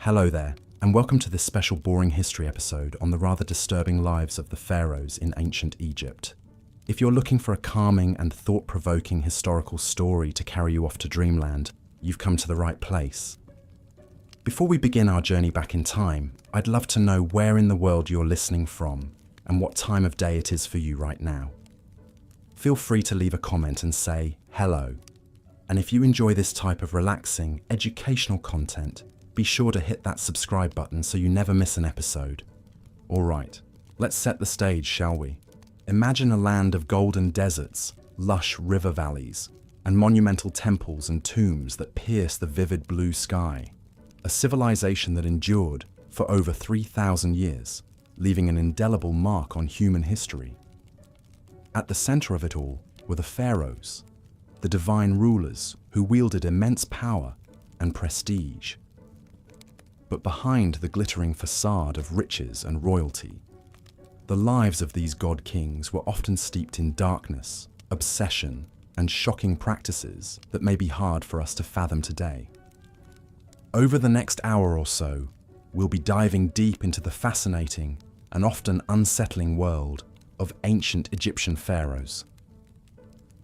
Hello there, and welcome to this special boring history episode on the rather disturbing lives of the pharaohs in ancient Egypt. If you're looking for a calming and thought-provoking historical story to carry you off to dreamland, you've come to the right place. Before we begin our journey back in time, I'd love to know where in the world you're listening from and what time of day it is for you right now. Feel free to leave a comment and say hello. And if you enjoy this type of relaxing, educational content, be sure to hit that subscribe button so you never miss an episode. Alright, let's set the stage, shall we? Imagine a land of golden deserts, lush river valleys, and monumental temples and tombs that pierce the vivid blue sky. A civilization that endured for over 3,000 years, leaving an indelible mark on human history. At the center of it all were the pharaohs, the divine rulers who wielded immense power and prestige. But behind the glittering facade of riches and royalty, the lives of these god-kings were often steeped in darkness, obsession, and shocking practices that may be hard for us to fathom today. Over the next hour or so, we'll be diving deep into the fascinating and often unsettling world of ancient Egyptian pharaohs.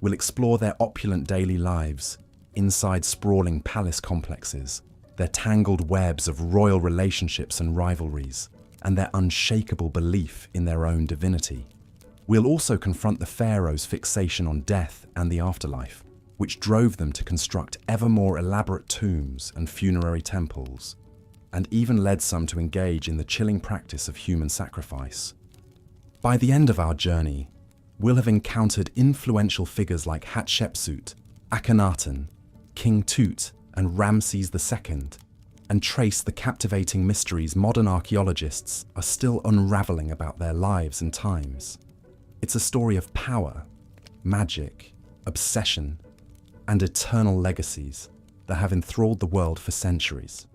We'll explore their opulent daily lives, inside sprawling palace complexes, their tangled webs of royal relationships and rivalries, and their unshakable belief in their own divinity. We'll also confront the pharaohs' fixation on death and the afterlife, which drove them to construct ever more elaborate tombs and funerary temples, and even led some to engage in the chilling practice of human sacrifice. By the end of our journey, we'll have encountered influential figures like Hatshepsut, Akhenaten, King Tut, and Ramses II, and trace the captivating mysteries modern archaeologists are still unraveling about their lives and times. It's a story of power, magic, obsession, and eternal legacies that have enthralled the world for centuries.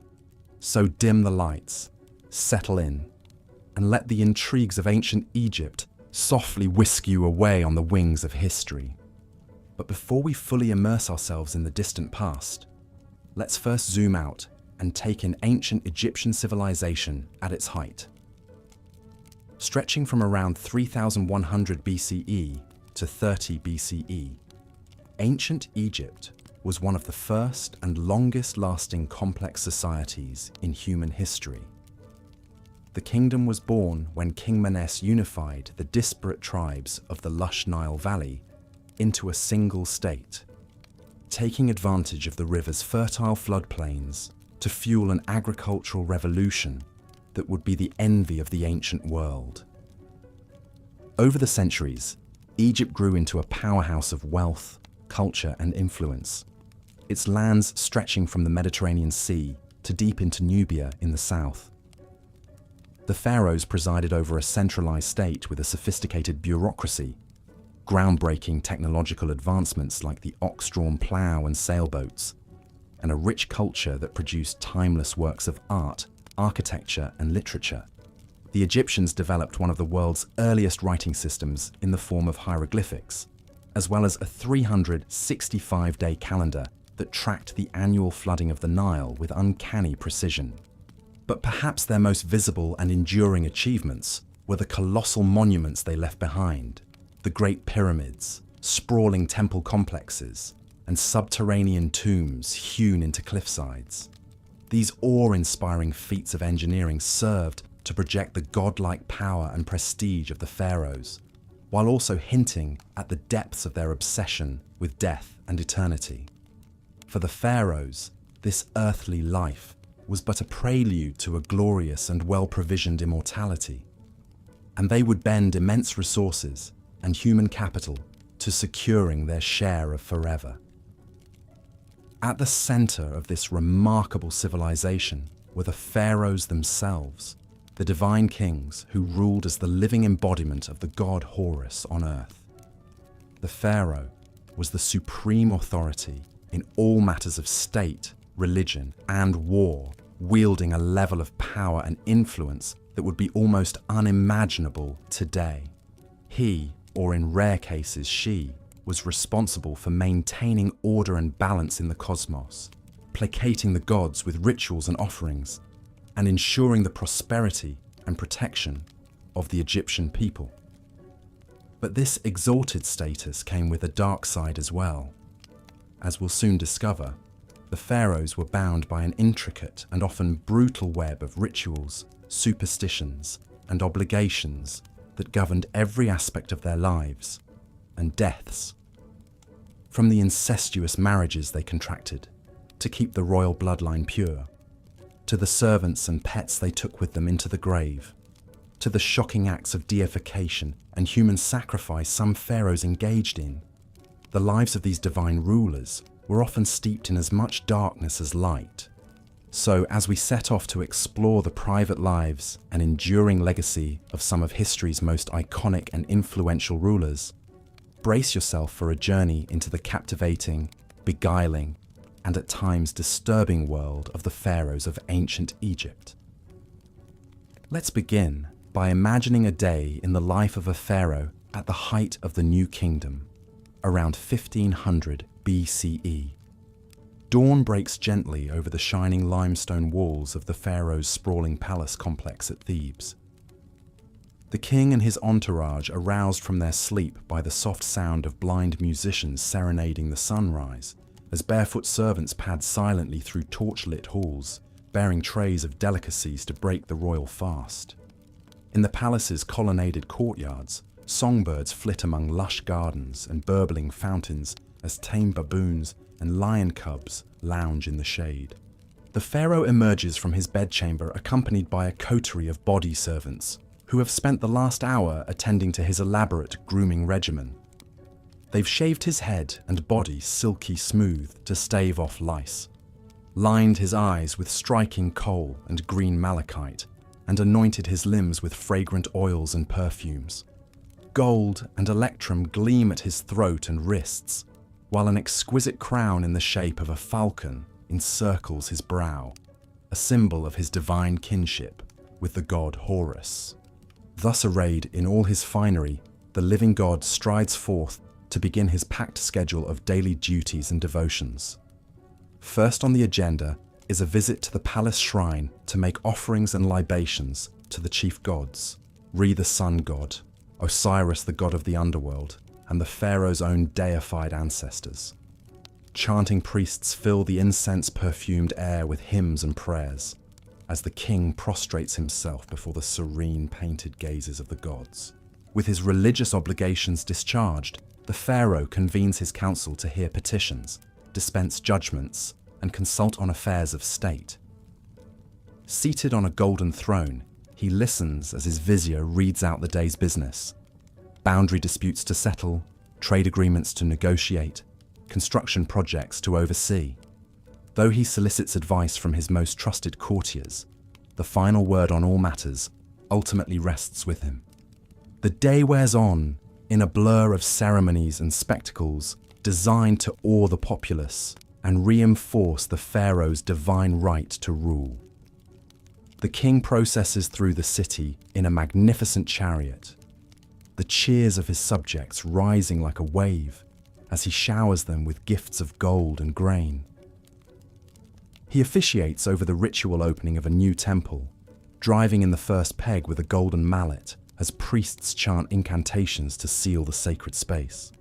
So dim the lights, settle in, and let the intrigues of ancient Egypt softly whisk you away on the wings of history. But before we fully immerse ourselves in the distant past, let's first zoom out and take in ancient Egyptian civilization at its height. Stretching from around 3100 BCE to 30 BCE, ancient Egypt was one of the first and longest-lasting complex societies in human history. The kingdom was born when King Menes unified the disparate tribes of the lush Nile Valley into a single state, taking advantage of the river's fertile floodplains to fuel an agricultural revolution that would be the envy of the ancient world. Over the centuries, Egypt grew into a powerhouse of wealth, culture, and influence, its lands stretching from the Mediterranean Sea to deep into Nubia in the south. The pharaohs presided over a centralized state with a sophisticated bureaucracy, groundbreaking technological advancements like the ox-drawn plough and sailboats, and a rich culture that produced timeless works of art, architecture, and literature. The Egyptians developed one of the world's earliest writing systems in the form of hieroglyphics, as well as a 365-day calendar that tracked the annual flooding of the Nile with uncanny precision. But perhaps their most visible and enduring achievements were the colossal monuments they left behind: the Great Pyramids, sprawling temple complexes, and subterranean tombs hewn into cliffsides. These awe-inspiring feats of engineering served to project the godlike power and prestige of the pharaohs, while also hinting at the depths of their obsession with death and eternity. For the pharaohs, this earthly life was but a prelude to a glorious and well-provisioned immortality, and they would bend immense resources and human capital to securing their share of forever. At the center of this remarkable civilization were the pharaohs themselves, the divine kings who ruled as the living embodiment of the god Horus on earth. The pharaoh was the supreme authority in all matters of state, religion, and war, wielding a level of power and influence that would be almost unimaginable today. He, or in rare cases she, was responsible for maintaining order and balance in the cosmos, placating the gods with rituals and offerings, and ensuring the prosperity and protection of the Egyptian people. But this exalted status came with a dark side as well. As we'll soon discover, the pharaohs were bound by an intricate and often brutal web of rituals, superstitions, and obligations that governed every aspect of their lives and deaths. From the incestuous marriages they contracted to keep the royal bloodline pure, to the servants and pets they took with them into the grave, to the shocking acts of deification and human sacrifice some pharaohs engaged in, the lives of these divine rulers were often steeped in as much darkness as light. So, as we set off to explore the private lives and enduring legacy of some of history's most iconic and influential rulers, brace yourself for a journey into the captivating, beguiling, and at times disturbing world of the pharaohs of ancient Egypt. Let's begin by imagining a day in the life of a pharaoh at the height of the New Kingdom, around 1500 BCE. Dawn breaks gently over the shining limestone walls of the pharaoh's sprawling palace complex at Thebes. The king and his entourage are roused from their sleep by the soft sound of blind musicians serenading the sunrise, as barefoot servants pad silently through torchlit halls, bearing trays of delicacies to break the royal fast. In the palace's colonnaded courtyards, songbirds flit among lush gardens and burbling fountains as tame baboons and lion cubs lounge in the shade. The pharaoh emerges from his bedchamber accompanied by a coterie of body servants who have spent the last hour attending to his elaborate grooming regimen. They've shaved his head and body silky smooth to stave off lice, lined his eyes with striking kohl and green malachite, and anointed his limbs with fragrant oils and perfumes. Gold and electrum gleam at his throat and wrists, while an exquisite crown in the shape of a falcon encircles his brow, a symbol of his divine kinship with the god Horus. Thus arrayed in all his finery, the living god strides forth to begin his packed schedule of daily duties and devotions. First on the agenda is a visit to the palace shrine to make offerings and libations to the chief gods, Re the sun god, Osiris the god of the underworld, and the pharaoh's own deified ancestors. Chanting priests fill the incense-perfumed air with hymns and prayers, as the king prostrates himself before the serene painted gazes of the gods. With his religious obligations discharged, the pharaoh convenes his council to hear petitions, dispense judgments, and consult on affairs of state. Seated on a golden throne, he listens as his vizier reads out the day's business. Boundary disputes to settle, trade agreements to negotiate, construction projects to oversee. Though he solicits advice from his most trusted courtiers, the final word on all matters ultimately rests with him. The day wears on in a blur of ceremonies and spectacles designed to awe the populace and reinforce the pharaoh's divine right to rule. The king processes through the city in a magnificent chariot, the cheers of his subjects rising like a wave as he showers them with gifts of gold and grain. He officiates over the ritual opening of a new temple, driving in the first peg with a golden mallet as priests chant incantations to seal the sacred space.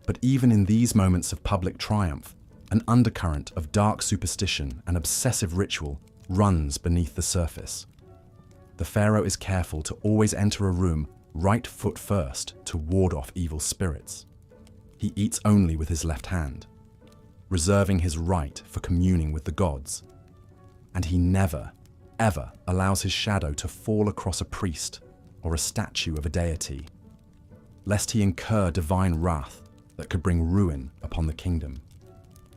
But even in these moments of public triumph, an undercurrent of dark superstition and obsessive ritual runs beneath the surface. The pharaoh is careful to always enter a room right foot first to ward off evil spirits. He eats only with his left hand, reserving his right for communing with the gods. And he never, ever allows his shadow to fall across a priest or a statue of a deity, lest he incur divine wrath that could bring ruin upon the kingdom.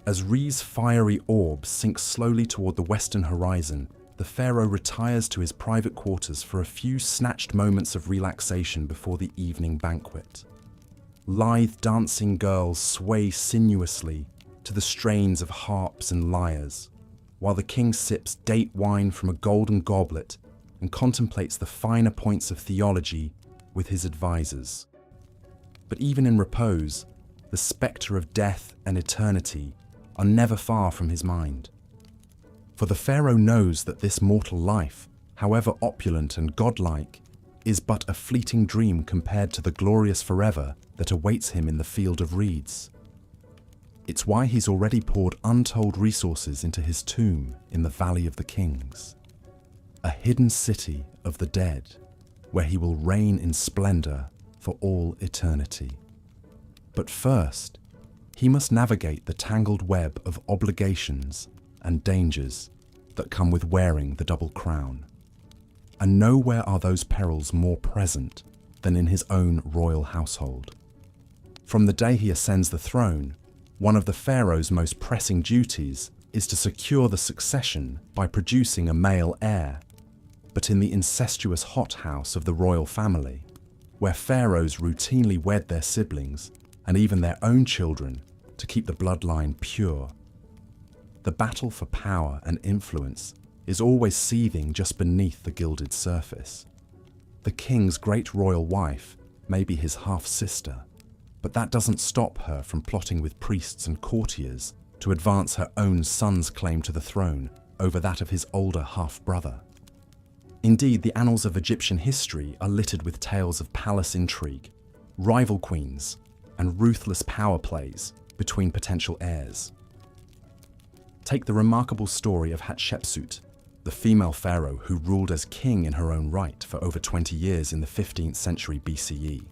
As Re's fiery orb sinks slowly toward the western horizon, the pharaoh retires to his private quarters for a few snatched moments of relaxation before the evening banquet. Lithe dancing girls sway sinuously to the strains of harps and lyres, while the king sips date wine from a golden goblet and contemplates the finer points of theology with his advisors. But even in repose, the spectre of death and eternity are never far from his mind. For the pharaoh knows that this mortal life, however opulent and godlike, is but a fleeting dream compared to the glorious forever that awaits him in the field of reeds. It's why he's already poured untold resources into his tomb in the Valley of the Kings, a hidden city of the dead, where he will reign in splendor for all eternity. But first, he must navigate the tangled web of obligations and dangers that come with wearing the double crown. And nowhere are those perils more present than in his own royal household. From the day he ascends the throne, one of the pharaoh's most pressing duties is to secure the succession by producing a male heir. But in the incestuous hothouse of the royal family, where pharaohs routinely wed their siblings and even their own children to keep the bloodline pure, the battle for power and influence is always seething just beneath the gilded surface. The king's great royal wife may be his half-sister, but that doesn't stop her from plotting with priests and courtiers to advance her own son's claim to the throne over that of his older half-brother. Indeed, the annals of Egyptian history are littered with tales of palace intrigue, rival queens, and ruthless power plays between potential heirs. Take the remarkable story of Hatshepsut, the female pharaoh who ruled as king in her own right for over 20 years in the 15th century BCE.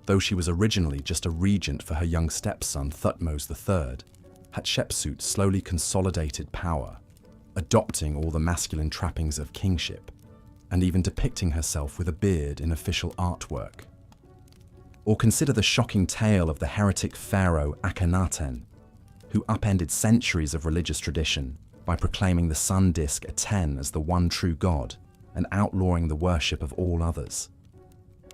Though she was originally just a regent for her young stepson Thutmose III, Hatshepsut slowly consolidated power, adopting all the masculine trappings of kingship, and even depicting herself with a beard in official artwork. Or consider the shocking tale of the heretic pharaoh Akhenaten, who upended centuries of religious tradition by proclaiming the sun disk Aten as the one true god and outlawing the worship of all others.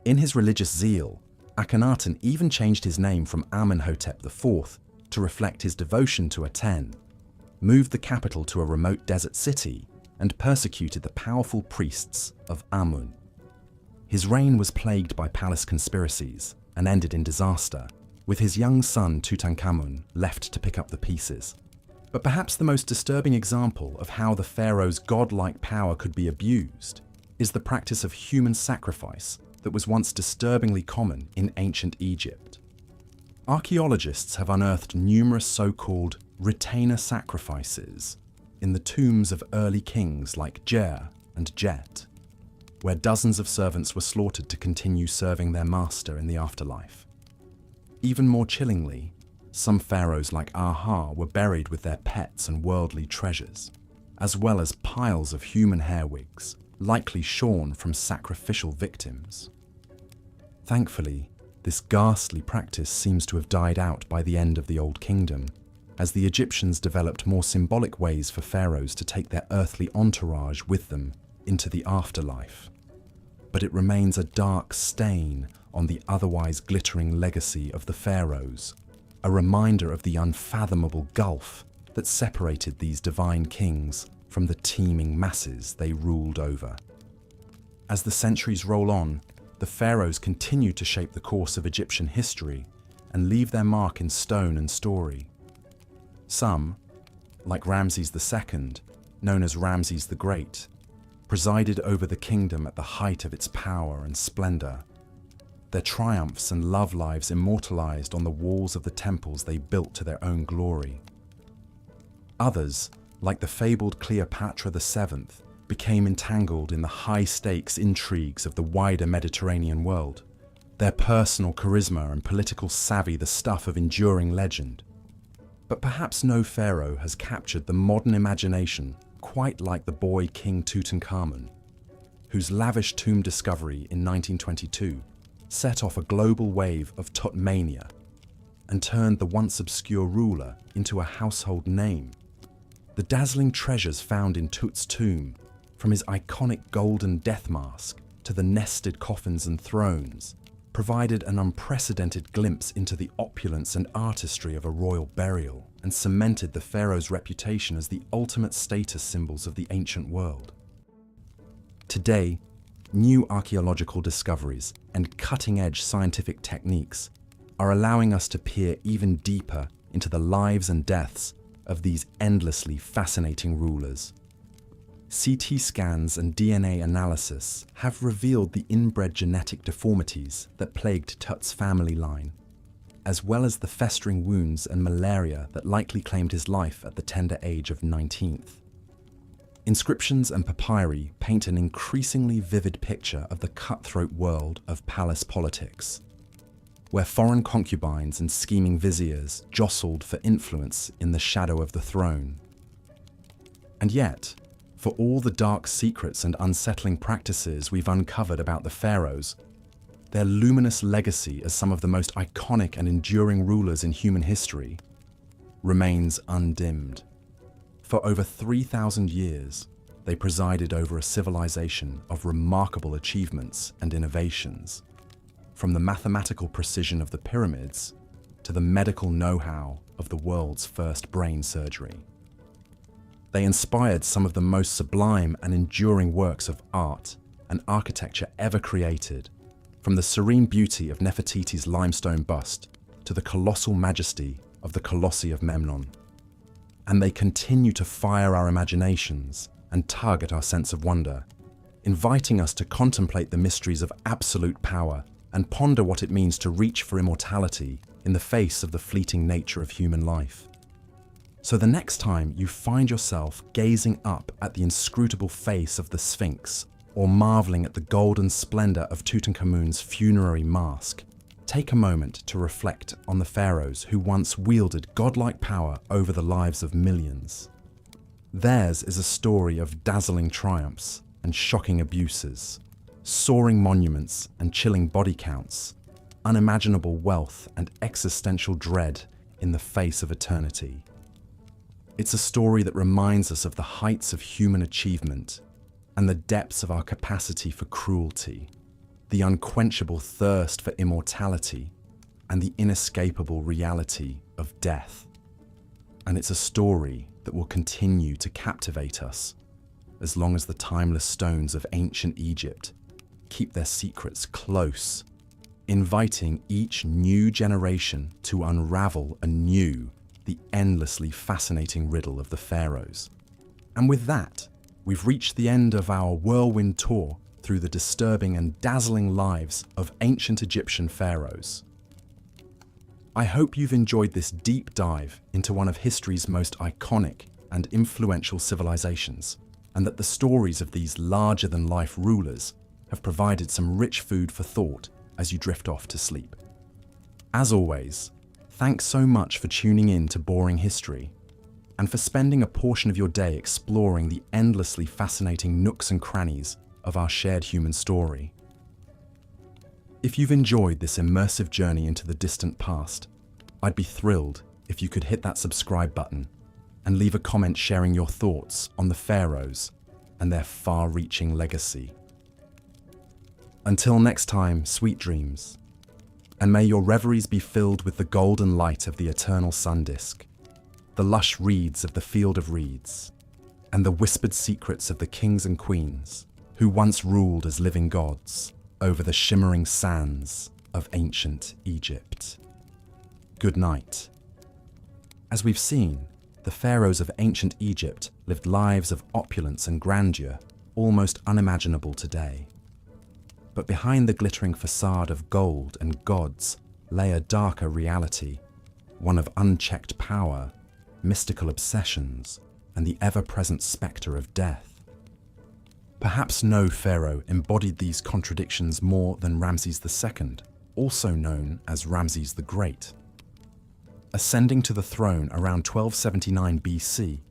In his religious zeal, Akhenaten even changed his name from Amenhotep IV to reflect his devotion to Aten, moved the capital to a remote desert city, and persecuted the powerful priests of Amun. His reign was plagued by palace conspiracies and ended in disaster, with his young son Tutankhamun left to pick up the pieces. But perhaps the most disturbing example of how the pharaoh's godlike power could be abused is the practice of human sacrifice that was once disturbingly common in ancient Egypt. Archaeologists have unearthed numerous so-called retainer sacrifices in the tombs of early kings like Jer and Jet, where dozens of servants were slaughtered to continue serving their master in the afterlife. Even more chillingly, some pharaohs like Aha were buried with their pets and worldly treasures, as well as piles of human hair wigs, likely shorn from sacrificial victims. Thankfully, this ghastly practice seems to have died out by the end of the Old Kingdom, as the Egyptians developed more symbolic ways for pharaohs to take their earthly entourage with them into the afterlife. But it remains a dark stain on the otherwise glittering legacy of the pharaohs, a reminder of the unfathomable gulf that separated these divine kings from the teeming masses they ruled over. As the centuries roll on, the pharaohs continue to shape the course of Egyptian history and leave their mark in stone and story. Some, like Ramses II, known as Ramses the Great, presided over the kingdom at the height of its power and splendor, their triumphs and love lives immortalized on the walls of the temples they built to their own glory. Others, like the fabled Cleopatra VII, became entangled in the high-stakes intrigues of the wider Mediterranean world, their personal charisma and political savvy the stuff of enduring legend. But perhaps no pharaoh has captured the modern imagination quite like the boy King Tutankhamun, whose lavish tomb discovery in 1922 set off a global wave of Tutmania and turned the once obscure ruler into a household name. The dazzling treasures found in Tut's tomb, from his iconic golden death mask to the nested coffins and thrones, provided an unprecedented glimpse into the opulence and artistry of a royal burial and cemented the pharaoh's reputation as the ultimate status symbols of the ancient world. Today, new archaeological discoveries and cutting-edge scientific techniques are allowing us to peer even deeper into the lives and deaths of these endlessly fascinating rulers. CT scans and DNA analysis have revealed the inbred genetic deformities that plagued Tut's family line, as well as the festering wounds and malaria that likely claimed his life at the tender age of 19th. Inscriptions and papyri paint an increasingly vivid picture of the cutthroat world of palace politics, where foreign concubines and scheming viziers jostled for influence in the shadow of the throne. And yet, for all the dark secrets and unsettling practices we've uncovered about the pharaohs, their luminous legacy as some of the most iconic and enduring rulers in human history remains undimmed. For over 3,000 years, they presided over a civilization of remarkable achievements and innovations, from the mathematical precision of the pyramids to the medical know-how of the world's first brain surgery. They inspired some of the most sublime and enduring works of art and architecture ever created, from the serene beauty of Nefertiti's limestone bust to the colossal majesty of the Colossi of Memnon. And they continue to fire our imaginations and tug at our sense of wonder, inviting us to contemplate the mysteries of absolute power and ponder what it means to reach for immortality in the face of the fleeting nature of human life. So the next time you find yourself gazing up at the inscrutable face of the Sphinx or marveling at the golden splendor of Tutankhamun's funerary mask, take a moment to reflect on the pharaohs who once wielded godlike power over the lives of millions. Theirs is a story of dazzling triumphs and shocking abuses, soaring monuments and chilling body counts, unimaginable wealth and existential dread in the face of eternity. It's a story that reminds us of the heights of human achievement and the depths of our capacity for cruelty, the unquenchable thirst for immortality, and the inescapable reality of death. And it's a story that will continue to captivate us as long as the timeless stones of ancient Egypt keep their secrets close, inviting each new generation to unravel anew the endlessly fascinating riddle of the pharaohs. And with that, we've reached the end of our whirlwind tour through the disturbing and dazzling lives of ancient Egyptian pharaohs. I hope you've enjoyed this deep dive into one of history's most iconic and influential civilizations, and that the stories of these larger-than-life rulers have provided some rich food for thought as you drift off to sleep. As always, thanks so much for tuning in to Boring History, and for spending a portion of your day exploring the endlessly fascinating nooks and crannies of our shared human story. If you've enjoyed this immersive journey into the distant past, I'd be thrilled if you could hit that subscribe button and leave a comment sharing your thoughts on the pharaohs and their far-reaching legacy. Until next time, sweet dreams, and may your reveries be filled with the golden light of the eternal sun disk, the lush reeds of the field of reeds, and the whispered secrets of the kings and queens who once ruled as living gods over the shimmering sands of ancient Egypt. Good night. As we've seen, the pharaohs of ancient Egypt lived lives of opulence and grandeur almost unimaginable today. But behind the glittering facade of gold and gods lay a darker reality, one of unchecked power, mystical obsessions, and the ever-present spectre of death. Perhaps no pharaoh embodied these contradictions more than Ramses II, also known as Ramses the Great. Ascending to the throne around 1279 BC,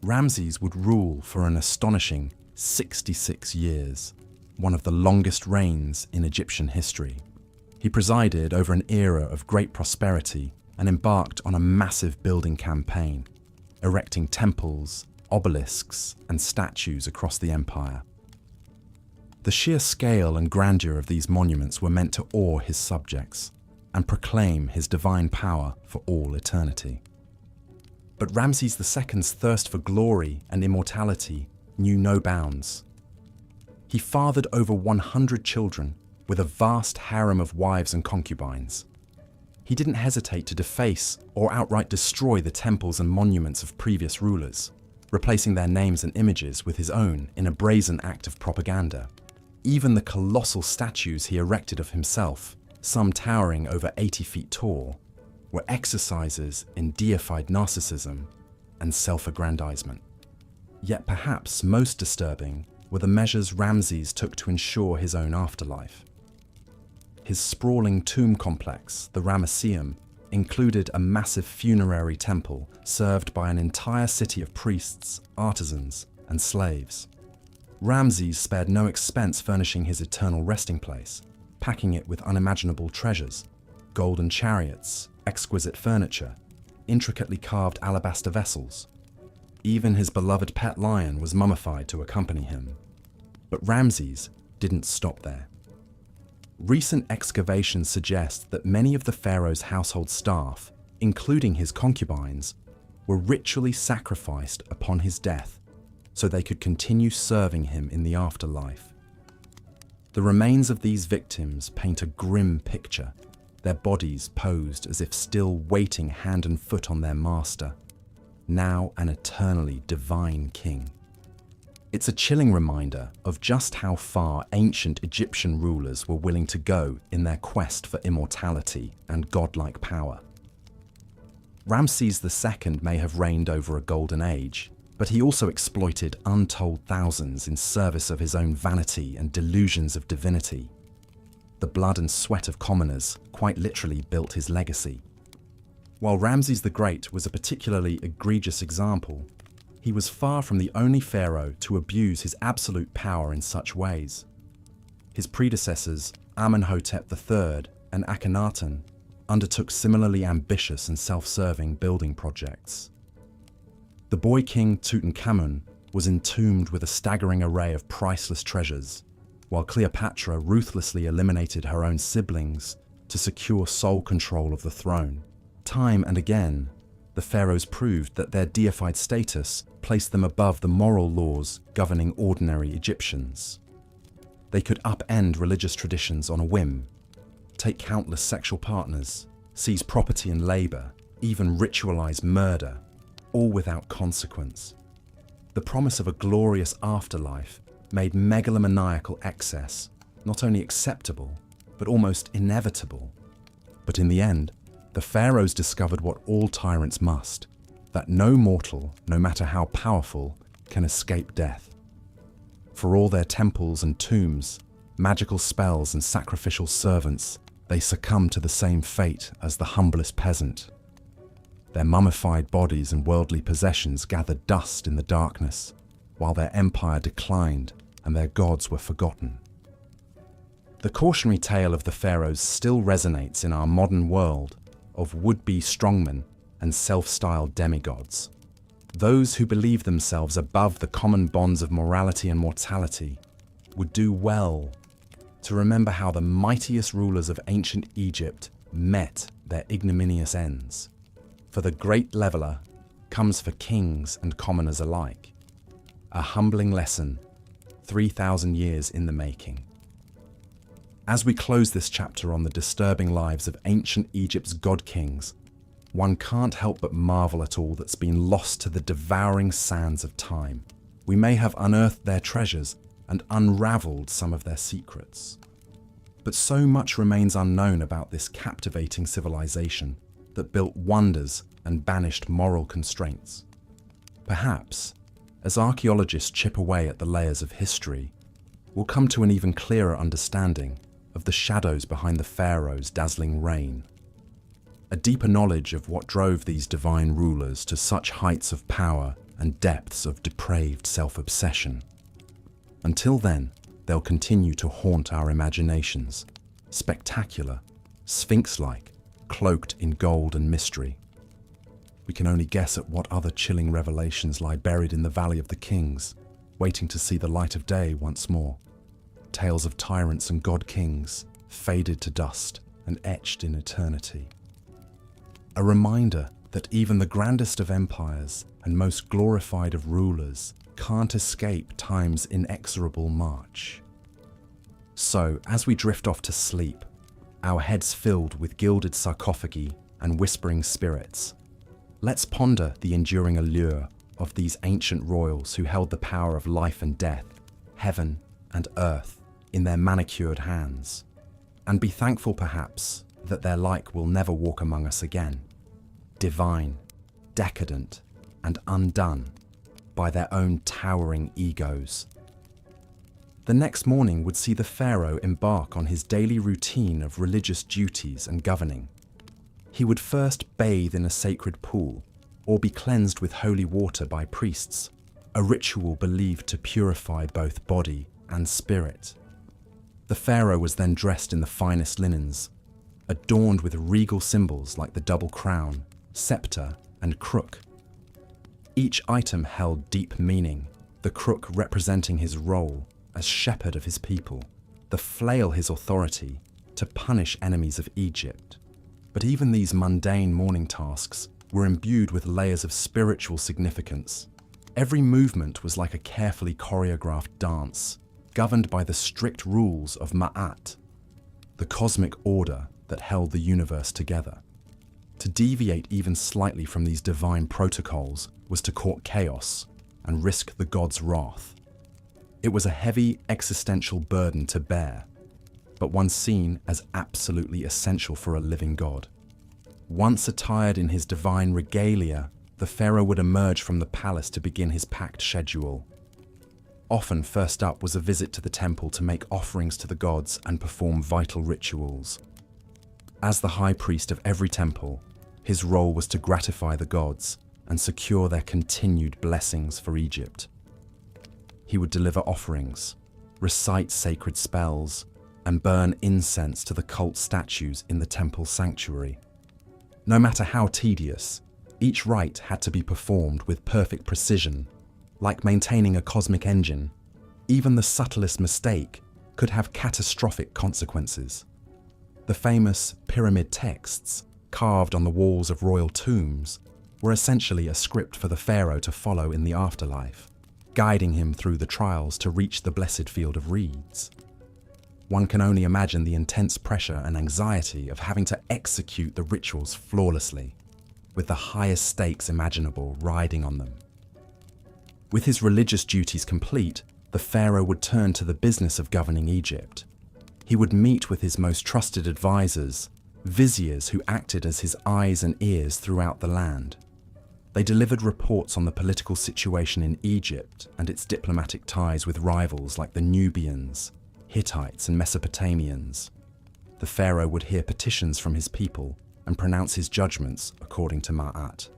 Ramses would rule for an astonishing 66 years, one of the longest reigns in Egyptian history. He presided over an era of great prosperity and embarked on a massive building campaign, erecting temples, obelisks, and statues across the empire. The sheer scale and grandeur of these monuments were meant to awe his subjects and proclaim his divine power for all eternity. But Ramses II's thirst for glory and immortality knew no bounds. He fathered over 100 children with a vast harem of wives and concubines. He didn't hesitate to deface or outright destroy the temples and monuments of previous rulers, replacing their names and images with his own in a brazen act of propaganda. Even the colossal statues he erected of himself, some towering over 80 feet tall, were exercises in deified narcissism and self-aggrandizement. Yet perhaps most disturbing were the measures Ramses took to ensure his own afterlife. His sprawling tomb complex, the Ramesseum, included a massive funerary temple served by an entire city of priests, artisans, and slaves. Ramses spared no expense furnishing his eternal resting place, packing it with unimaginable treasures, golden chariots, exquisite furniture, intricately carved alabaster vessels. Even his beloved pet lion was mummified to accompany him. But Ramses didn't stop there. Recent excavations suggest that many of the pharaoh's household staff, including his concubines, were ritually sacrificed upon his death so they could continue serving him in the afterlife. The remains of these victims paint a grim picture, their bodies posed as if still waiting hand and foot on their master, now an eternally divine king. It's a chilling reminder of just how far ancient Egyptian rulers were willing to go in their quest for immortality and godlike power. Ramses II may have reigned over a golden age, but he also exploited untold thousands in service of his own vanity and delusions of divinity. The blood and sweat of commoners quite literally built his legacy. While Ramses the Great was a particularly egregious example, he was far from the only pharaoh to abuse his absolute power in such ways. His predecessors, Amenhotep III and Akhenaten, undertook similarly ambitious and self-serving building projects. The boy king Tutankhamun was entombed with a staggering array of priceless treasures, while Cleopatra ruthlessly eliminated her own siblings to secure sole control of the throne. Time and again, the pharaohs proved that their deified status placed them above the moral laws governing ordinary Egyptians. They could upend religious traditions on a whim, take countless sexual partners, seize property and labor, even ritualize murder, all without consequence. The promise of a glorious afterlife made megalomaniacal excess not only acceptable, but almost inevitable. But in the end, the pharaohs discovered what all tyrants must, that no mortal, no matter how powerful, can escape death. For all their temples and tombs, magical spells and sacrificial servants, they succumb to the same fate as the humblest peasant. Their mummified bodies and worldly possessions gathered dust in the darkness, while their empire declined and their gods were forgotten. The cautionary tale of the pharaohs still resonates in our modern world of would-be strongmen and self-styled demigods. Those who believe themselves above the common bonds of morality and mortality would do well to remember how the mightiest rulers of ancient Egypt met their ignominious ends. For the great leveler comes for kings and commoners alike. A humbling lesson, 3,000 years in the making. As we close this chapter on the disturbing lives of ancient Egypt's god-kings, one can't help but marvel at all that's been lost to the devouring sands of time. We may have unearthed their treasures and unraveled some of their secrets. But so much remains unknown about this captivating civilization that built wonders and banished moral constraints. Perhaps, as archaeologists chip away at the layers of history, we'll come to an even clearer understanding of the shadows behind the pharaoh's dazzling reign. A deeper knowledge of what drove these divine rulers to such heights of power and depths of depraved self-obsession. Until then, they'll continue to haunt our imaginations, spectacular, sphinx-like, cloaked in gold and mystery. We can only guess at what other chilling revelations lie buried in the Valley of the Kings, waiting to see the light of day once more. Tales of tyrants and god-kings, faded to dust and etched in eternity. A reminder that even the grandest of empires and most glorified of rulers can't escape time's inexorable march. So, as we drift off to sleep, our heads filled with gilded sarcophagi and whispering spirits. Let's ponder the enduring allure of these ancient royals who held the power of life and death, heaven and earth, in their manicured hands, and be thankful perhaps that their like will never walk among us again, divine, decadent, and undone by their own towering egos. The next morning would see the pharaoh embark on his daily routine of religious duties and governing. He would first bathe in a sacred pool or be cleansed with holy water by priests, a ritual believed to purify both body and spirit. The pharaoh was then dressed in the finest linens, adorned with regal symbols like the double crown, scepter, and crook. Each item held deep meaning, the crook representing his role as shepherd of his people, the flail his authority to punish enemies of Egypt. But even these mundane morning tasks were imbued with layers of spiritual significance. Every movement was like a carefully choreographed dance, governed by the strict rules of Ma'at, the cosmic order that held the universe together. To deviate even slightly from these divine protocols was to court chaos and risk the god's wrath. It was a heavy existential burden to bear, but one seen as absolutely essential for a living god. Once attired in his divine regalia, the pharaoh would emerge from the palace to begin his packed schedule. Often first up was a visit to the temple to make offerings to the gods and perform vital rituals. As the high priest of every temple, his role was to gratify the gods and secure their continued blessings for Egypt. He would deliver offerings, recite sacred spells, and burn incense to the cult statues in the temple sanctuary. No matter how tedious, each rite had to be performed with perfect precision, like maintaining a cosmic engine. Even the subtlest mistake could have catastrophic consequences. The famous pyramid texts, carved on the walls of royal tombs, were essentially a script for the pharaoh to follow in the afterlife, guiding him through the trials to reach the blessed field of reeds. One can only imagine the intense pressure and anxiety of having to execute the rituals flawlessly, with the highest stakes imaginable riding on them. With his religious duties complete, the pharaoh would turn to the business of governing Egypt. He would meet with his most trusted advisors, viziers who acted as his eyes and ears throughout the land. They delivered reports on the political situation in Egypt and its diplomatic ties with rivals like the Nubians, Hittites, and Mesopotamians. The pharaoh would hear petitions from his people and pronounce his judgments according to Ma'at.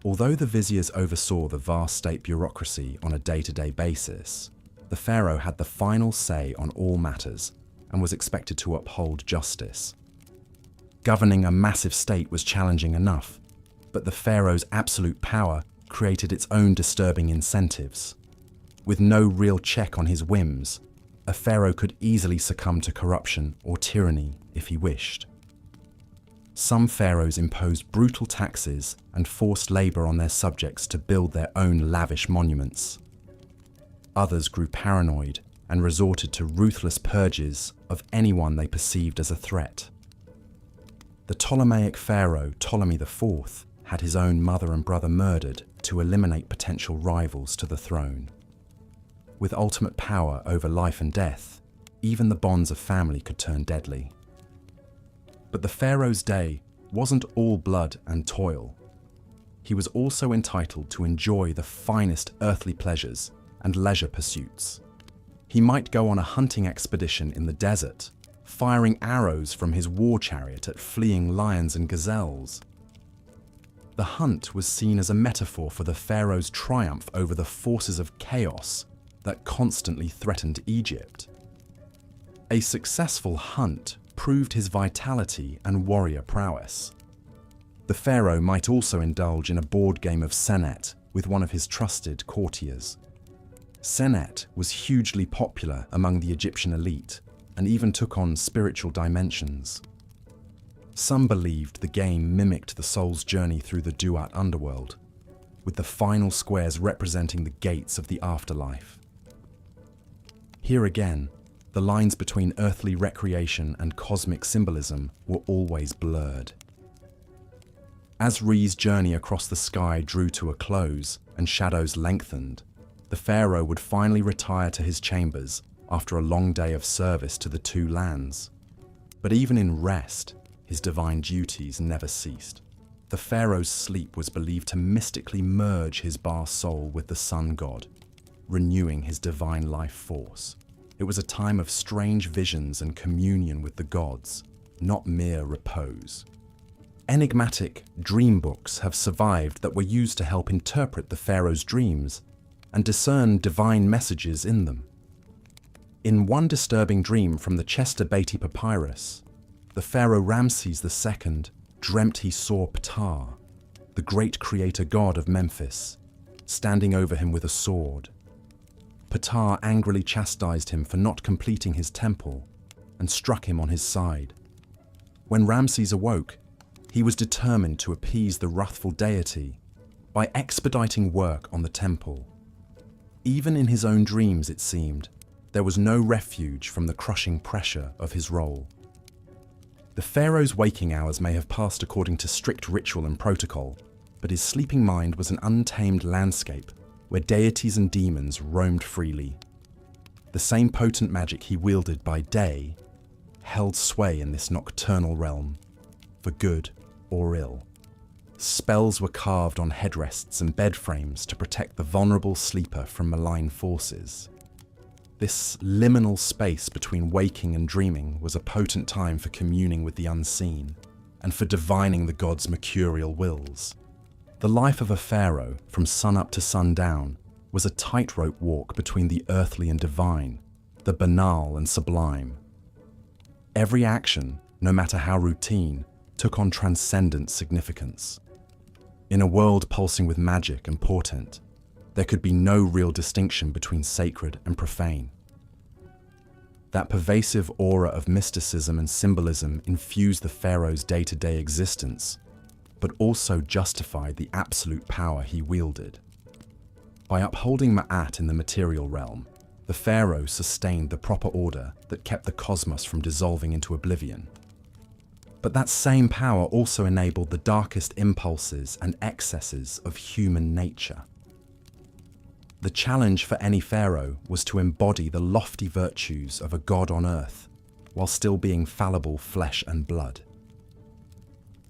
Although the viziers oversaw the vast state bureaucracy on a day-to-day basis, the pharaoh had the final say on all matters and was expected to uphold justice. Governing a massive state was challenging enough, but the pharaoh's absolute power created its own disturbing incentives. With no real check on his whims, a pharaoh could easily succumb to corruption or tyranny if he wished. Some pharaohs imposed brutal taxes and forced labor on their subjects to build their own lavish monuments. Others grew paranoid and resorted to ruthless purges of anyone they perceived as a threat. The Ptolemaic pharaoh Ptolemy IV had his own mother and brother murdered to eliminate potential rivals to the throne. With ultimate power over life and death, even the bonds of family could turn deadly. But the pharaoh's day wasn't all blood and toil. He was also entitled to enjoy the finest earthly pleasures and leisure pursuits. He might go on a hunting expedition in the desert, firing arrows from his war chariot at fleeing lions and gazelles. The hunt was seen as a metaphor for the pharaoh's triumph over the forces of chaos that constantly threatened Egypt. A successful hunt proved his vitality and warrior prowess. The pharaoh might also indulge in a board game of senet with one of his trusted courtiers. Senet was hugely popular among the Egyptian elite and even took on spiritual dimensions. Some believed the game mimicked the soul's journey through the Duat underworld, with the final squares representing the gates of the afterlife. Here again, the lines between earthly recreation and cosmic symbolism were always blurred. As Re's journey across the sky drew to a close and shadows lengthened, the pharaoh would finally retire to his chambers after a long day of service to the two lands. But even in rest, his divine duties never ceased. The pharaoh's sleep was believed to mystically merge his Ba soul with the sun god, renewing his divine life force. It was a time of strange visions and communion with the gods, not mere repose. Enigmatic dream books have survived that were used to help interpret the pharaoh's dreams and discern divine messages in them. In one disturbing dream from the Chester Beatty Papyrus, the pharaoh Ramses II dreamt he saw Ptah, the great creator god of Memphis, standing over him with a sword. Ptah angrily chastised him for not completing his temple and struck him on his side. When Ramses awoke, he was determined to appease the wrathful deity by expediting work on the temple. Even in his own dreams, it seemed, there was no refuge from the crushing pressure of his role. The pharaoh's waking hours may have passed according to strict ritual and protocol, but his sleeping mind was an untamed landscape where deities and demons roamed freely. The same potent magic he wielded by day held sway in this nocturnal realm, for good or ill. Spells were carved on headrests and bed frames to protect the vulnerable sleeper from malign forces. This liminal space between waking and dreaming was a potent time for communing with the unseen and for divining the gods' mercurial wills. The life of a pharaoh, from sunup to sundown, was a tightrope walk between the earthly and divine, the banal and sublime. Every action, no matter how routine, took on transcendent significance. In a world pulsing with magic and portent, there could be no real distinction between sacred and profane. That pervasive aura of mysticism and symbolism infused the pharaoh's day-to-day existence, but also justified the absolute power he wielded. By upholding Ma'at in the material realm, the pharaoh sustained the proper order that kept the cosmos from dissolving into oblivion. But that same power also enabled the darkest impulses and excesses of human nature. The challenge for any pharaoh was to embody the lofty virtues of a god on earth, while still being fallible flesh and blood.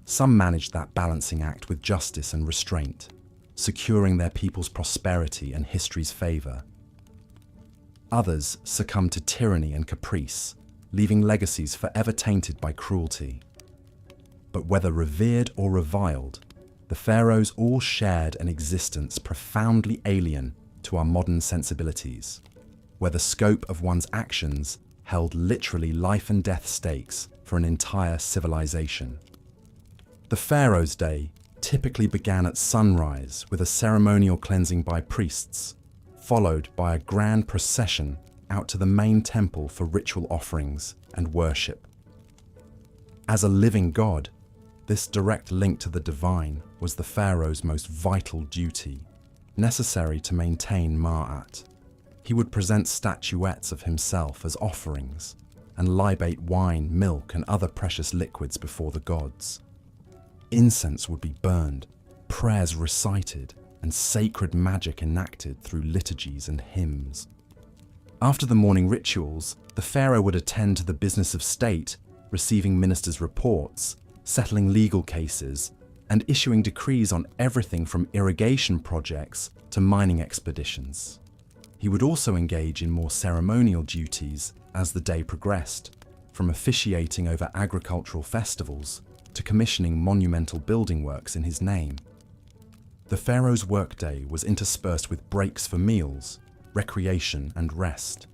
Some managed that balancing act with justice and restraint, securing their people's prosperity and history's favor. Others succumbed to tyranny and caprice, leaving legacies forever tainted by cruelty. But whether revered or reviled, the pharaohs all shared an existence profoundly alien to our modern sensibilities, where the scope of one's actions held literally life and death stakes for an entire civilization. The pharaoh's day typically began at sunrise with a ceremonial cleansing by priests, followed by a grand procession out to the main temple for ritual offerings and worship. As a living god, this direct link to the divine was the pharaoh's most vital duty, necessary to maintain Ma'at. He would present statuettes of himself as offerings and libate wine, milk, and other precious liquids before the gods. Incense would be burned, prayers recited, and sacred magic enacted through liturgies and hymns. After the morning rituals, the pharaoh would attend to the business of state, receiving ministers' reports, settling legal cases, and issuing decrees on everything from irrigation projects to mining expeditions. He would also engage in more ceremonial duties as the day progressed, from officiating over agricultural festivals to commissioning monumental building works in his name. The pharaoh's workday was interspersed with breaks for meals, recreation, and rest.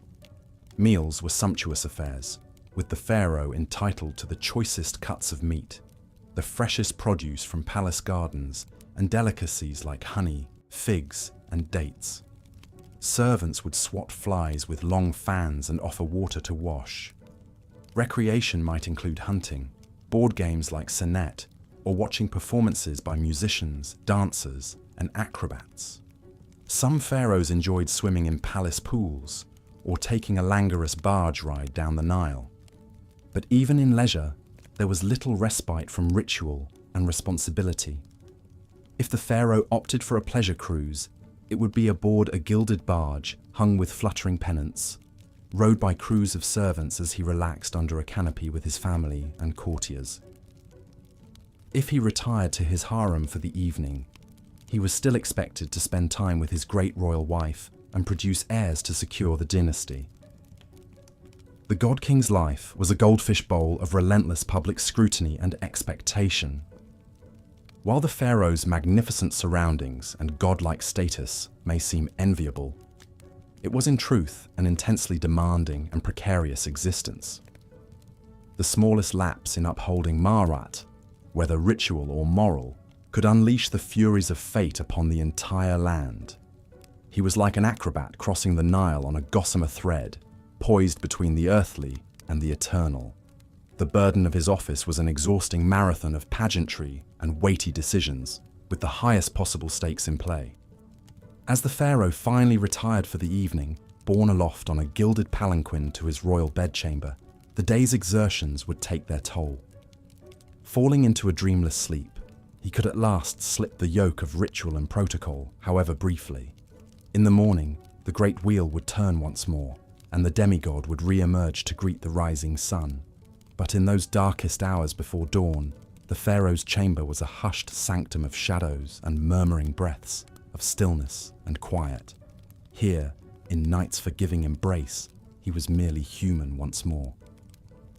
Meals were sumptuous affairs, with the pharaoh entitled to the choicest cuts of meat, the freshest produce from palace gardens, and delicacies like honey, figs, and dates. Servants would swat flies with long fans and offer water to wash. Recreation might include hunting, board games like Senet, or watching performances by musicians, dancers, and acrobats. Some pharaohs enjoyed swimming in palace pools, or taking a languorous barge ride down the Nile. But even in leisure, there was little respite from ritual and responsibility. If the pharaoh opted for a pleasure cruise, it would be aboard a gilded barge hung with fluttering pennants, rowed by crews of servants as he relaxed under a canopy with his family and courtiers. If he retired to his harem for the evening, he was still expected to spend time with his great royal wife and produce heirs to secure the dynasty. The God King's life was a goldfish bowl of relentless public scrutiny and expectation. While the pharaoh's magnificent surroundings and godlike status may seem enviable, it was in truth an intensely demanding and precarious existence. The smallest lapse in upholding Marat, whether ritual or moral, could unleash the furies of fate upon the entire land. He was like an acrobat crossing the Nile on a gossamer thread, poised between the earthly and the eternal. The burden of his office was an exhausting marathon of pageantry and weighty decisions, with the highest possible stakes in play. As the pharaoh finally retired for the evening, borne aloft on a gilded palanquin to his royal bedchamber, the day's exertions would take their toll. Falling into a dreamless sleep, he could at last slip the yoke of ritual and protocol, however briefly. In the morning, the great wheel would turn once more, and the demigod would re-emerge to greet the rising sun. But in those darkest hours before dawn, the pharaoh's chamber was a hushed sanctum of shadows and murmuring breaths, of stillness and quiet. Here, in night's forgiving embrace, he was merely human once more.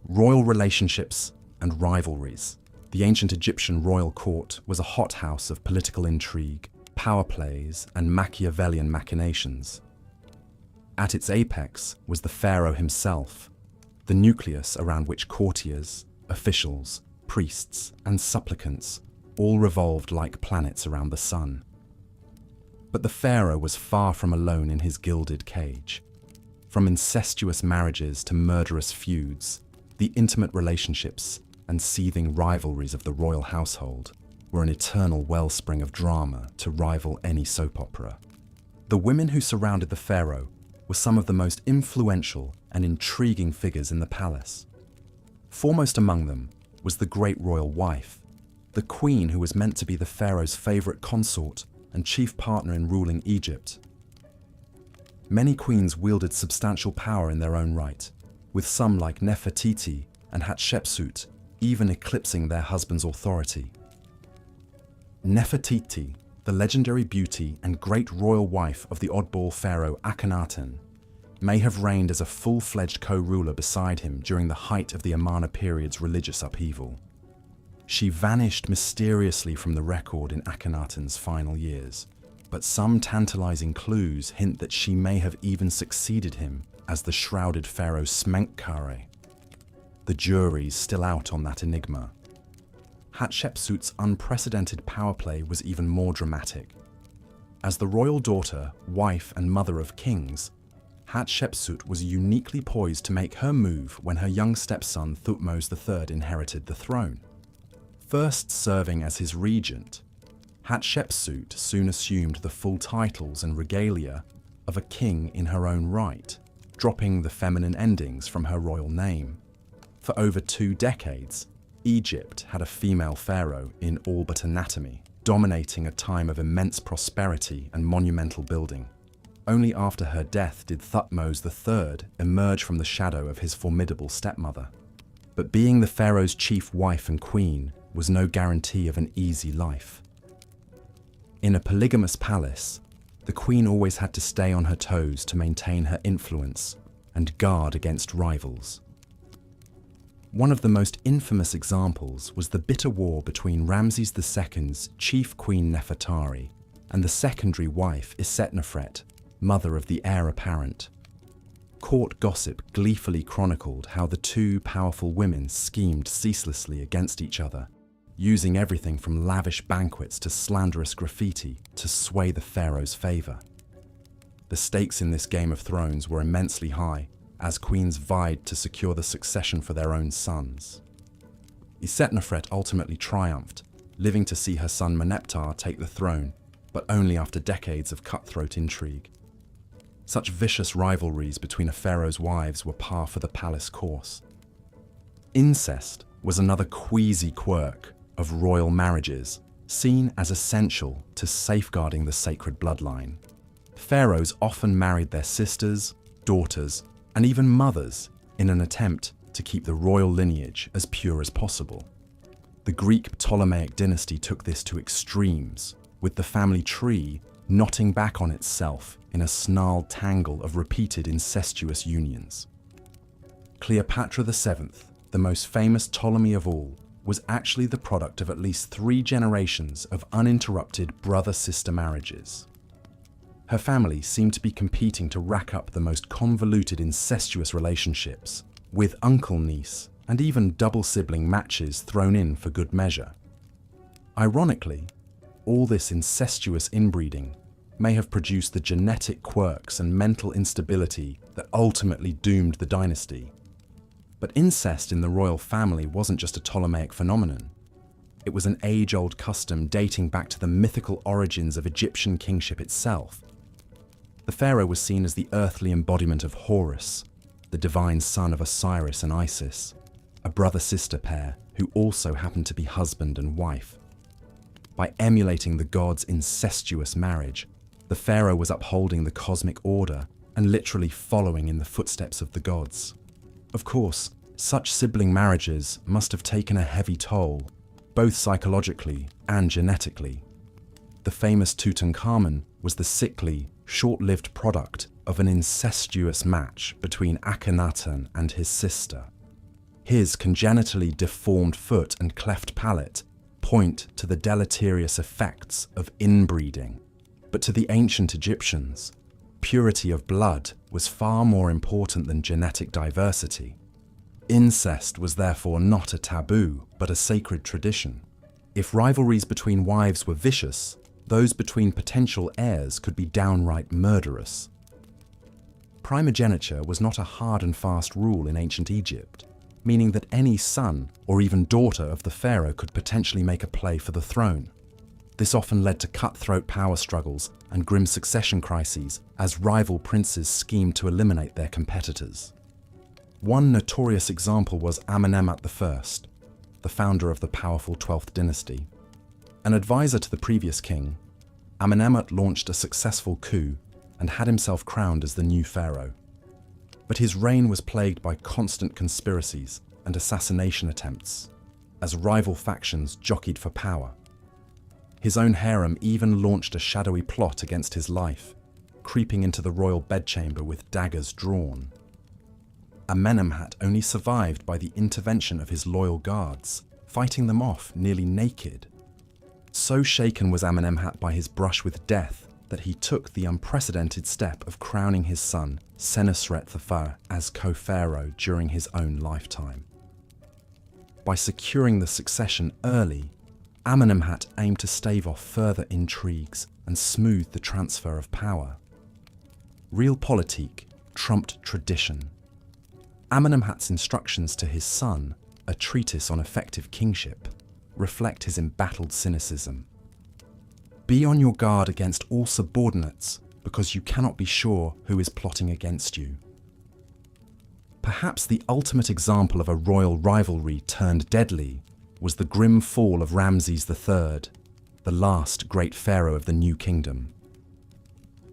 Royal relationships and rivalries. The ancient Egyptian royal court was a hothouse of political intrigue, power plays, and Machiavellian machinations. At its apex was the pharaoh himself, the nucleus around which courtiers, officials, priests, and supplicants all revolved like planets around the sun. But the pharaoh was far from alone in his gilded cage. From incestuous marriages to murderous feuds, the intimate relationships and seething rivalries of the royal household were an eternal wellspring of drama to rival any soap opera. The women who surrounded the pharaoh were some of the most influential and intriguing figures in the palace. Foremost among them was the great royal wife, the queen who was meant to be the pharaoh's favorite consort and chief partner in ruling Egypt. Many queens wielded substantial power in their own right, with some like Nefertiti and Hatshepsut even eclipsing their husband's authority. Nefertiti, the legendary beauty and great royal wife of the oddball pharaoh Akhenaten, may have reigned as a full-fledged co-ruler beside him during the height of the Amarna period's religious upheaval. She vanished mysteriously from the record in Akhenaten's final years, but some tantalizing clues hint that she may have even succeeded him as the shrouded pharaoh Smenkhkare. The jury's still out on that enigma. Hatshepsut's unprecedented power play was even more dramatic. As the royal daughter, wife, and mother of kings, Hatshepsut was uniquely poised to make her move when her young stepson Thutmose III inherited the throne. First serving as his regent, Hatshepsut soon assumed the full titles and regalia of a king in her own right, dropping the feminine endings from her royal name. For over 2 decades, Egypt had a female pharaoh in all but anatomy, dominating a time of immense prosperity and monumental building. Only after her death did Thutmose III emerge from the shadow of his formidable stepmother. But being the pharaoh's chief wife and queen was no guarantee of an easy life. In a polygamous palace, the queen always had to stay on her toes to maintain her influence and guard against rivals. One of the most infamous examples was the bitter war between Ramses II's chief queen Nefertari and the secondary wife Isetnofret, mother of the heir apparent. Court gossip gleefully chronicled how the two powerful women schemed ceaselessly against each other, using everything from lavish banquets to slanderous graffiti to sway the pharaoh's favor. The stakes in this Game of Thrones were immensely high, as queens vied to secure the succession for their own sons. Isetnofret ultimately triumphed, living to see her son Meneptah take the throne, but only after decades of cutthroat intrigue. Such vicious rivalries between a pharaoh's wives were par for the palace course. Incest was another queasy quirk of royal marriages, seen as essential to safeguarding the sacred bloodline. Pharaohs often married their sisters, daughters, and even mothers in an attempt to keep the royal lineage as pure as possible. The Greek Ptolemaic dynasty took this to extremes, with the family tree knotting back on itself in a snarled tangle of repeated incestuous unions. Cleopatra VII, the most famous Ptolemy of all, was actually the product of at least 3 generations of uninterrupted brother-sister marriages. Her family seemed to be competing to rack up the most convoluted incestuous relationships, with uncle-niece and even double-sibling matches thrown in for good measure. Ironically, all this incestuous inbreeding may have produced the genetic quirks and mental instability that ultimately doomed the dynasty. But incest in the royal family wasn't just a Ptolemaic phenomenon. It was an age-old custom dating back to the mythical origins of Egyptian kingship itself. The pharaoh was seen as the earthly embodiment of Horus, the divine son of Osiris and Isis, a brother-sister pair who also happened to be husband and wife. By emulating the gods' incestuous marriage, the pharaoh was upholding the cosmic order and literally following in the footsteps of the gods. Of course, such sibling marriages must have taken a heavy toll, both psychologically and genetically. The famous Tutankhamun was the sickly, short-lived product of an incestuous match between Akhenaten and his sister. His congenitally deformed foot and cleft palate point to the deleterious effects of inbreeding. But to the ancient Egyptians, purity of blood was far more important than genetic diversity. Incest was therefore not a taboo, but a sacred tradition. If rivalries between wives were vicious, those between potential heirs could be downright murderous. Primogeniture was not a hard and fast rule in ancient Egypt, meaning that any son or even daughter of the pharaoh could potentially make a play for the throne. This often led to cutthroat power struggles and grim succession crises as rival princes schemed to eliminate their competitors. One notorious example was Amenemhat I, the founder of the powerful 12th dynasty. An advisor to the previous king, Amenemhat launched a successful coup and had himself crowned as the new pharaoh. But his reign was plagued by constant conspiracies and assassination attempts, as rival factions jockeyed for power. His own harem even launched a shadowy plot against his life, creeping into the royal bedchamber with daggers drawn. Amenemhat only survived by the intervention of his loyal guards, fighting them off nearly naked. So shaken was Amenemhat by his brush with death that he took the unprecedented step of crowning his son, Senusret I, as co-pharaoh during his own lifetime. By securing the succession early, Amenemhat aimed to stave off further intrigues and smooth the transfer of power. Realpolitik trumped tradition. Amenemhat's instructions to his son, a treatise on effective kingship, reflect his embattled cynicism. Be on your guard against all subordinates because you cannot be sure who is plotting against you. Perhaps the ultimate example of a royal rivalry turned deadly was the grim fall of Ramses III, the last great pharaoh of the New Kingdom.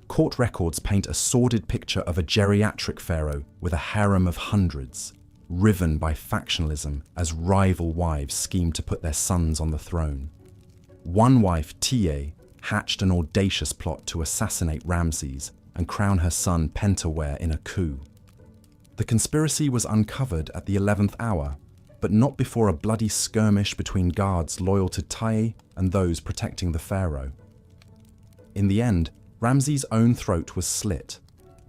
Court records paint a sordid picture of a geriatric pharaoh with a harem of hundreds, riven by factionalism as rival wives schemed to put their sons on the throne. One wife, Tiye, hatched an audacious plot to assassinate Ramses and crown her son Pentuer in a coup. The conspiracy was uncovered at the 11th hour, but not before a bloody skirmish between guards loyal to Tiye and those protecting the pharaoh. In the end, Ramses' own throat was slit,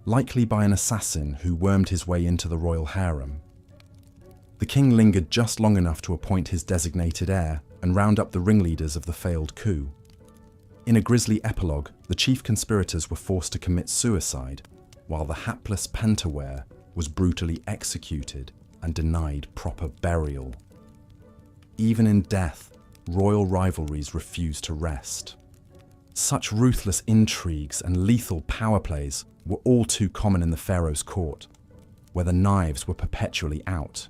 likely by an assassin who wormed his way into the royal harem. The king lingered just long enough to appoint his designated heir and round up the ringleaders of the failed coup. In a grisly epilogue, the chief conspirators were forced to commit suicide, while the hapless Pentuer was brutally executed and denied proper burial. Even in death, royal rivalries refused to rest. Such ruthless intrigues and lethal power plays were all too common in the pharaoh's court, where the knives were perpetually out.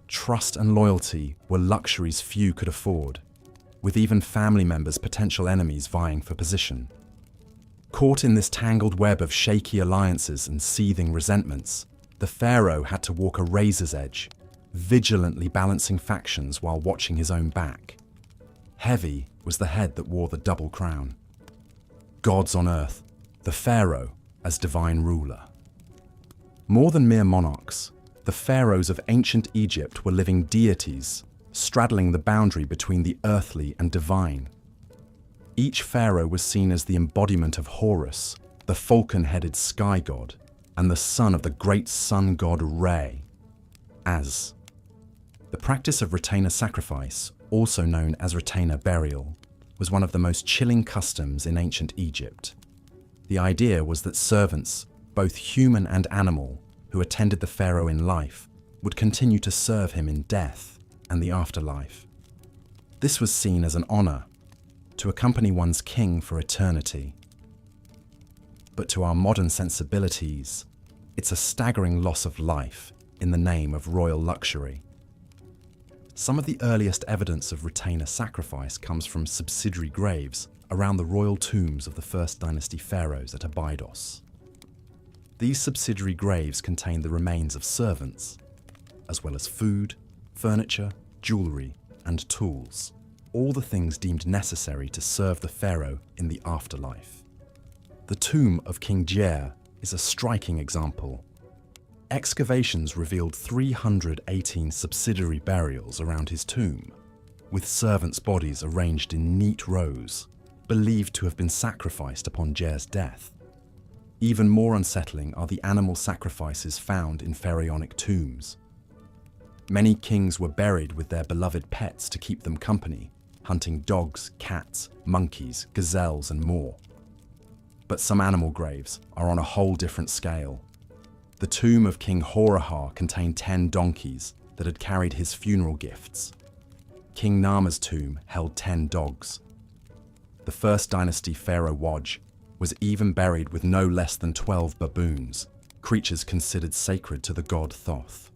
Trust and loyalty were luxuries few could afford, with even family members potential enemies vying for position. Caught in this tangled web of shaky alliances and seething resentments, the pharaoh had to walk a razor's edge, vigilantly balancing factions while watching his own back. Heavy was the head that wore the double crown. Gods on earth, the pharaoh as divine ruler. More than mere monarchs, the pharaohs of ancient Egypt were living deities, straddling the boundary between the earthly and divine. Each pharaoh was seen as the embodiment of Horus, the falcon-headed sky god, and the son of the great sun god Re, Az. The practice of retainer sacrifice, also known as retainer burial, was one of the most chilling customs in ancient Egypt. The idea was that servants, both human and animal, who attended the pharaoh in life, would continue to serve him in death and the afterlife. This was seen as an honor, to accompany one's king for eternity. But to our modern sensibilities, it's a staggering loss of life in the name of royal luxury. Some of the earliest evidence of retainer sacrifice comes from subsidiary graves around the royal tombs of the first dynasty pharaohs at Abydos. These subsidiary graves contain the remains of servants, as well as food, furniture, jewelry, and tools, all the things deemed necessary to serve the pharaoh in the afterlife. The tomb of King Giza is a striking example. Excavations revealed 318 subsidiary burials around his tomb, with servants' bodies arranged in neat rows, believed to have been sacrificed upon Giza's death. Even more unsettling are the animal sacrifices found in pharaonic tombs. Many kings were buried with their beloved pets to keep them company, hunting dogs, cats, monkeys, gazelles, and more. But some animal graves are on a whole different scale. The tomb of King Horahar contained 10 donkeys that had carried his funeral gifts. King Nama's tomb held 10 dogs. The first dynasty pharaoh Waj was even buried with no less than 12 baboons, creatures considered sacred to the god Thoth.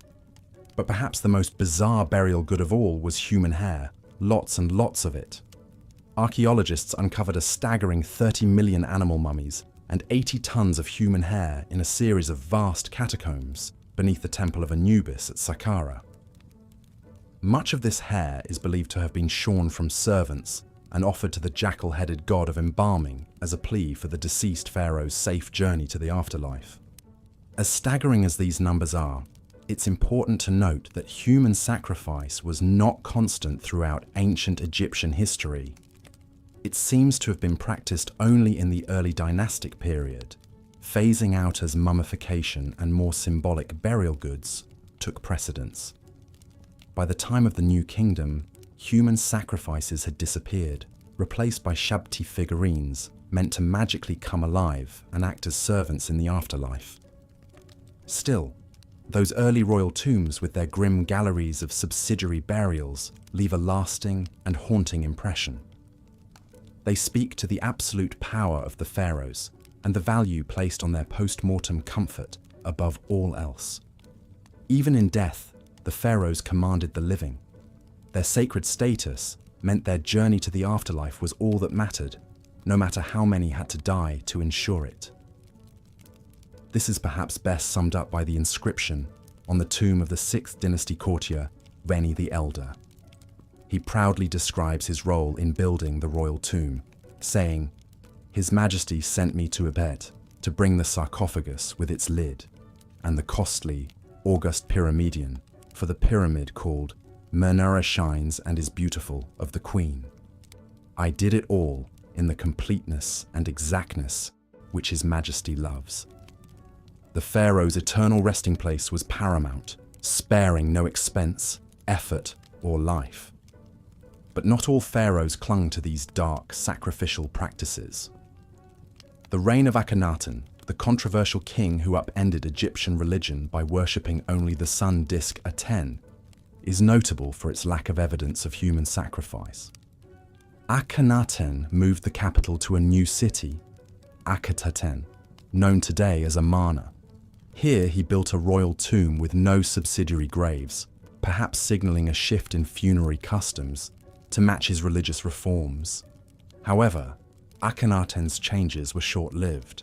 But perhaps the most bizarre burial good of all was human hair, lots and lots of it. Archaeologists uncovered a staggering 30 million animal mummies and 80 tons of human hair in a series of vast catacombs beneath the temple of Anubis at Saqqara. Much of this hair is believed to have been shorn from servants and offered to the jackal-headed god of embalming as a plea for the deceased pharaoh's safe journey to the afterlife. As staggering as these numbers are, it's important to note that human sacrifice was not constant throughout ancient Egyptian history. It seems to have been practiced only in the early dynastic period, phasing out as mummification and more symbolic burial goods took precedence. By the time of the New Kingdom, human sacrifices had disappeared, replaced by Shabti figurines meant to magically come alive and act as servants in the afterlife. Still, those early royal tombs with their grim galleries of subsidiary burials leave a lasting and haunting impression. They speak to the absolute power of the pharaohs and the value placed on their post-mortem comfort above all else. Even in death, the pharaohs commanded the living. Their sacred status meant their journey to the afterlife was all that mattered, no matter how many had to die to ensure it. This is perhaps best summed up by the inscription on the tomb of the 6th dynasty courtier, Reni the Elder. He proudly describes his role in building the royal tomb, saying, "His Majesty sent me to Ebet to bring the sarcophagus with its lid, and the costly, august pyramidion for the pyramid called Mernera Shines and is Beautiful of the Queen. I did it all in the completeness and exactness which His Majesty loves." The pharaoh's eternal resting place was paramount, sparing no expense, effort, or life. But not all pharaohs clung to these dark, sacrificial practices. The reign of Akhenaten, the controversial king who upended Egyptian religion by worshipping only the sun disk Aten, is notable for its lack of evidence of human sacrifice. Akhenaten moved the capital to a new city, Akhetaten, known today as Amarna. Here he built a royal tomb with no subsidiary graves, perhaps signaling a shift in funerary customs to match his religious reforms. However, Akhenaten's changes were short-lived.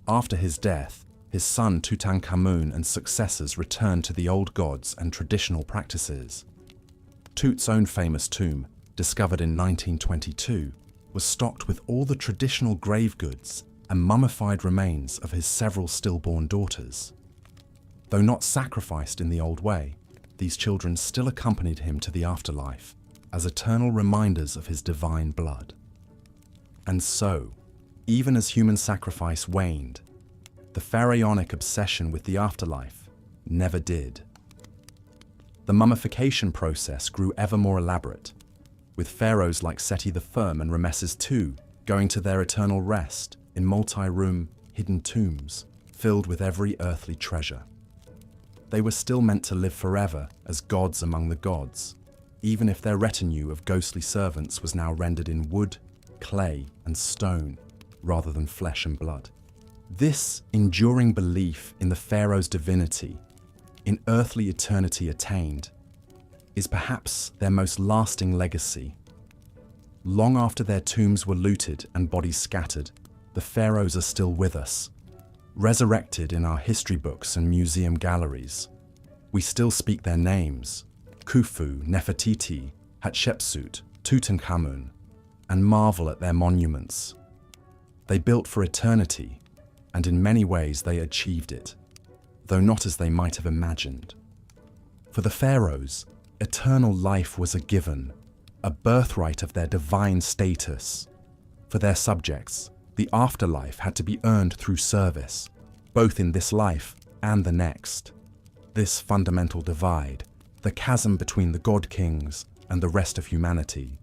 After his death, his son Tutankhamun and successors returned to the old gods and traditional practices. Tut's own famous tomb, discovered in 1922, was stocked with all the traditional grave goods and mummified remains of his several stillborn daughters. Though not sacrificed in the old way, these children still accompanied him to the afterlife as eternal reminders of his divine blood. And so, even as human sacrifice waned, the pharaonic obsession with the afterlife never did. The mummification process grew ever more elaborate, with pharaohs like Seti the Firm and Ramesses II going to their eternal rest in multi-room, hidden tombs filled with every earthly treasure. They were still meant to live forever as gods among the gods, even if their retinue of ghostly servants was now rendered in wood, clay, and stone, rather than flesh and blood. This enduring belief in the pharaoh's divinity, in earthly eternity attained, is perhaps their most lasting legacy. Long after their tombs were looted and bodies scattered, the pharaohs are still with us, resurrected in our history books and museum galleries. We still speak their names: Khufu, Nefertiti, Hatshepsut, Tutankhamun, and marvel at their monuments. They built for eternity, and in many ways they achieved it, though not as they might have imagined. For the pharaohs, eternal life was a given, a birthright of their divine status. For their subjects, the afterlife had to be earned through service, both in this life and the next. This fundamental divide, the chasm between the god-kings and the rest of humanity,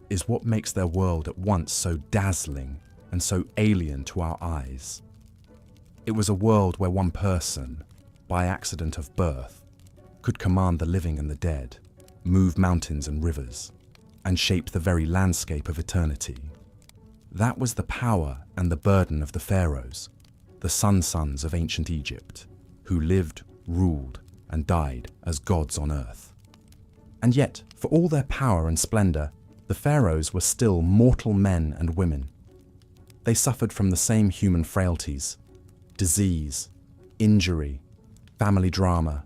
is what makes their world at once so dazzling and so alien to our eyes. It was a world where one person, by accident of birth, could command the living and the dead, move mountains and rivers, and shape the very landscape of eternity. That was the power and the burden of the pharaohs, the sons of ancient Egypt, who lived, ruled, and died as gods on earth. And yet, for all their power and splendor, the pharaohs were still mortal men and women. They suffered from the same human frailties: disease, injury, family drama,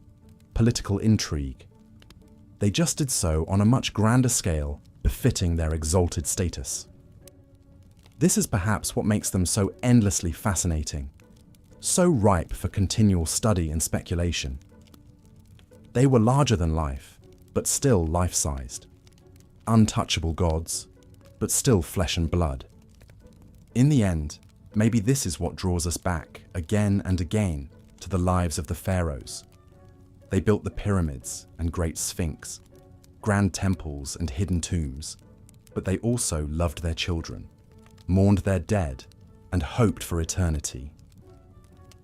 political intrigue. They just did so on a much grander scale, befitting their exalted status. This is perhaps what makes them so endlessly fascinating, so ripe for continual study and speculation. They were larger than life, but still life-sized. Untouchable gods, but still flesh and blood. In the end, maybe this is what draws us back again and again to the lives of the pharaohs. They built the pyramids and great sphinx, grand temples and hidden tombs, but they also loved their children, mourned their dead, and hoped for eternity.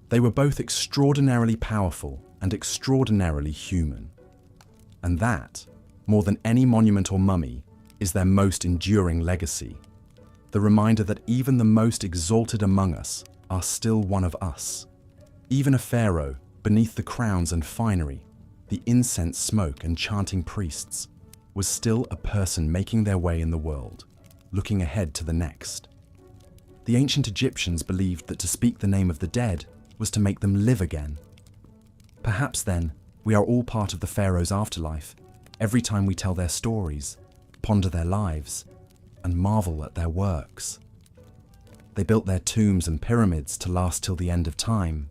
They were both extraordinarily powerful and extraordinarily human. And that, more than any monument or mummy, is their most enduring legacy. The reminder that even the most exalted among us are still one of us. Even a pharaoh, beneath the crowns and finery, the incense smoke and chanting priests, was still a person making their way in the world, looking ahead to the next. The ancient Egyptians believed that to speak the name of the dead was to make them live again. Perhaps then, we are all part of the pharaoh's afterlife, every time we tell their stories, ponder their lives, and marvel at their works. They built their tombs and pyramids to last till the end of time,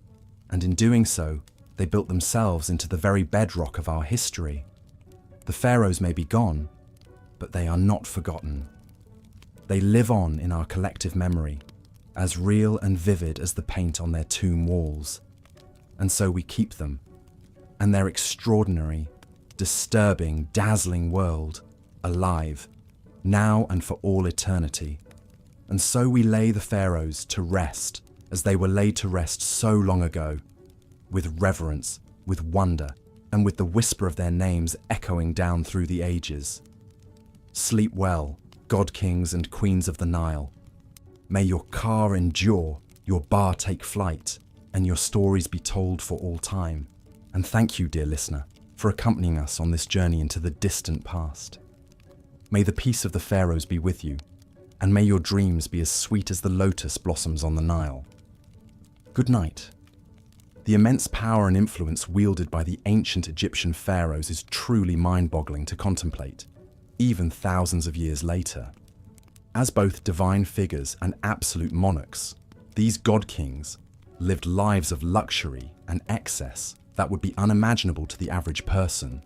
and in doing so, they built themselves into the very bedrock of our history. The pharaohs may be gone, but they are not forgotten. They live on in our collective memory, as real and vivid as the paint on their tomb walls. And so we keep them, and their extraordinary, disturbing, dazzling world, alive, now and for all eternity. And so we lay the pharaohs to rest as they were laid to rest so long ago, with reverence, with wonder, and with the whisper of their names echoing down through the ages. Sleep well, god kings and queens of the Nile. May your car endure your bar take flight, and your stories be told for all time. And thank you, dear listener, for accompanying us on this journey into the distant past. May the peace of the pharaohs be with you, and may your dreams be as sweet as the lotus blossoms on the Nile. Good night. The immense power and influence wielded by the ancient Egyptian pharaohs is truly mind-boggling to contemplate, even thousands of years later. As both divine figures and absolute monarchs, these god-kings lived lives of luxury and excess that would be unimaginable to the average person.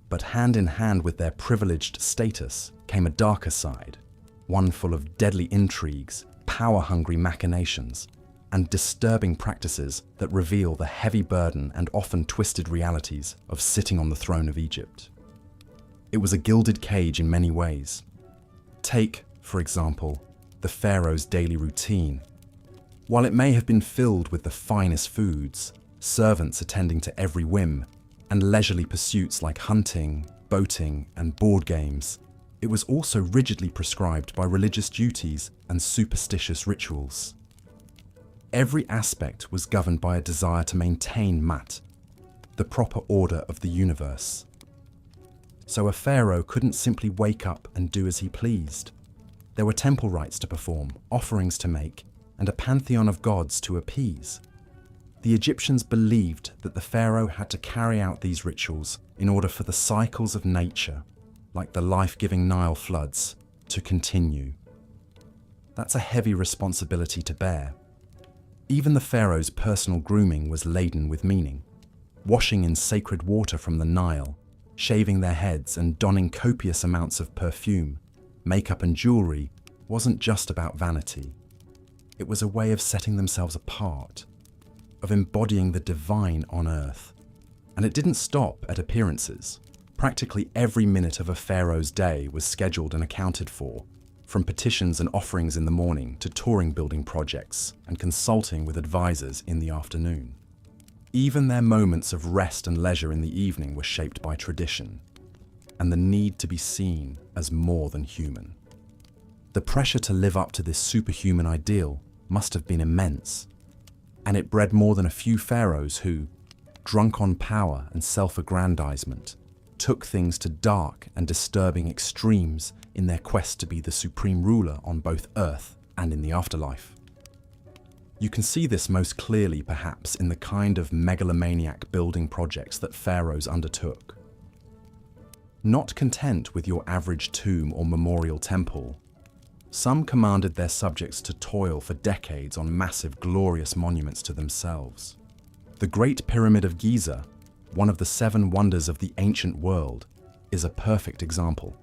But hand in hand with their privileged status came a darker side, one full of deadly intrigues, power-hungry machinations, and disturbing practices that reveal the heavy burden and often twisted realities of sitting on the throne of Egypt. It was a gilded cage in many ways. Take, for example, the pharaoh's daily routine. While it may have been filled with the finest foods, servants attending to every whim, and leisurely pursuits like hunting, boating, and board games, it was also rigidly prescribed by religious duties and superstitious rituals. Every aspect was governed by a desire to maintain Mat, the proper order of the universe. So a pharaoh couldn't simply wake up and do as he pleased. There were temple rites to perform, offerings to make, and a pantheon of gods to appease. The Egyptians believed that the pharaoh had to carry out these rituals in order for the cycles of nature, like the life-giving Nile floods, to continue. That's a heavy responsibility to bear. Even the pharaoh's personal grooming was laden with meaning. Washing in sacred water from the Nile, shaving their heads and donning copious amounts of perfume, makeup and jewelry wasn't just about vanity. It was a way of setting themselves apart, of embodying the divine on earth. And it didn't stop at appearances. Practically every minute of a pharaoh's day was scheduled and accounted for, from petitions and offerings in the morning to touring building projects and consulting with advisors in the afternoon. Even their moments of rest and leisure in the evening were shaped by tradition and the need to be seen as more than human. The pressure to live up to this superhuman ideal must have been immense, and it bred more than a few pharaohs who, drunk on power and self-aggrandizement, took things to dark and disturbing extremes in their quest to be the supreme ruler on both earth and in the afterlife. You can see this most clearly, perhaps, in the kind of megalomaniac building projects that pharaohs undertook. Not content with your average tomb or memorial temple, some commanded their subjects to toil for decades on massive, glorious monuments to themselves. The Great Pyramid of Giza, one of the 7 wonders of the ancient world, is a perfect example.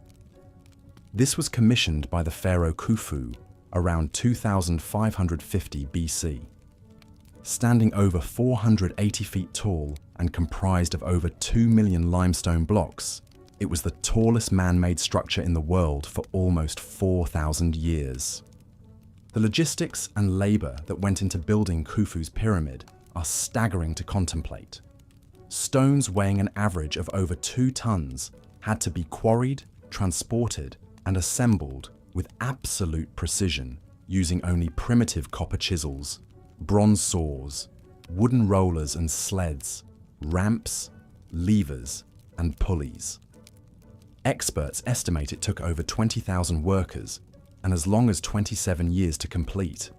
This was commissioned by the pharaoh Khufu around 2550 BC. Standing over 480 feet tall and comprised of over 2 million limestone blocks, it was the tallest man-made structure in the world for almost 4,000 years. The logistics and labor that went into building Khufu's pyramid are staggering to contemplate. Stones weighing an average of over 2 tons had to be quarried, transported, and assembled with absolute precision using only primitive copper chisels, bronze saws, wooden rollers and sleds, ramps, levers, and pulleys. Experts estimate it took over 20,000 workers and as long as 27 years to complete.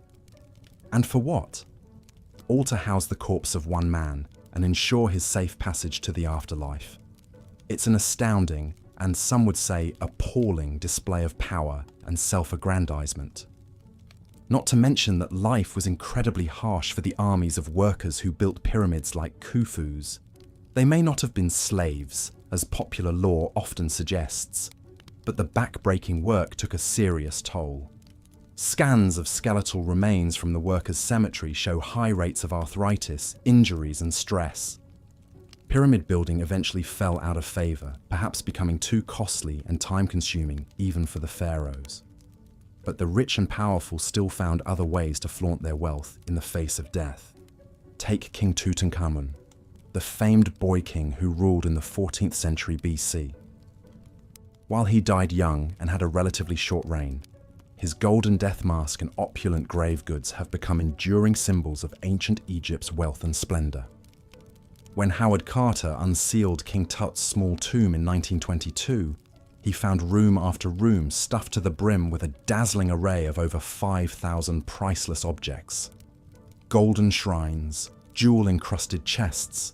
And for what? All to house the corpse of one man and ensure his safe passage to the afterlife. It's an astounding, and some would say appalling, display of power and self-aggrandizement. Not to mention that life was incredibly harsh for the armies of workers who built pyramids like Khufu's. They may not have been slaves, as popular lore often suggests, but the back-breaking work took a serious toll. Scans of skeletal remains from the workers' cemetery show high rates of arthritis, injuries, and stress. Pyramid building eventually fell out of favor, perhaps becoming too costly and time-consuming even for the pharaohs. But the rich and powerful still found other ways to flaunt their wealth in the face of death. Take King Tutankhamun, the famed boy king who ruled in the 14th century BC. While he died young and had a relatively short reign, His golden death mask and opulent grave goods have become enduring symbols of ancient Egypt's wealth and splendor. When Howard Carter unsealed King Tut's small tomb in 1922, he found room after room stuffed to the brim with a dazzling array of over 5,000 priceless objects. Golden shrines, jewel-encrusted chests,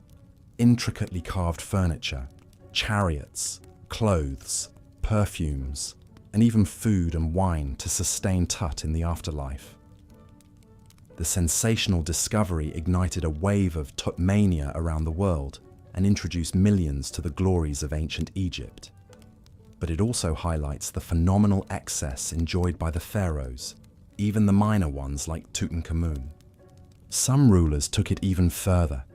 intricately carved furniture, chariots, clothes, perfumes, and even food and wine to sustain Tut in the afterlife. The sensational discovery ignited a wave of Tutmania around the world and introduced millions to the glories of ancient Egypt. But it also highlights the phenomenal excess enjoyed by the pharaohs, even the minor ones like Tutankhamun. Some rulers took it even further,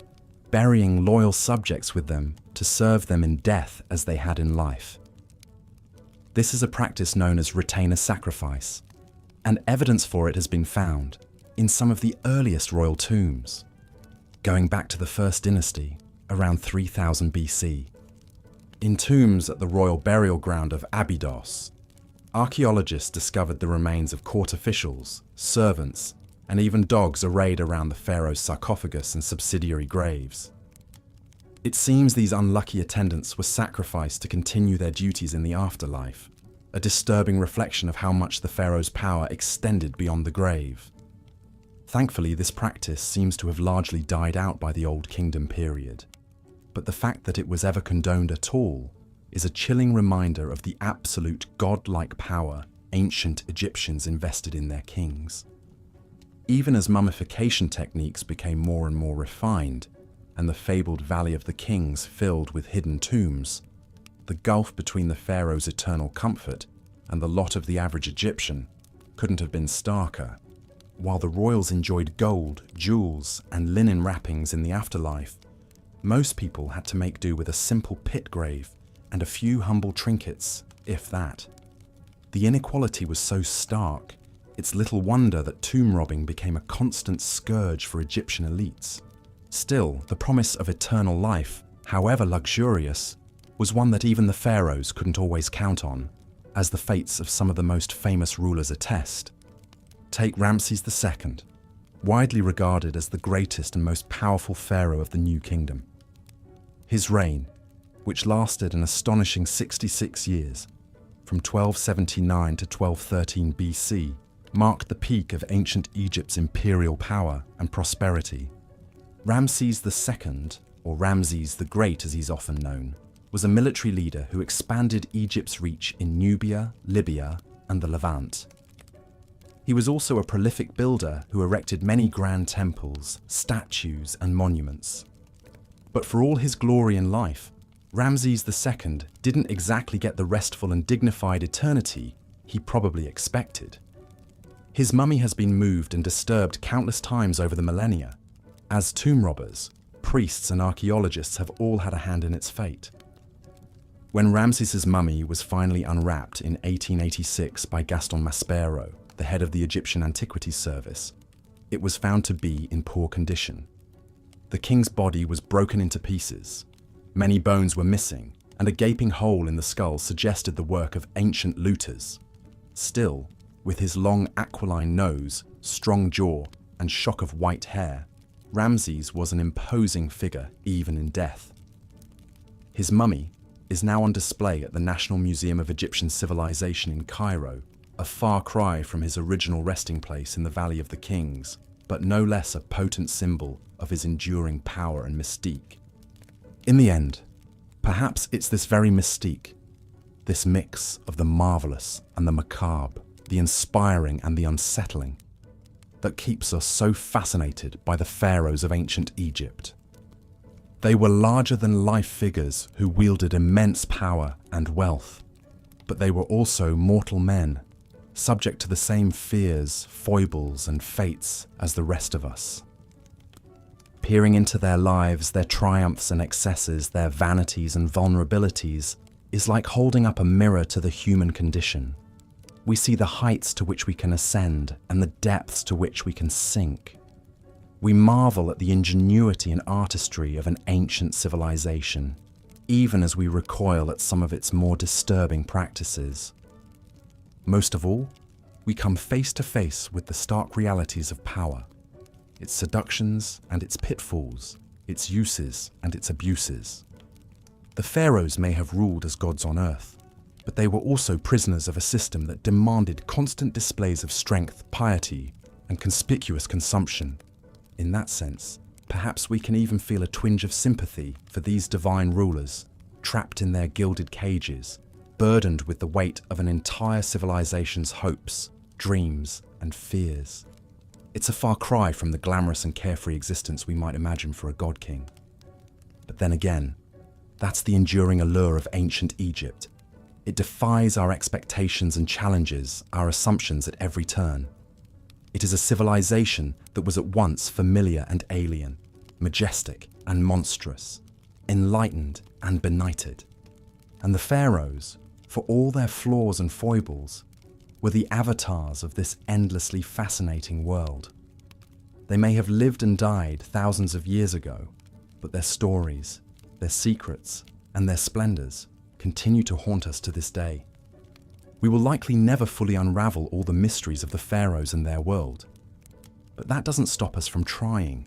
burying loyal subjects with them to serve them in death as they had in life. This is a practice known as retainer sacrifice, and evidence for it has been found in some of the earliest royal tombs, going back to the first dynasty, around 3000 BC. In tombs at the royal burial ground of Abydos, archaeologists discovered the remains of court officials, servants, and even dogs arrayed around the pharaoh's sarcophagus and subsidiary graves. It seems these unlucky attendants were sacrificed to continue their duties in the afterlife, a disturbing reflection of how much the pharaoh's power extended beyond the grave. Thankfully, this practice seems to have largely died out by the Old Kingdom period, but the fact that it was ever condoned at all is a chilling reminder of the absolute godlike power ancient Egyptians invested in their kings. Even as mummification techniques became more and more refined, and the fabled Valley of the Kings filled with hidden tombs, the gulf between the pharaoh's eternal comfort and the lot of the average Egyptian couldn't have been starker. While the royals enjoyed gold, jewels, and linen wrappings in the afterlife, most people had to make do with a simple pit grave and a few humble trinkets, if that. The inequality was so stark, it's little wonder that tomb robbing became a constant scourge for Egyptian elites. Still, the promise of eternal life, however luxurious, was one that even the pharaohs couldn't always count on, as the fates of some of the most famous rulers attest. Take Ramses II, widely regarded as the greatest and most powerful pharaoh of the New Kingdom. His reign, which lasted an astonishing 66 years, from 1279 to 1213 BC, marked the peak of ancient Egypt's imperial power and prosperity. Ramses II, or Ramses the Great as he's often known, was a military leader who expanded Egypt's reach in Nubia, Libya, and the Levant. He was also a prolific builder who erected many grand temples, statues, and monuments. But for all his glory in life, Ramses II didn't exactly get the restful and dignified eternity he probably expected. His mummy has been moved and disturbed countless times over the millennia, as tomb robbers, priests, and archaeologists have all had a hand in its fate. When Ramses's mummy was finally unwrapped in 1886 by Gaston Maspero, the head of the Egyptian Antiquities Service, it was found to be in poor condition. The king's body was broken into pieces, many bones were missing, and a gaping hole in the skull suggested the work of ancient looters. Still, with his long aquiline nose, strong jaw, and shock of white hair, Ramses was an imposing figure even in death. His mummy is now on display at the National Museum of Egyptian Civilization in Cairo, a far cry from his original resting place in the Valley of the Kings, but no less a potent symbol of his enduring power and mystique. In the end, perhaps it's this very mystique, this mix of the marvelous and the macabre, the inspiring and the unsettling, that keeps us so fascinated by the pharaohs of ancient Egypt. They were larger-than-life figures who wielded immense power and wealth, but they were also mortal men, subject to the same fears, foibles, and fates as the rest of us. Peering into their lives, their triumphs and excesses, their vanities and vulnerabilities, is like holding up a mirror to the human condition. We see the heights to which we can ascend and the depths to which we can sink. We marvel at the ingenuity and artistry of an ancient civilization, even as we recoil at some of its more disturbing practices. Most of all, we come face to face with the stark realities of power, its seductions and its pitfalls, its uses and its abuses. The pharaohs may have ruled as gods on earth, but they were also prisoners of a system that demanded constant displays of strength, piety, and conspicuous consumption. In that sense, perhaps we can even feel a twinge of sympathy for these divine rulers, trapped in their gilded cages, burdened with the weight of an entire civilization's hopes, dreams, and fears. It's a far cry from the glamorous and carefree existence we might imagine for a god king. But then again, that's the enduring allure of ancient Egypt. It defies our expectations and challenges our assumptions at every turn. It is a civilization that was at once familiar and alien, majestic and monstrous, enlightened and benighted. And the pharaohs, for all their flaws and foibles, were the avatars of this endlessly fascinating world. They may have lived and died thousands of years ago, but their stories, their secrets, and their splendors continue to haunt us to this day. We will likely never fully unravel all the mysteries of the pharaohs and their world, but that doesn't stop us from trying.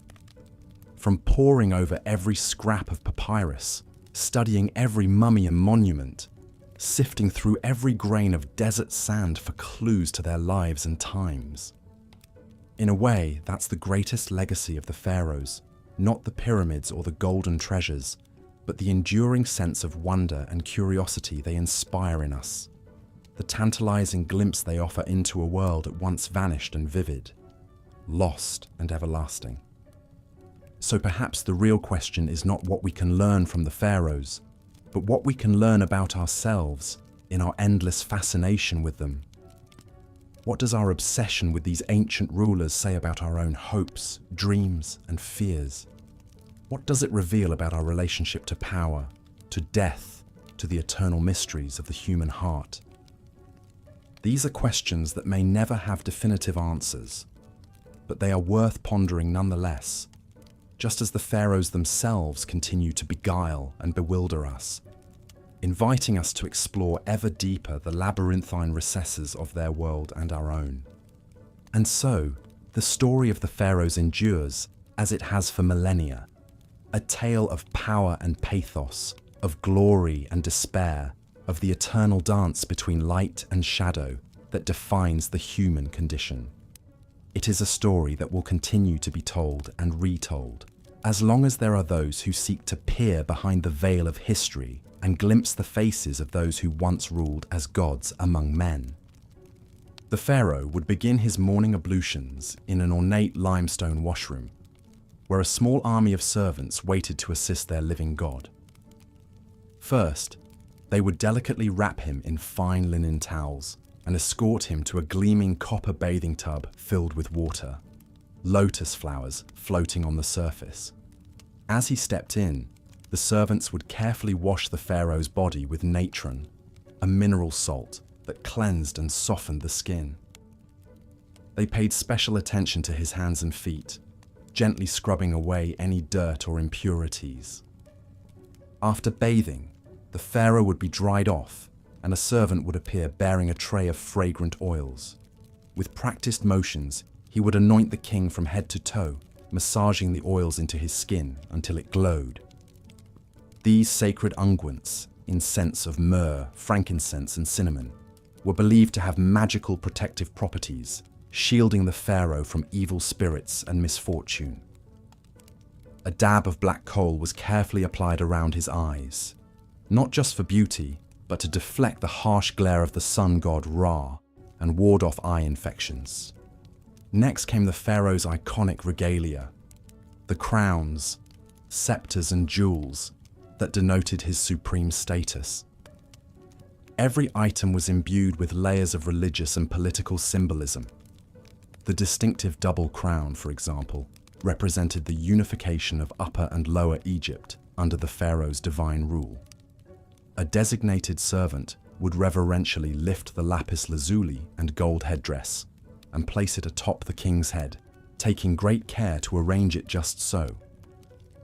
From poring over every scrap of papyrus, studying every mummy and monument, sifting through every grain of desert sand for clues to their lives and times. In a way, that's the greatest legacy of the pharaohs, not the pyramids or the golden treasures, but the enduring sense of wonder and curiosity they inspire in us, the tantalizing glimpse they offer into a world at once vanished and vivid, lost and everlasting. So perhaps the real question is not what we can learn from the pharaohs, but what we can learn about ourselves in our endless fascination with them. What does our obsession with these ancient rulers say about our own hopes, dreams, and fears? What does it reveal about our relationship to power, to death, to the eternal mysteries of the human heart? These are questions that may never have definitive answers, but they are worth pondering nonetheless, just as the pharaohs themselves continue to beguile and bewilder us, inviting us to explore ever deeper the labyrinthine recesses of their world and our own. And so, the story of the pharaohs endures, as it has for millennia, a tale of power and pathos, of glory and despair, of the eternal dance between light and shadow that defines the human condition. It is a story that will continue to be told and retold, as long as there are those who seek to peer behind the veil of history and glimpse the faces of those who once ruled as gods among men. The pharaoh would begin his morning ablutions in an ornate limestone washroom, where a small army of servants waited to assist their living god. First, they would delicately wrap him in fine linen towels and escort him to a gleaming copper bathing tub filled with water, lotus flowers floating on the surface. As he stepped in, the servants would carefully wash the pharaoh's body with natron, a mineral salt that cleansed and softened the skin. They paid special attention to his hands and feet, gently scrubbing away any dirt or impurities. After bathing, the pharaoh would be dried off, and a servant would appear bearing a tray of fragrant oils. With practiced motions, he would anoint the king from head to toe, massaging the oils into his skin until it glowed. These sacred unguents, in scents of myrrh, frankincense, and cinnamon, were believed to have magical protective properties, shielding the pharaoh from evil spirits and misfortune. A dab of black coal was carefully applied around his eyes, not just for beauty, but to deflect the harsh glare of the sun god Ra and ward off eye infections. Next came the pharaoh's iconic regalia, the crowns, scepters, and jewels that denoted his supreme status. Every item was imbued with layers of religious and political symbolism. The distinctive double crown, for example, represented the unification of Upper and Lower Egypt under the pharaoh's divine rule. A designated servant would reverentially lift the lapis lazuli and gold headdress and place it atop the king's head, taking great care to arrange it just so.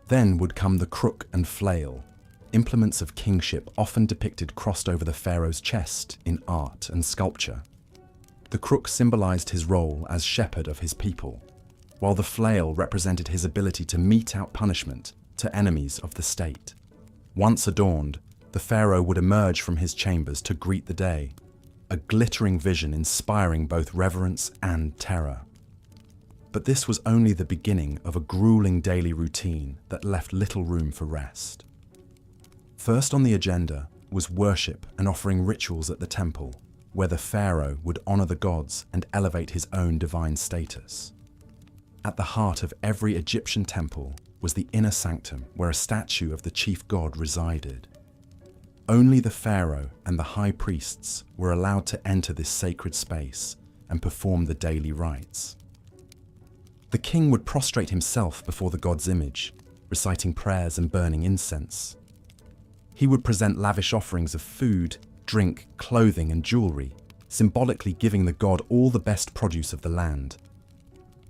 Then would come the crook and flail, implements of kingship often depicted crossed over the pharaoh's chest in art and sculpture. The crook symbolized his role as shepherd of his people, while the flail represented his ability to mete out punishment to enemies of the state. Once adorned, the pharaoh would emerge from his chambers to greet the day, a glittering vision inspiring both reverence and terror. But this was only the beginning of a grueling daily routine that left little room for rest. First on the agenda was worship and offering rituals at the temple, where the pharaoh would honor the gods and elevate his own divine status. At the heart of every Egyptian temple was the inner sanctum where a statue of the chief god resided. Only the pharaoh and the high priests were allowed to enter this sacred space and perform the daily rites. The king would prostrate himself before the god's image, reciting prayers and burning incense. He would present lavish offerings of food, drink, clothing, and jewelry, symbolically giving the god all the best produce of the land.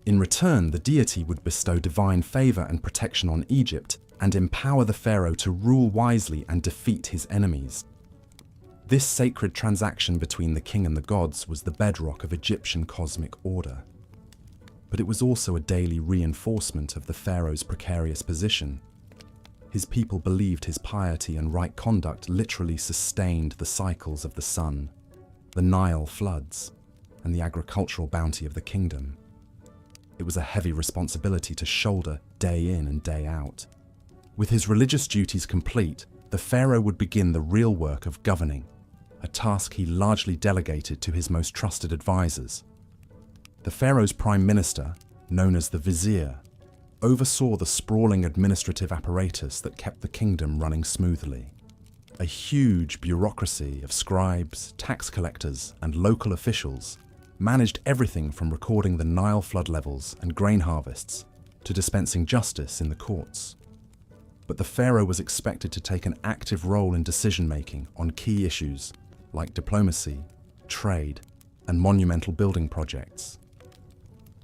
In return, the deity would bestow divine favor and protection on Egypt and empower the pharaoh to rule wisely and defeat his enemies. This sacred transaction between the king and the gods was the bedrock of Egyptian cosmic order. But it was also a daily reinforcement of the pharaoh's precarious position. His people believed his piety and right conduct literally sustained the cycles of the sun, the Nile floods, and the agricultural bounty of the kingdom. It was a heavy responsibility to shoulder day in and day out. With his religious duties complete, the pharaoh would begin the real work of governing, a task he largely delegated to his most trusted advisors. The pharaoh's prime minister, known as the vizier, oversaw the sprawling administrative apparatus that kept the kingdom running smoothly. A huge bureaucracy of scribes, tax collectors, and local officials managed everything from recording the Nile flood levels and grain harvests to dispensing justice in the courts. But the pharaoh was expected to take an active role in decision-making on key issues like diplomacy, trade, and monumental building projects.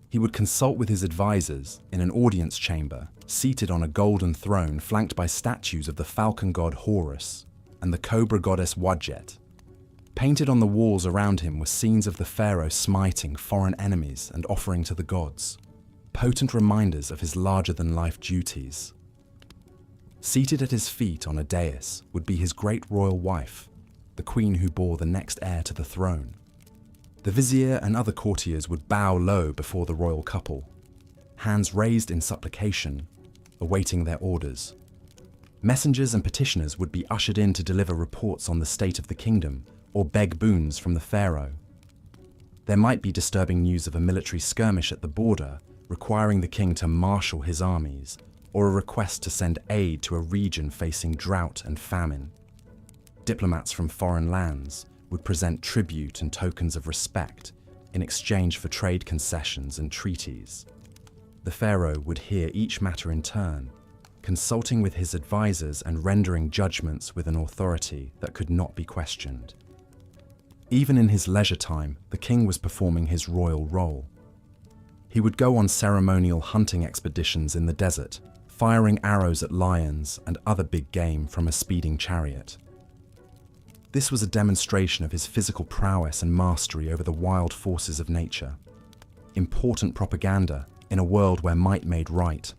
He would consult with his advisors in an audience chamber, seated on a golden throne flanked by statues of the falcon god Horus and the cobra goddess Wadjet. Painted on the walls around him were scenes of the pharaoh smiting foreign enemies and offering to the gods, potent reminders of his larger-than-life duties. Seated at his feet on a dais would be his great royal wife, the queen who bore the next heir to the throne. The vizier and other courtiers would bow low before the royal couple, hands raised in supplication, awaiting their orders. Messengers and petitioners would be ushered in to deliver reports on the state of the kingdom or beg boons from the pharaoh. There might be disturbing news of a military skirmish at the border requiring the king to marshal his armies, or a request to send aid to a region facing drought and famine. Diplomats from foreign lands would present tribute and tokens of respect in exchange for trade concessions and treaties. The pharaoh would hear each matter in turn, consulting with his advisors and rendering judgments with an authority that could not be questioned. Even in his leisure time, the king was performing his royal role. He would go on ceremonial hunting expeditions in the desert, firing arrows at lions and other big game from a speeding chariot. This was a demonstration of his physical prowess and mastery over the wild forces of nature. Important propaganda in a world where might made right.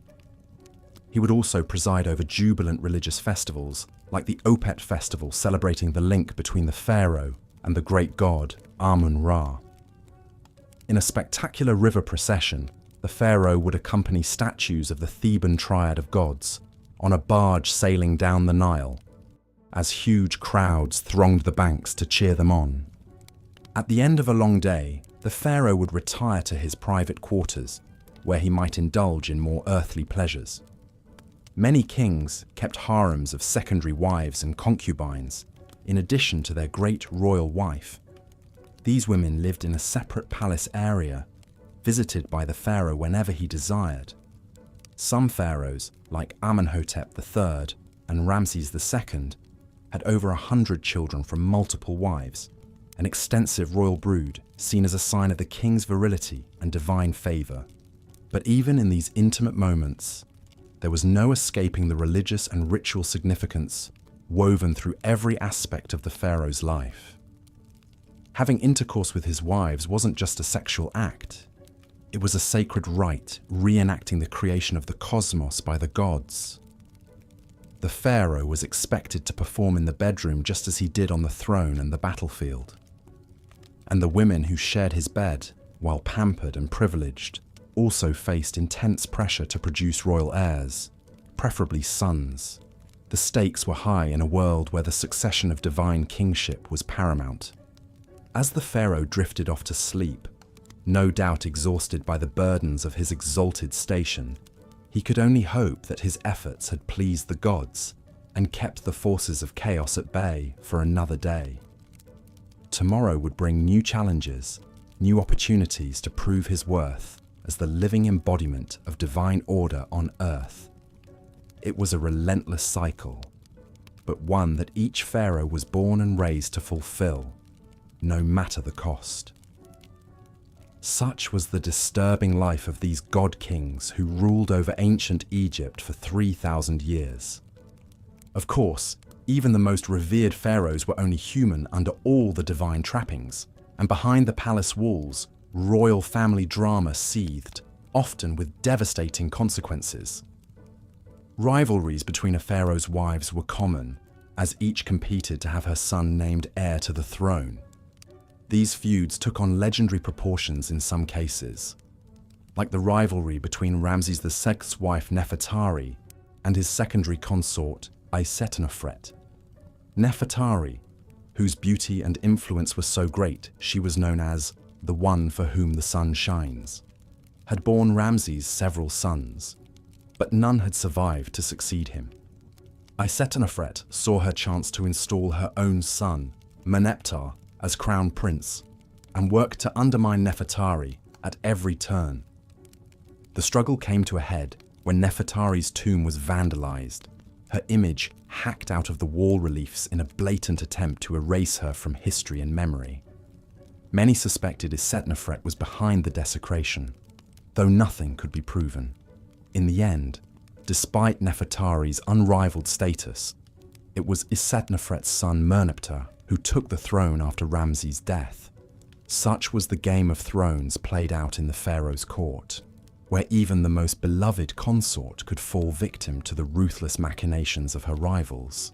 He would also preside over jubilant religious festivals, like the Opet festival celebrating the link between the pharaoh and the great god Amun-Ra. In a spectacular river procession, the pharaoh would accompany statues of the Theban triad of gods on a barge sailing down the Nile, as huge crowds thronged the banks to cheer them on. At the end of a long day, the pharaoh would retire to his private quarters, where he might indulge in more earthly pleasures. Many kings kept harems of secondary wives and concubines, in addition to their great royal wife. These women lived in a separate palace area, visited by the pharaoh whenever he desired. Some pharaohs, like Amenhotep III and Ramses II, had over 100 children from multiple wives, an extensive royal brood seen as a sign of the king's virility and divine favor. But even in these intimate moments, there was no escaping the religious and ritual significance woven through every aspect of the pharaoh's life. Having intercourse with his wives wasn't just a sexual act. It was a sacred rite, reenacting the creation of the cosmos by the gods. The pharaoh was expected to perform in the bedroom just as he did on the throne and the battlefield. And the women who shared his bed, while pampered and privileged, also faced intense pressure to produce royal heirs, preferably sons. The stakes were high in a world where the succession of divine kingship was paramount. As the pharaoh drifted off to sleep, no doubt exhausted by the burdens of his exalted station, he could only hope that his efforts had pleased the gods and kept the forces of chaos at bay for another day. Tomorrow would bring new challenges, new opportunities to prove his worth as the living embodiment of divine order on earth. It was a relentless cycle, but one that each pharaoh was born and raised to fulfill, no matter the cost. Such was the disturbing life of these god kings who ruled over ancient Egypt for 3,000 years. Of course, even the most revered pharaohs were only human under all the divine trappings, and behind the palace walls, royal family drama seethed, often with devastating consequences. Rivalries between a pharaoh's wives were common, as each competed to have her son named heir to the throne. These feuds took on legendary proportions in some cases, like the rivalry between Ramses II's wife Nefertari and his secondary consort Isetanofret. Nefertari, whose beauty and influence were so great she was known as the one for whom the sun shines, had borne Ramses several sons, but none had survived to succeed him. Isetanofret saw her chance to install her own son, Meneptah, as crown prince, and worked to undermine Nefertari at every turn. The struggle came to a head when Nefertari's tomb was vandalized, her image hacked out of the wall reliefs in a blatant attempt to erase her from history and memory. Many suspected Isetanofret was behind the desecration, though nothing could be proven. In the end, despite Nefertari's unrivaled status, it was Isetanofret's son Merneptah who took the throne after Ramses' death. Such was the Game of Thrones played out in the pharaoh's court, where even the most beloved consort could fall victim to the ruthless machinations of her rivals.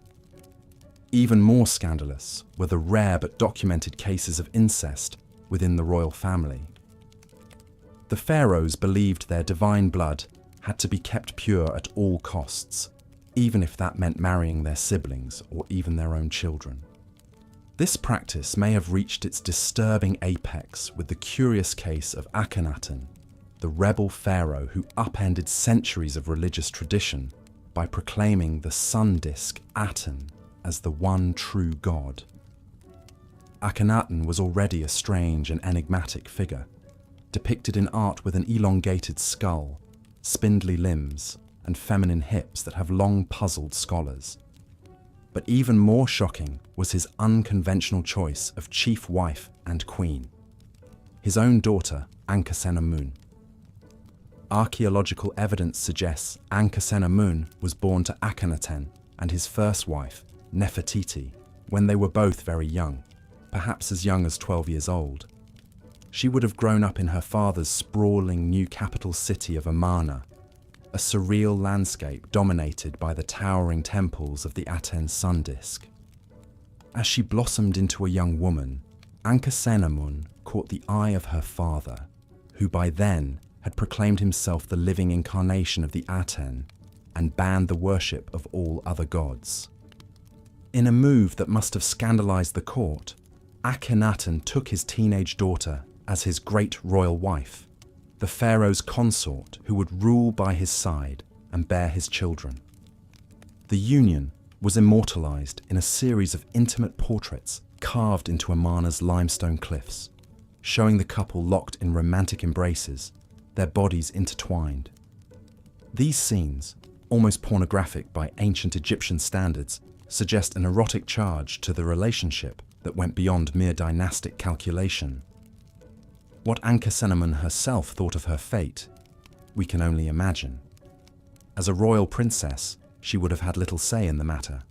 Even more scandalous were the rare but documented cases of incest within the royal family. The pharaohs believed their divine blood had to be kept pure at all costs, even if that meant marrying their siblings or even their own children. This practice may have reached its disturbing apex with the curious case of Akhenaten, the rebel pharaoh who upended centuries of religious tradition by proclaiming the sun disk Aten as the one true god. Akhenaten was already a strange and enigmatic figure, depicted in art with an elongated skull, spindly limbs, and feminine hips that have long puzzled scholars. But even more shocking was his unconventional choice of chief wife and queen, his own daughter, Ankhesenamun. Archaeological evidence suggests Ankhesenamun was born to Akhenaten and his first wife, Nefertiti, when they were both very young, perhaps as young as 12 years old. She would have grown up in her father's sprawling new capital city of Amarna, a surreal landscape dominated by the towering temples of the Aten sun disk. As she blossomed into a young woman, Ankhesenamun caught the eye of her father, who by then had proclaimed himself the living incarnation of the Aten and banned the worship of all other gods. In a move that must have scandalized the court, Akhenaten took his teenage daughter as his great royal wife, the pharaoh's consort who would rule by his side and bear his children. The union was immortalized in a series of intimate portraits carved into Amarna's limestone cliffs, showing the couple locked in romantic embraces, their bodies intertwined. These scenes, almost pornographic by ancient Egyptian standards, suggest an erotic charge to the relationship that went beyond mere dynastic calculation. What Ankhesenamun herself thought of her fate, we can only imagine. As a royal princess, she would have had little say in the matter.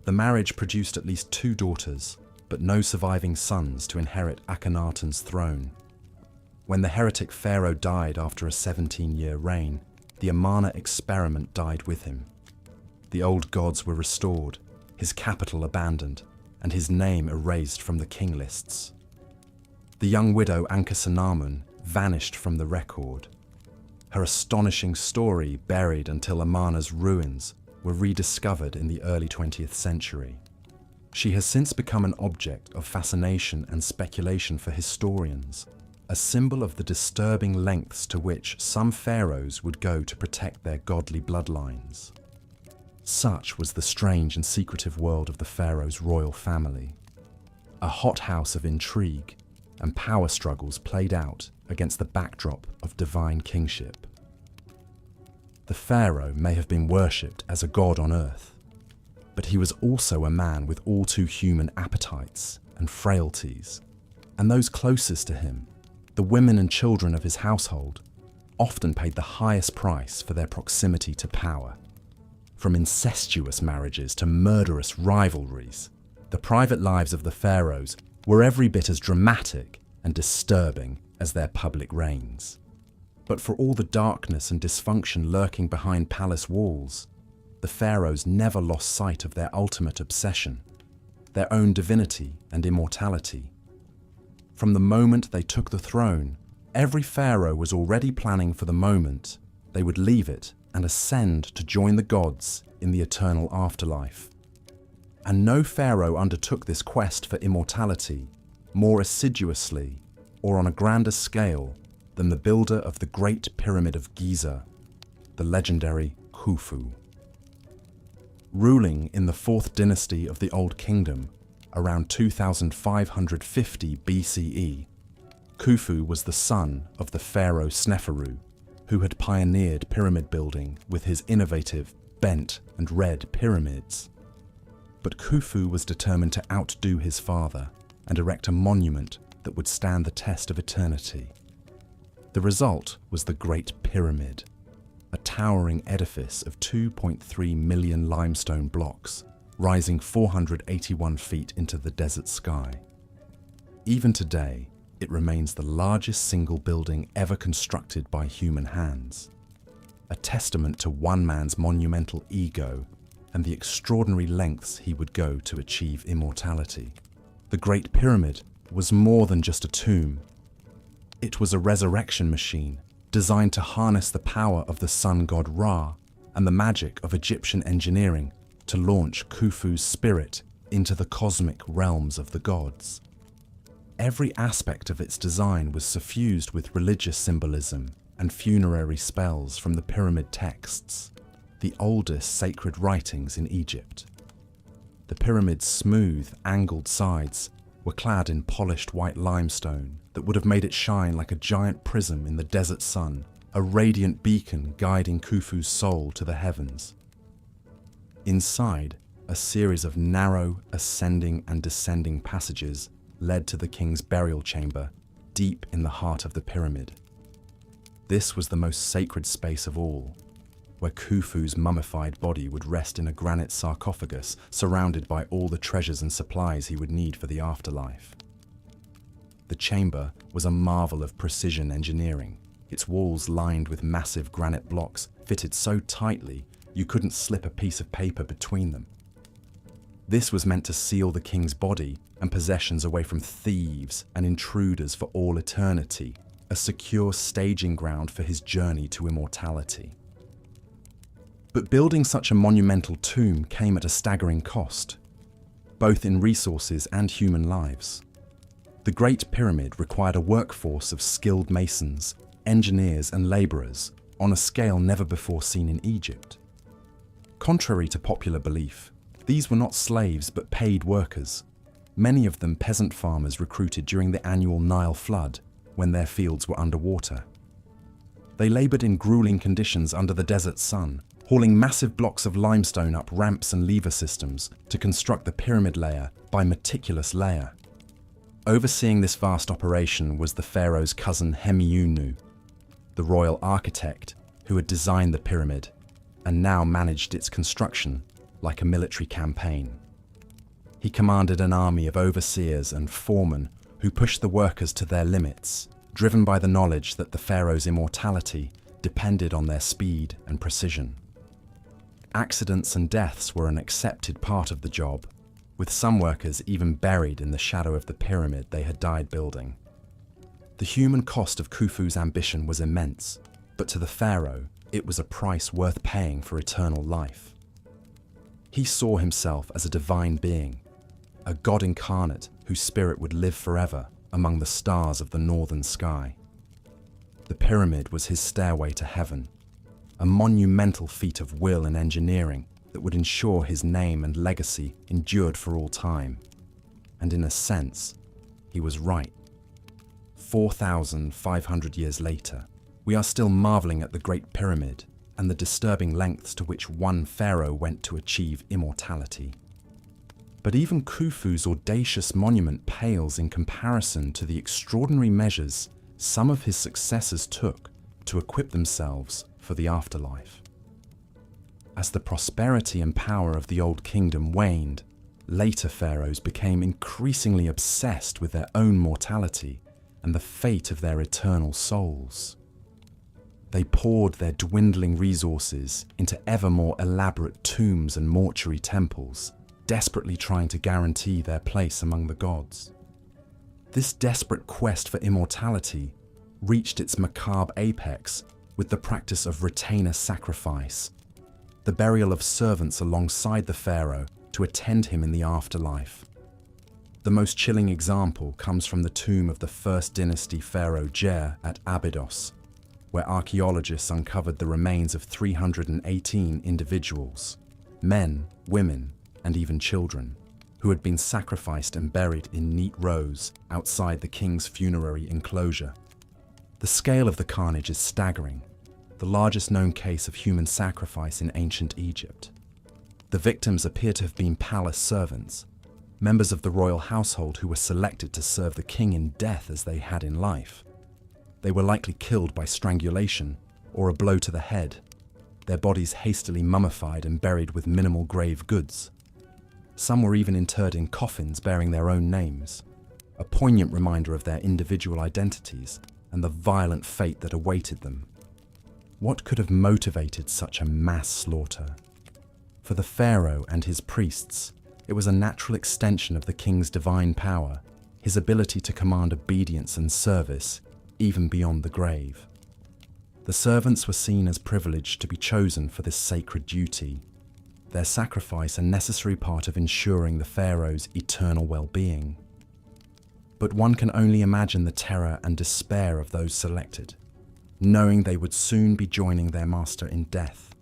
The marriage produced at least 2 daughters, but no surviving sons to inherit Akhenaten's throne. When the heretic pharaoh died after a 17-year reign, the Amarna experiment died with him. The old gods were restored, his capital abandoned, and his name erased from the king lists. The young widow Ankhesenamun vanished from the record. Her astonishing story buried until Amarna's ruins were rediscovered in the early 20th century. She has since become an object of fascination and speculation for historians, a symbol of the disturbing lengths to which some pharaohs would go to protect their godly bloodlines. Such was the strange and secretive world of the pharaoh's royal family, a hothouse of intrigue and power struggles played out against the backdrop of divine kingship. The pharaoh may have been worshipped as a god on earth, but he was also a man with all too human appetites and frailties, and those closest to him, the women and children of his household, often paid the highest price for their proximity to power. From incestuous marriages to murderous rivalries, the private lives of the pharaohs were every bit as dramatic and disturbing as their public reigns. But for all the darkness and dysfunction lurking behind palace walls, the pharaohs never lost sight of their ultimate obsession, their own divinity and immortality. From the moment they took the throne, every pharaoh was already planning for the moment they would leave it and ascend to join the gods in the eternal afterlife. And no pharaoh undertook this quest for immortality more assiduously or on a grander scale than the builder of the Great Pyramid of Giza, the legendary Khufu. Ruling in the 4th dynasty of the Old Kingdom around 2550 BCE, Khufu was the son of the pharaoh Sneferu, who had pioneered pyramid building with his innovative bent and red pyramids. But Khufu was determined to outdo his father and erect a monument that would stand the test of eternity. The result was the Great Pyramid, a towering edifice of 2.3 million limestone blocks, rising 481 feet into the desert sky. Even today, it remains the largest single building ever constructed by human hands, a testament to one man's monumental ego and the extraordinary lengths he would go to achieve immortality. The Great Pyramid was more than just a tomb. It was a resurrection machine designed to harness the power of the sun god Ra and the magic of Egyptian engineering to launch Khufu's spirit into the cosmic realms of the gods. Every aspect of its design was suffused with religious symbolism and funerary spells from the pyramid texts, the oldest sacred writings in Egypt. The pyramid's smooth, angled sides were clad in polished white limestone that would have made it shine like a giant prism in the desert sun, a radiant beacon guiding Khufu's soul to the heavens. Inside, a series of narrow, ascending and descending passages led to the king's burial chamber, deep in the heart of the pyramid. This was the most sacred space of all, where Khufu's mummified body would rest in a granite sarcophagus surrounded by all the treasures and supplies he would need for the afterlife. The chamber was a marvel of precision engineering, its walls lined with massive granite blocks fitted so tightly you couldn't slip a piece of paper between them. This was meant to seal the king's body and possessions away from thieves and intruders for all eternity, a secure staging ground for his journey to immortality. But building such a monumental tomb came at a staggering cost, both in resources and human lives. The Great Pyramid required a workforce of skilled masons, engineers and labourers on a scale never before seen in Egypt. Contrary to popular belief, these were not slaves but paid workers, many of them peasant farmers recruited during the annual Nile flood when their fields were underwater. They laboured in grueling conditions under the desert sun, hauling massive blocks of limestone up ramps and lever systems to construct the pyramid layer by meticulous layer. Overseeing this vast operation was the pharaoh's cousin Hemiunu, the royal architect who had designed the pyramid and now managed its construction like a military campaign. He commanded an army of overseers and foremen who pushed the workers to their limits, driven by the knowledge that the pharaoh's immortality depended on their speed and precision. Accidents and deaths were an accepted part of the job, with some workers even buried in the shadow of the pyramid they had died building. The human cost of Khufu's ambition was immense, but to the pharaoh, it was a price worth paying for eternal life. He saw himself as a divine being, a god incarnate whose spirit would live forever among the stars of the northern sky. The pyramid was his stairway to heaven, a monumental feat of will and engineering that would ensure his name and legacy endured for all time. And in a sense, he was right. 4,500 years later, we are still marveling at the Great Pyramid and the disturbing lengths to which one pharaoh went to achieve immortality. But even Khufu's audacious monument pales in comparison to the extraordinary measures some of his successors took to equip themselves for the afterlife. As the prosperity and power of the Old Kingdom waned, later pharaohs became increasingly obsessed with their own mortality and the fate of their eternal souls. They poured their dwindling resources into ever more elaborate tombs and mortuary temples, desperately trying to guarantee their place among the gods. This desperate quest for immortality reached its macabre apex with the practice of retainer sacrifice, the burial of servants alongside the pharaoh to attend him in the afterlife. The most chilling example comes from the tomb of the first dynasty pharaoh Jer at Abydos, where archaeologists uncovered the remains of 318 individuals, men, women, and even children, who had been sacrificed and buried in neat rows outside the king's funerary enclosure. The scale of the carnage is staggering, the largest known case of human sacrifice in ancient Egypt. The victims appear to have been palace servants, members of the royal household who were selected to serve the king in death as they had in life. They were likely killed by strangulation or a blow to the head, their bodies hastily mummified and buried with minimal grave goods. Some were even interred in coffins bearing their own names, a poignant reminder of their individual identities and the violent fate that awaited them. What could have motivated such a mass slaughter? For the pharaoh and his priests, it was a natural extension of the king's divine power, his ability to command obedience and service, even beyond the grave. The servants were seen as privileged to be chosen for this sacred duty, their sacrifice a necessary part of ensuring the pharaoh's eternal well-being. But one can only imagine the terror and despair of those selected, knowing they would soon be joining their master in death.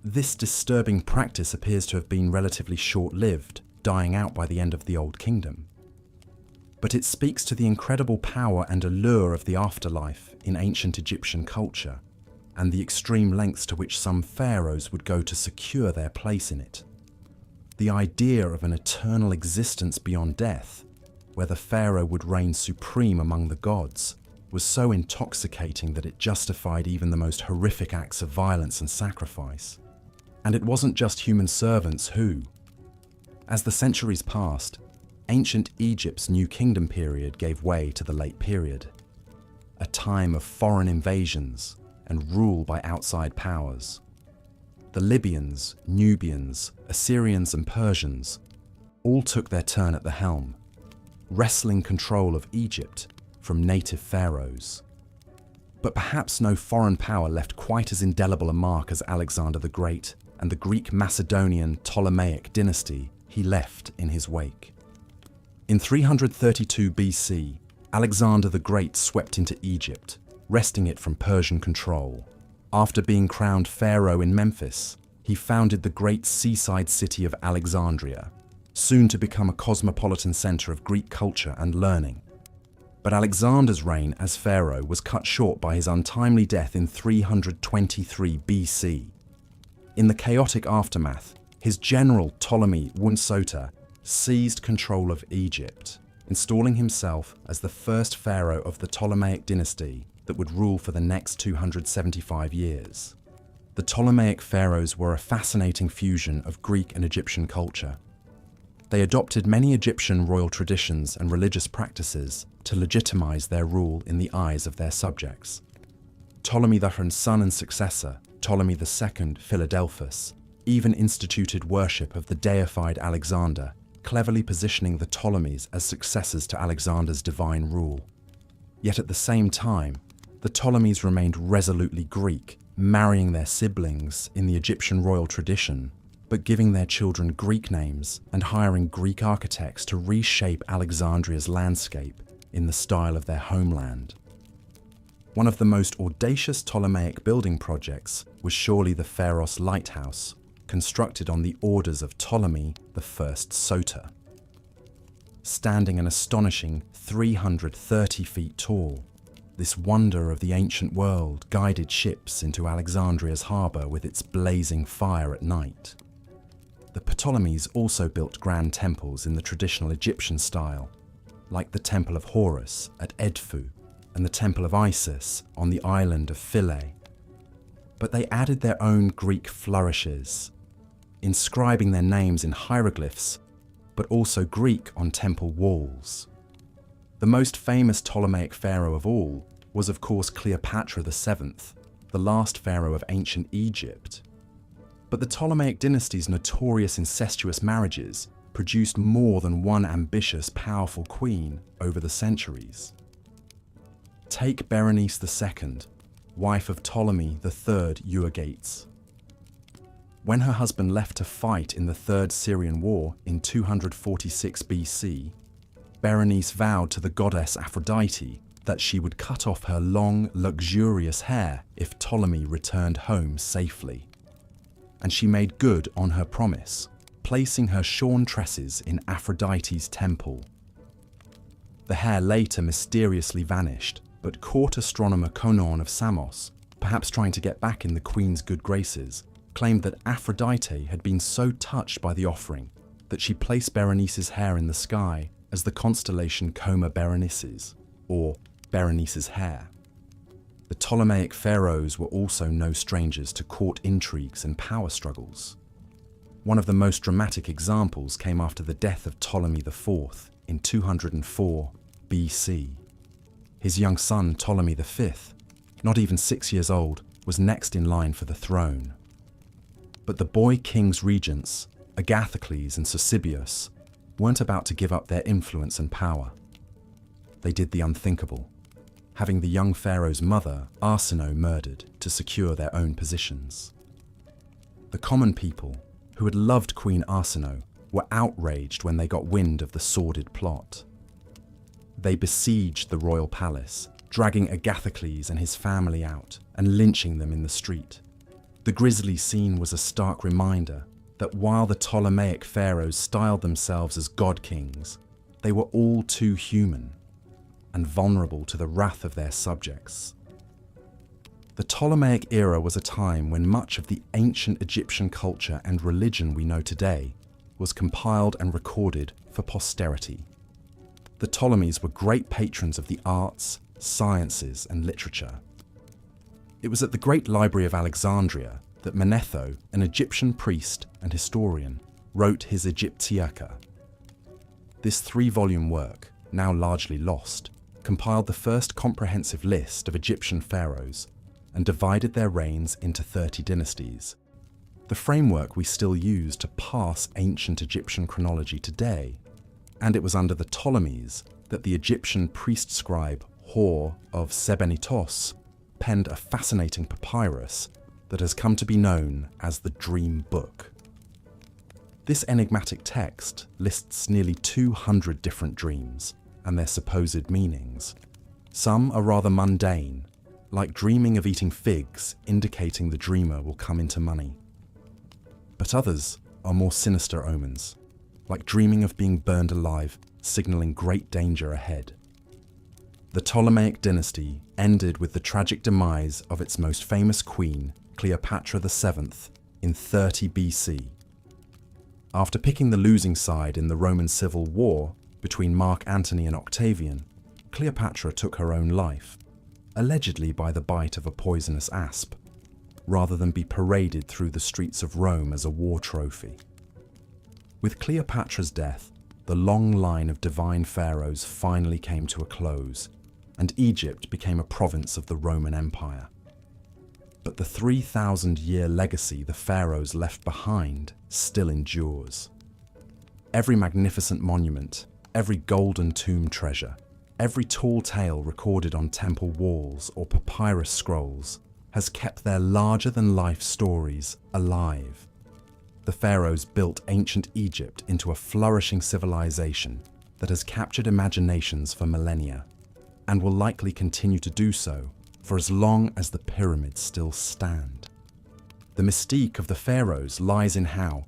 This disturbing practice appears to have been relatively short-lived, dying out by the end of the Old Kingdom. But it speaks to the incredible power and allure of the afterlife in ancient Egyptian culture, and the extreme lengths to which some pharaohs would go to secure their place in it. The idea of an eternal existence beyond death, where the pharaoh would reign supreme among the gods, was so intoxicating that it justified even the most horrific acts of violence and sacrifice. And it wasn't just human servants who. As the centuries passed, ancient Egypt's New Kingdom period gave way to the Late Period, a time of foreign invasions and rule by outside powers. The Libyans, Nubians, Assyrians and Persians all took their turn at the helm, wresting control of Egypt from native pharaohs. But perhaps no foreign power left quite as indelible a mark as Alexander the Great and the Greek Macedonian Ptolemaic dynasty he left in his wake. In 332 BC, Alexander the Great swept into Egypt, wresting it from Persian control. After being crowned pharaoh in Memphis, he founded the great seaside city of Alexandria, soon to become a cosmopolitan center of Greek culture and learning. But Alexander's reign as pharaoh was cut short by his untimely death in 323 BC. In the chaotic aftermath, his general Ptolemy Wunsota seized control of Egypt, installing himself as the first pharaoh of the Ptolemaic dynasty that would rule for the next 275 years. The Ptolemaic pharaohs were a fascinating fusion of Greek and Egyptian culture. They adopted many Egyptian royal traditions and religious practices to legitimize their rule in the eyes of their subjects. Ptolemy III's son and successor, Ptolemy II Philadelphus, even instituted worship of the deified Alexander, cleverly positioning the Ptolemies as successors to Alexander's divine rule. Yet at the same time, the Ptolemies remained resolutely Greek, marrying their siblings in the Egyptian royal tradition, but giving their children Greek names and hiring Greek architects to reshape Alexandria's landscape in the style of their homeland. One of the most audacious Ptolemaic building projects was surely the Pharos lighthouse, constructed on the orders of Ptolemy I Soter. Standing an astonishing 330 feet tall, this wonder of the ancient world guided ships into Alexandria's harbour with its blazing fire at night. The Ptolemies also built grand temples in the traditional Egyptian style, like the Temple of Horus at Edfu and the Temple of Isis on the island of Philae. But they added their own Greek flourishes, inscribing their names in hieroglyphs, but also Greek on temple walls. The most famous Ptolemaic pharaoh of all was of course Cleopatra VII, the last pharaoh of ancient Egypt. But the Ptolemaic dynasty's notorious incestuous marriages produced more than one ambitious, powerful queen over the centuries. Take Berenice II, wife of Ptolemy III Euergetes. When her husband left to fight in the Third Syrian War in 246 BC, Berenice vowed to the goddess Aphrodite that she would cut off her long, luxurious hair if Ptolemy returned home safely. And she made good on her promise, placing her shorn tresses in Aphrodite's temple. The hair later mysteriously vanished, but court astronomer Conon of Samos, perhaps trying to get back in the queen's good graces, claimed that Aphrodite had been so touched by the offering that she placed Berenice's hair in the sky as the constellation Coma Berenices, or Berenice's hair. The Ptolemaic pharaohs were also no strangers to court intrigues and power struggles. One of the most dramatic examples came after the death of Ptolemy IV in 204 BC. His young son Ptolemy V, not even 6 years old, was next in line for the throne. But the boy king's regents, Agathocles and Sosibius, weren't about to give up their influence and power. They did the unthinkable, having the young pharaoh's mother, Arsinoe, murdered to secure their own positions. The common people, who had loved Queen Arsinoe, were outraged when they got wind of the sordid plot. They besieged the royal palace, dragging Agathocles and his family out and lynching them in the street. The grisly scene was a stark reminder that while the Ptolemaic pharaohs styled themselves as god kings, they were all too human and vulnerable to the wrath of their subjects. The Ptolemaic era was a time when much of the ancient Egyptian culture and religion we know today was compiled and recorded for posterity. The Ptolemies were great patrons of the arts, sciences, and literature. It was at the Great Library of Alexandria that Manetho, an Egyptian priest and historian, wrote his Egyptiaca. This 3-volume work, now largely lost, compiled the first comprehensive list of Egyptian pharaohs and divided their reigns into 30 dynasties. The framework we still use to parse ancient Egyptian chronology today, and it was under the Ptolemies that the Egyptian priest scribe Hor of Sebennytos penned a fascinating papyrus that has come to be known as the Dream Book. This enigmatic text lists nearly 200 different dreams and their supposed meanings. Some are rather mundane, like dreaming of eating figs, indicating the dreamer will come into money. But others are more sinister omens, like dreaming of being burned alive, signaling great danger ahead. The Ptolemaic dynasty ended with the tragic demise of its most famous queen, Cleopatra VII, in 30 BC. After picking the losing side in the Roman Civil War between Mark Antony and Octavian, Cleopatra took her own life, allegedly by the bite of a poisonous asp, rather than be paraded through the streets of Rome as a war trophy. With Cleopatra's death, the long line of divine pharaohs finally came to a close, and Egypt became a province of the Roman Empire. But the 3,000-year legacy the pharaohs left behind still endures. Every magnificent monument, every golden tomb treasure, every tall tale recorded on temple walls or papyrus scrolls has kept their larger-than-life stories alive. The pharaohs built ancient Egypt into a flourishing civilization that has captured imaginations for millennia, and will likely continue to do so for as long as the pyramids still stand. The mystique of the pharaohs lies in how,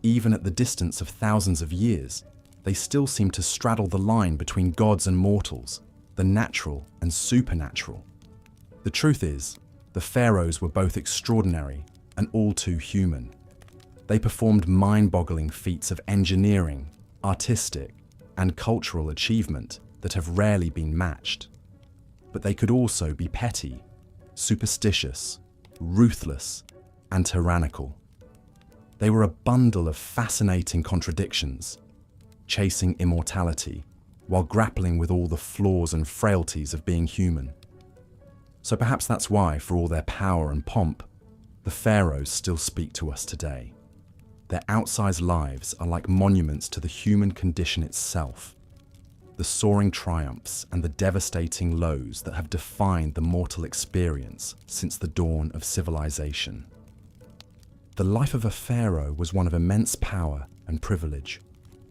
even at the distance of thousands of years, they still seem to straddle the line between gods and mortals, the natural and supernatural. The truth is, the pharaohs were both extraordinary and all too human. They performed mind-boggling feats of engineering, artistic, and cultural achievement that have rarely been matched. But they could also be petty, superstitious, ruthless, and tyrannical. They were a bundle of fascinating contradictions, chasing immortality while grappling with all the flaws and frailties of being human. So perhaps that's why, for all their power and pomp, the pharaohs still speak to us today. Their outsized lives are like monuments to the human condition itself, the soaring triumphs and the devastating lows that have defined the mortal experience since the dawn of civilization. The life of a pharaoh was one of immense power and privilege,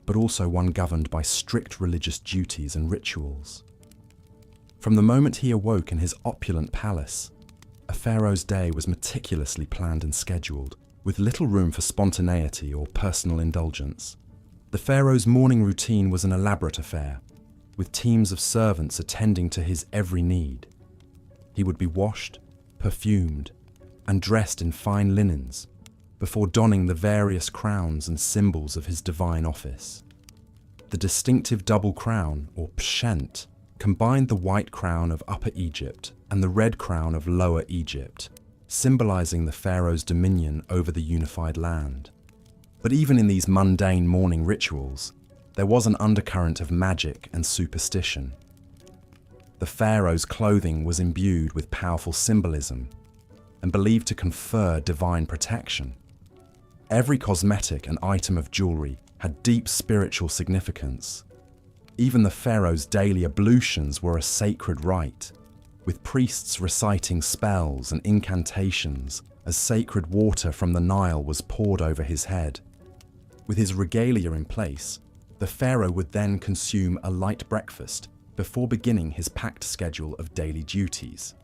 but also one governed by strict religious duties and rituals. From the moment he awoke in his opulent palace, a pharaoh's day was meticulously planned and scheduled, with little room for spontaneity or personal indulgence. The pharaoh's morning routine was an elaborate affair, with teams of servants attending to his every need. He would be washed, perfumed, and dressed in fine linens, before donning the various crowns and symbols of his divine office. The distinctive double crown, or pshent, combined the white crown of Upper Egypt and the red crown of Lower Egypt, symbolizing the pharaoh's dominion over the unified land. But even in these mundane morning rituals, there was an undercurrent of magic and superstition. The pharaoh's clothing was imbued with powerful symbolism and believed to confer divine protection. Every cosmetic and item of jewelry had deep spiritual significance. Even the pharaoh's daily ablutions were a sacred rite, with priests reciting spells and incantations as sacred water from the Nile was poured over his head. With his regalia in place, the pharaoh would then consume a light breakfast before beginning his packed schedule of daily duties.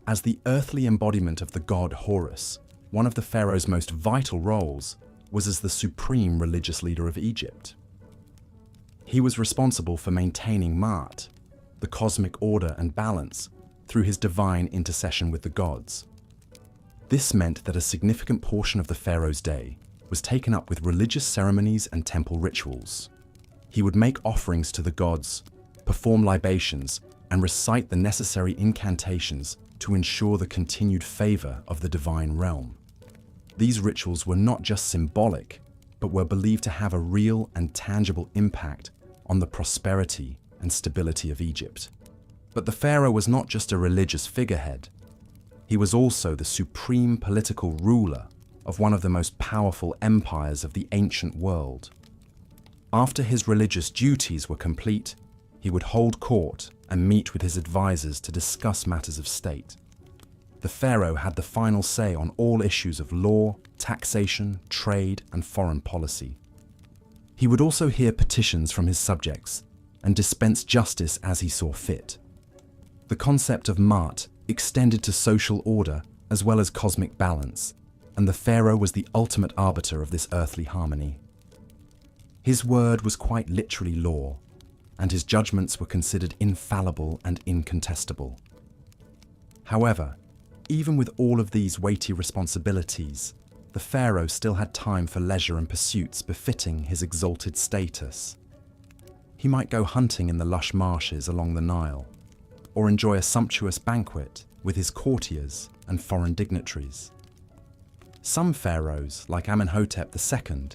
As the earthly embodiment of the god Horus, one of the pharaoh's most vital roles was as the supreme religious leader of Egypt. He was responsible for maintaining Ma'at, the cosmic order and balance, through his divine intercession with the gods. This meant that a significant portion of the pharaoh's day was taken up with religious ceremonies and temple rituals. He would make offerings to the gods, perform libations, and recite the necessary incantations to ensure the continued favor of the divine realm. These rituals were not just symbolic, but were believed to have a real and tangible impact on the prosperity and stability of Egypt. But the pharaoh was not just a religious figurehead. He was also the supreme political ruler of one of the most powerful empires of the ancient world. After his religious duties were complete, he would hold court and meet with his advisors to discuss matters of state. The pharaoh had the final say on all issues of law, taxation, trade, and foreign policy. He would also hear petitions from his subjects and dispense justice as he saw fit. The concept of Ma'at extended to social order as well as cosmic balance, and the pharaoh was the ultimate arbiter of this earthly harmony. His word was quite literally law, and his judgments were considered infallible and incontestable. However, even with all of these weighty responsibilities, the pharaoh still had time for leisure and pursuits befitting his exalted status. He might go hunting in the lush marshes along the Nile, or enjoy a sumptuous banquet with his courtiers and foreign dignitaries. Some pharaohs, like Amenhotep II,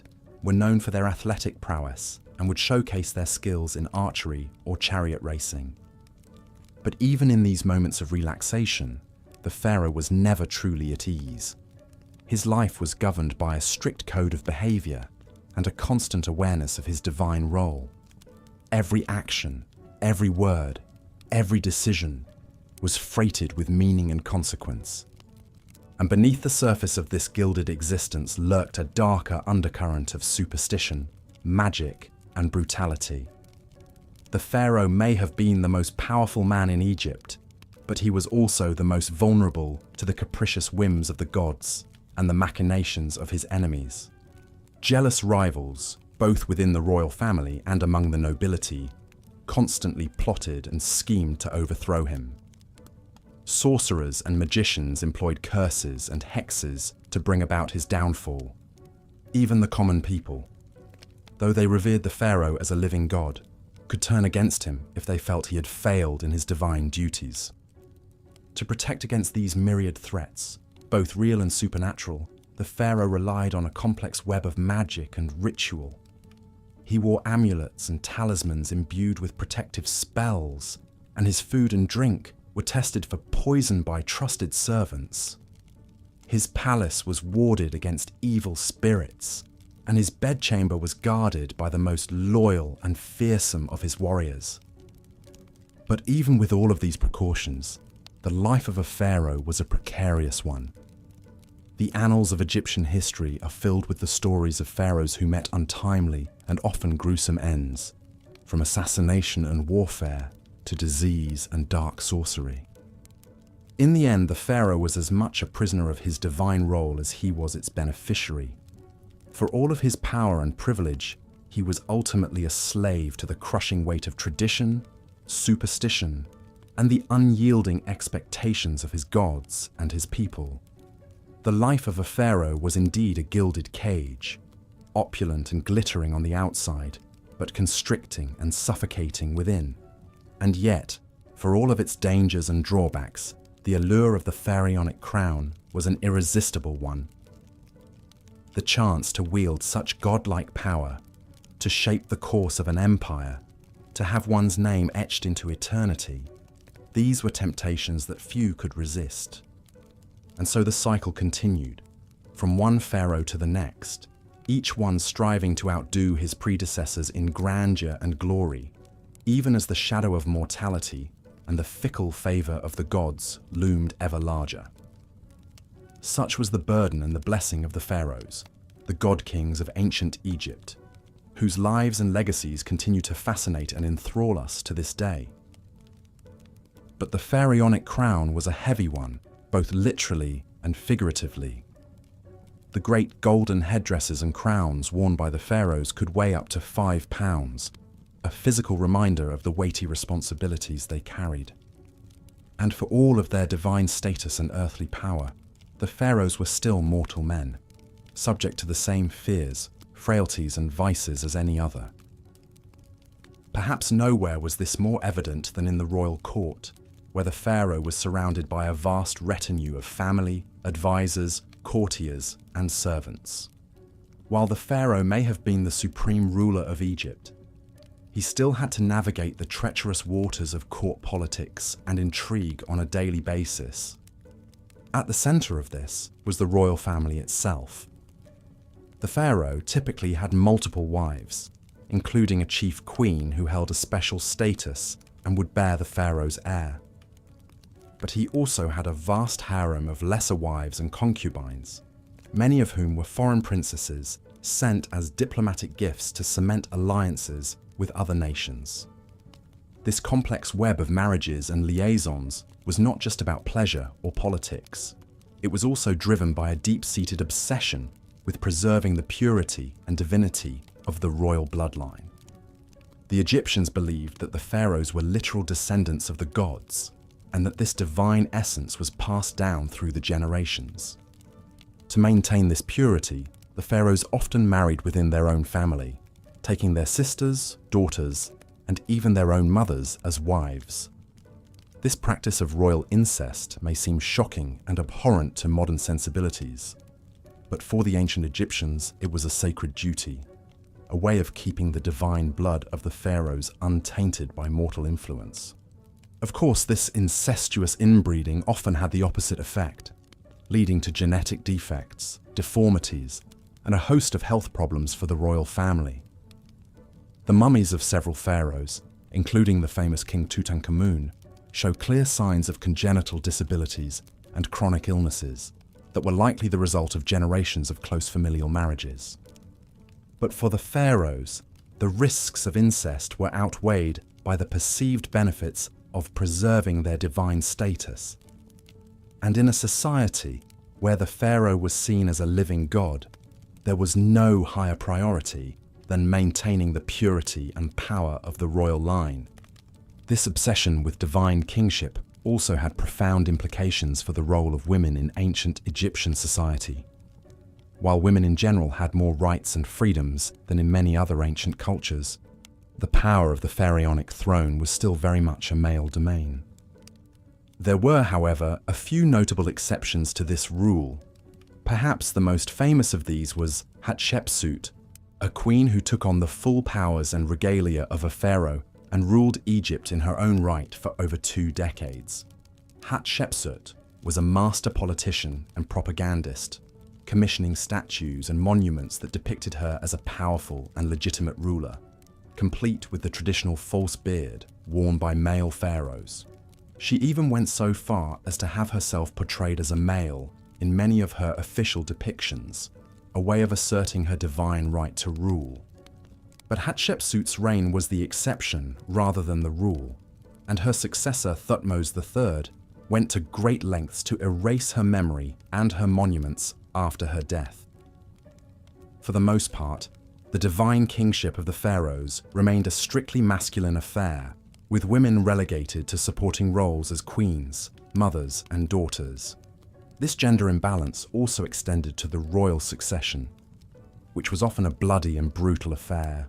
were known for their athletic prowess and would showcase their skills in archery or chariot racing. But even in these moments of relaxation, the pharaoh was never truly at ease. His life was governed by a strict code of behavior and a constant awareness of his divine role. Every action, every word, every decision was freighted with meaning and consequence. And beneath the surface of this gilded existence lurked a darker undercurrent of superstition, magic, and brutality. The pharaoh may have been the most powerful man in Egypt, but he was also the most vulnerable to the capricious whims of the gods and the machinations of his enemies. Jealous rivals, both within the royal family and among the nobility, constantly plotted and schemed to overthrow him. Sorcerers and magicians employed curses and hexes to bring about his downfall. Even the common people, though they revered the pharaoh as a living god, could turn against him if they felt he had failed in his divine duties. To protect against these myriad threats, both real and supernatural, the pharaoh relied on a complex web of magic and ritual. He wore amulets and talismans imbued with protective spells, and his food and drink were tested for poison by trusted servants. His palace was warded against evil spirits, and his bedchamber was guarded by the most loyal and fearsome of his warriors. But even with all of these precautions, the life of a pharaoh was a precarious one. The annals of Egyptian history are filled with the stories of pharaohs who met untimely and often gruesome ends, from assassination and warfare to disease and dark sorcery. In the end, the pharaoh was as much a prisoner of his divine role as he was its beneficiary. For all of his power and privilege, he was ultimately a slave to the crushing weight of tradition, superstition, and the unyielding expectations of his gods and his people. The life of a pharaoh was indeed a gilded cage, opulent and glittering on the outside, but constricting and suffocating within. And yet, for all of its dangers and drawbacks, the allure of the pharaonic crown was an irresistible one. The chance to wield such godlike power, to shape the course of an empire, to have one's name etched into eternity, these were temptations that few could resist. And so the cycle continued, from one pharaoh to the next, each one striving to outdo his predecessors in grandeur and glory, even as the shadow of mortality and the fickle favor of the gods loomed ever larger. Such was the burden and the blessing of the pharaohs, the god-kings of ancient Egypt, whose lives and legacies continue to fascinate and enthrall us to this day. But the pharaonic crown was a heavy one, both literally and figuratively. The great golden headdresses and crowns worn by the pharaohs could weigh up to 5 pounds, a physical reminder of the weighty responsibilities they carried. And for all of their divine status and earthly power, the pharaohs were still mortal men, subject to the same fears, frailties, and vices as any other. Perhaps nowhere was this more evident than in the royal court, where the pharaoh was surrounded by a vast retinue of family, advisors, courtiers, and servants. While the pharaoh may have been the supreme ruler of Egypt, he still had to navigate the treacherous waters of court politics and intrigue on a daily basis. At the center of this was the royal family itself. The pharaoh typically had multiple wives, including a chief queen who held a special status and would bear the pharaoh's heir. But he also had a vast harem of lesser wives and concubines, many of whom were foreign princesses sent as diplomatic gifts to cement alliances with other nations. This complex web of marriages and liaisons was not just about pleasure or politics. It was also driven by a deep-seated obsession with preserving the purity and divinity of the royal bloodline. The Egyptians believed that the pharaohs were literal descendants of the gods, and that this divine essence was passed down through the generations. To maintain this purity, the pharaohs often married within their own family, taking their sisters, daughters, and even their own mothers as wives. This practice of royal incest may seem shocking and abhorrent to modern sensibilities, but for the ancient Egyptians, it was a sacred duty. a way of keeping the divine blood of the pharaohs untainted by mortal influence. Of course, this incestuous inbreeding often had the opposite effect, leading to genetic defects, deformities, and a host of health problems for the royal family. The mummies of several pharaohs, including the famous King Tutankhamun, show clear signs of congenital disabilities and chronic illnesses that were likely the result of generations of close familial marriages. But for the pharaohs, the risks of incest were outweighed by the perceived benefits of preserving their divine status. And in a society where the pharaoh was seen as a living god, there was no higher priority than maintaining the purity and power of the royal line. This obsession with divine kingship also had profound implications for the role of women in ancient Egyptian society. While women in general had more rights and freedoms than in many other ancient cultures, the power of the pharaonic throne was still very much a male domain. There were, however, a few notable exceptions to this rule. Perhaps the most famous of these was Hatshepsut, a queen who took on the full powers and regalia of a pharaoh and ruled Egypt in her own right for over 2 decades. Hatshepsut was a master politician and propagandist, commissioning statues and monuments that depicted her as a powerful and legitimate ruler, complete with the traditional false beard worn by male pharaohs. She even went so far as to have herself portrayed as a male in many of her official depictions, a way of asserting her divine right to rule. But Hatshepsut's reign was the exception rather than the rule, and her successor Thutmose III went to great lengths to erase her memory and her monuments after her death. For the most part, the divine kingship of the pharaohs remained a strictly masculine affair, with women relegated to supporting roles as queens, mothers, and daughters. This gender imbalance also extended to the royal succession, which was often a bloody and brutal affair.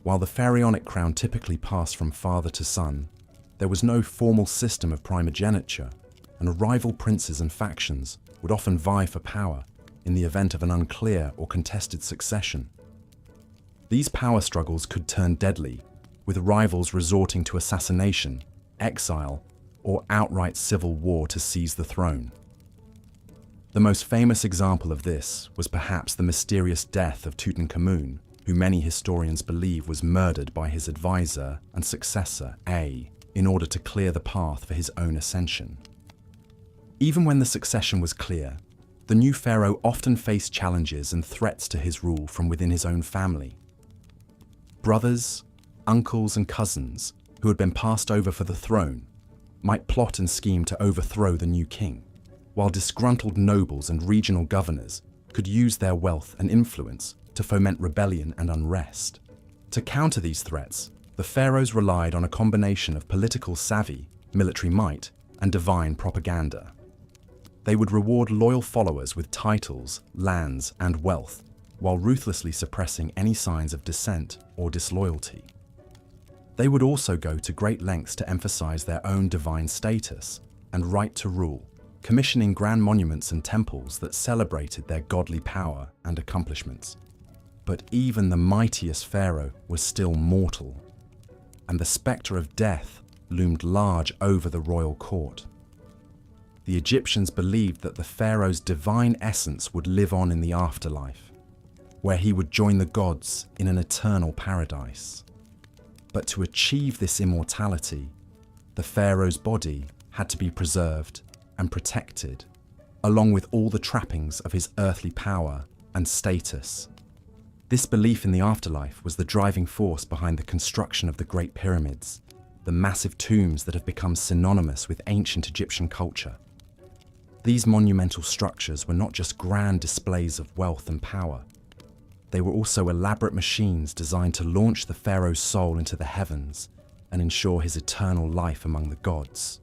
While the pharaonic crown typically passed from father to son, there was no formal system of primogeniture, and rival princes and factions would often vie for power in the event of an unclear or contested succession. These power struggles could turn deadly, with rivals resorting to assassination, exile, or outright civil war to seize the throne. The most famous example of this was perhaps the mysterious death of Tutankhamun, who many historians believe was murdered by his advisor and successor, in order to clear the path for his own ascension. Even when the succession was clear, the new pharaoh often faced challenges and threats to his rule from within his own family. Brothers, uncles, and cousins, who had been passed over for the throne, might plot and scheme to overthrow the new king, while disgruntled nobles and regional governors could use their wealth and influence to foment rebellion and unrest. To counter these threats, the pharaohs relied on a combination of political savvy, military might, and divine propaganda. They would reward loyal followers with titles, lands, and wealth, while ruthlessly suppressing any signs of dissent or disloyalty. They would also go to great lengths to emphasize their own divine status and right to rule, commissioning grand monuments and temples that celebrated their godly power and accomplishments. But even the mightiest pharaoh was still mortal, and the spectre of death loomed large over the royal court. The Egyptians believed that the pharaoh's divine essence would live on in the afterlife, where he would join the gods in an eternal paradise. But to achieve this immortality, the pharaoh's body had to be preserved and protected, along with all the trappings of his earthly power and status. This belief in the afterlife was the driving force behind the construction of the Great Pyramids, the massive tombs that have become synonymous with ancient Egyptian culture. These monumental structures were not just grand displays of wealth and power. They were also elaborate machines designed to launch the pharaoh's soul into the heavens and ensure his eternal life among the gods.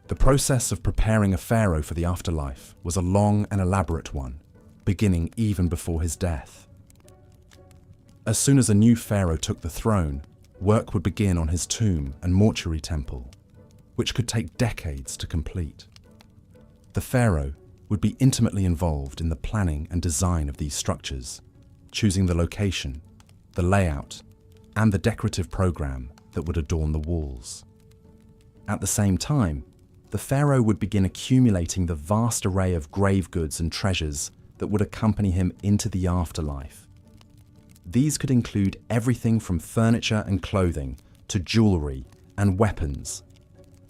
The process of preparing a pharaoh for the afterlife was a long and elaborate one, beginning even before his death. As soon as a new pharaoh took the throne, work would begin on his tomb and mortuary temple, which could take decades to complete. The pharaoh would be intimately involved in the planning and design of these structures, choosing the location, the layout, and the decorative program that would adorn the walls. At the same time, the pharaoh would begin accumulating the vast array of grave goods and treasures that would accompany him into the afterlife. These could include everything from furniture and clothing to jewelry and weapons,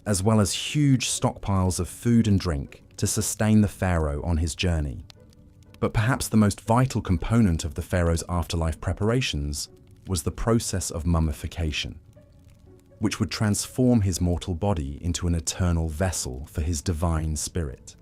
as well as huge stockpiles of food and drink to sustain the pharaoh on his journey. But perhaps the most vital component of the pharaoh's afterlife preparations was the process of mummification, which would transform his mortal body into an eternal vessel for his divine spirit.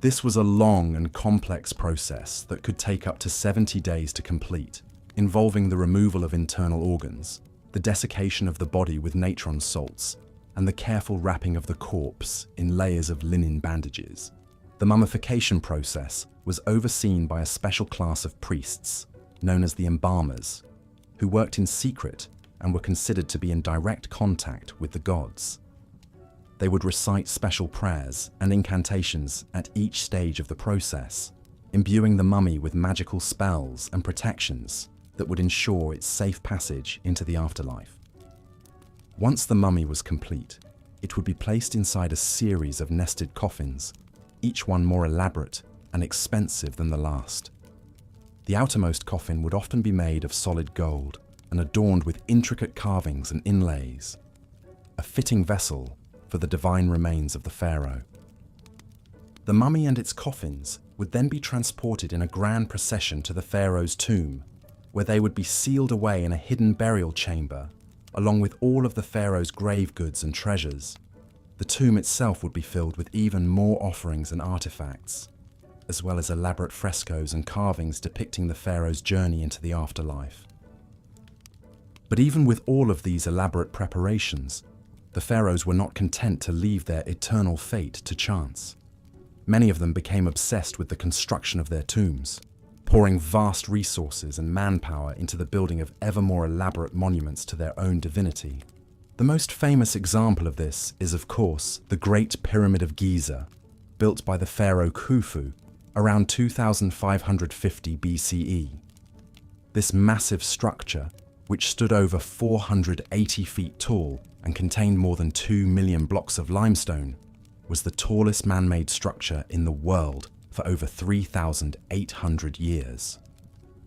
This was a long and complex process that could take up to 70 days to complete, involving the removal of internal organs, the desiccation of the body with natron salts, and the careful wrapping of the corpse in layers of linen bandages. The mummification process was overseen by a special class of priests, known as the embalmers, who worked in secret and were considered to be in direct contact with the gods. They would recite special prayers and incantations at each stage of the process, imbuing the mummy with magical spells and protections that would ensure its safe passage into the afterlife. Once the mummy was complete, it would be placed inside a series of nested coffins, each one more elaborate and expensive than the last. The outermost coffin would often be made of solid gold and adorned with intricate carvings and inlays, a fitting vessel for the divine remains of the pharaoh. The mummy and its coffins would then be transported in a grand procession to the pharaoh's tomb, where they would be sealed away in a hidden burial chamber, along with all of the pharaoh's grave goods and treasures. The tomb itself would be filled with even more offerings and artifacts, as well as elaborate frescoes and carvings depicting the pharaoh's journey into the afterlife. But even with all of these elaborate preparations, the pharaohs were not content to leave their eternal fate to chance. Many of them became obsessed with the construction of their tombs, pouring vast resources and manpower into the building of ever more elaborate monuments to their own divinity. The most famous example of this is, of course, the Great Pyramid of Giza, built by the pharaoh Khufu around 2550 BCE. This massive structure, which stood over 480 feet tall and contained more than 2 million blocks of limestone, was the tallest man-made structure in the world for over 3,800 years.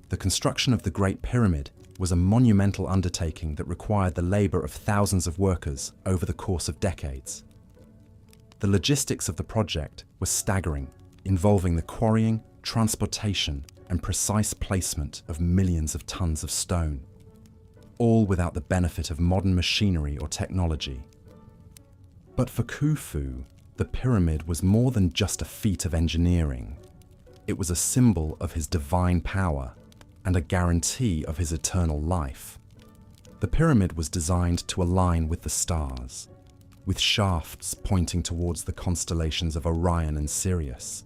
The construction of the Great Pyramid was a monumental undertaking that required the labor of thousands of workers over the course of decades. The logistics of the project were staggering, involving the quarrying, transportation, and precise placement of millions of tons of stone, all without the benefit of modern machinery or technology. But for Khufu, the pyramid was more than just a feat of engineering. It was a symbol of his divine power and a guarantee of his eternal life. The pyramid was designed to align with the stars, with shafts pointing towards the constellations of Orion and Sirius,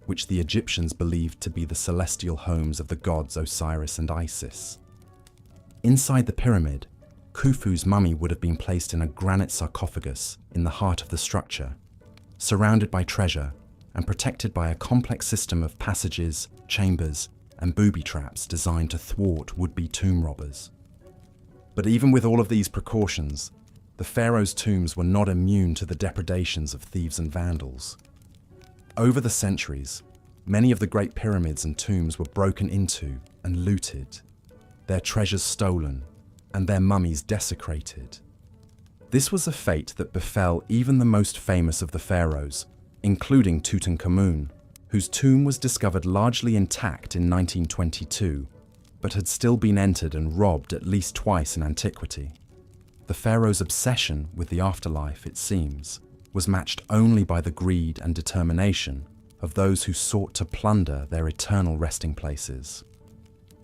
which the Egyptians believed to be the celestial homes of the gods Osiris and Isis. Inside the pyramid, Khufu's mummy would have been placed in a granite sarcophagus in the heart of the structure, surrounded by treasure and protected by a complex system of passages, chambers, and booby traps designed to thwart would-be tomb robbers. But even with all of these precautions, the pharaoh's tombs were not immune to the depredations of thieves and vandals. Over the centuries, many of the great pyramids and tombs were broken into and looted, their treasures stolen, and their mummies desecrated. This was a fate that befell even the most famous of the pharaohs, including Tutankhamun, whose tomb was discovered largely intact in 1922, but had still been entered and robbed at least twice in antiquity. The pharaoh's obsession with the afterlife, it seems, was matched only by the greed and determination of those who sought to plunder their eternal resting places.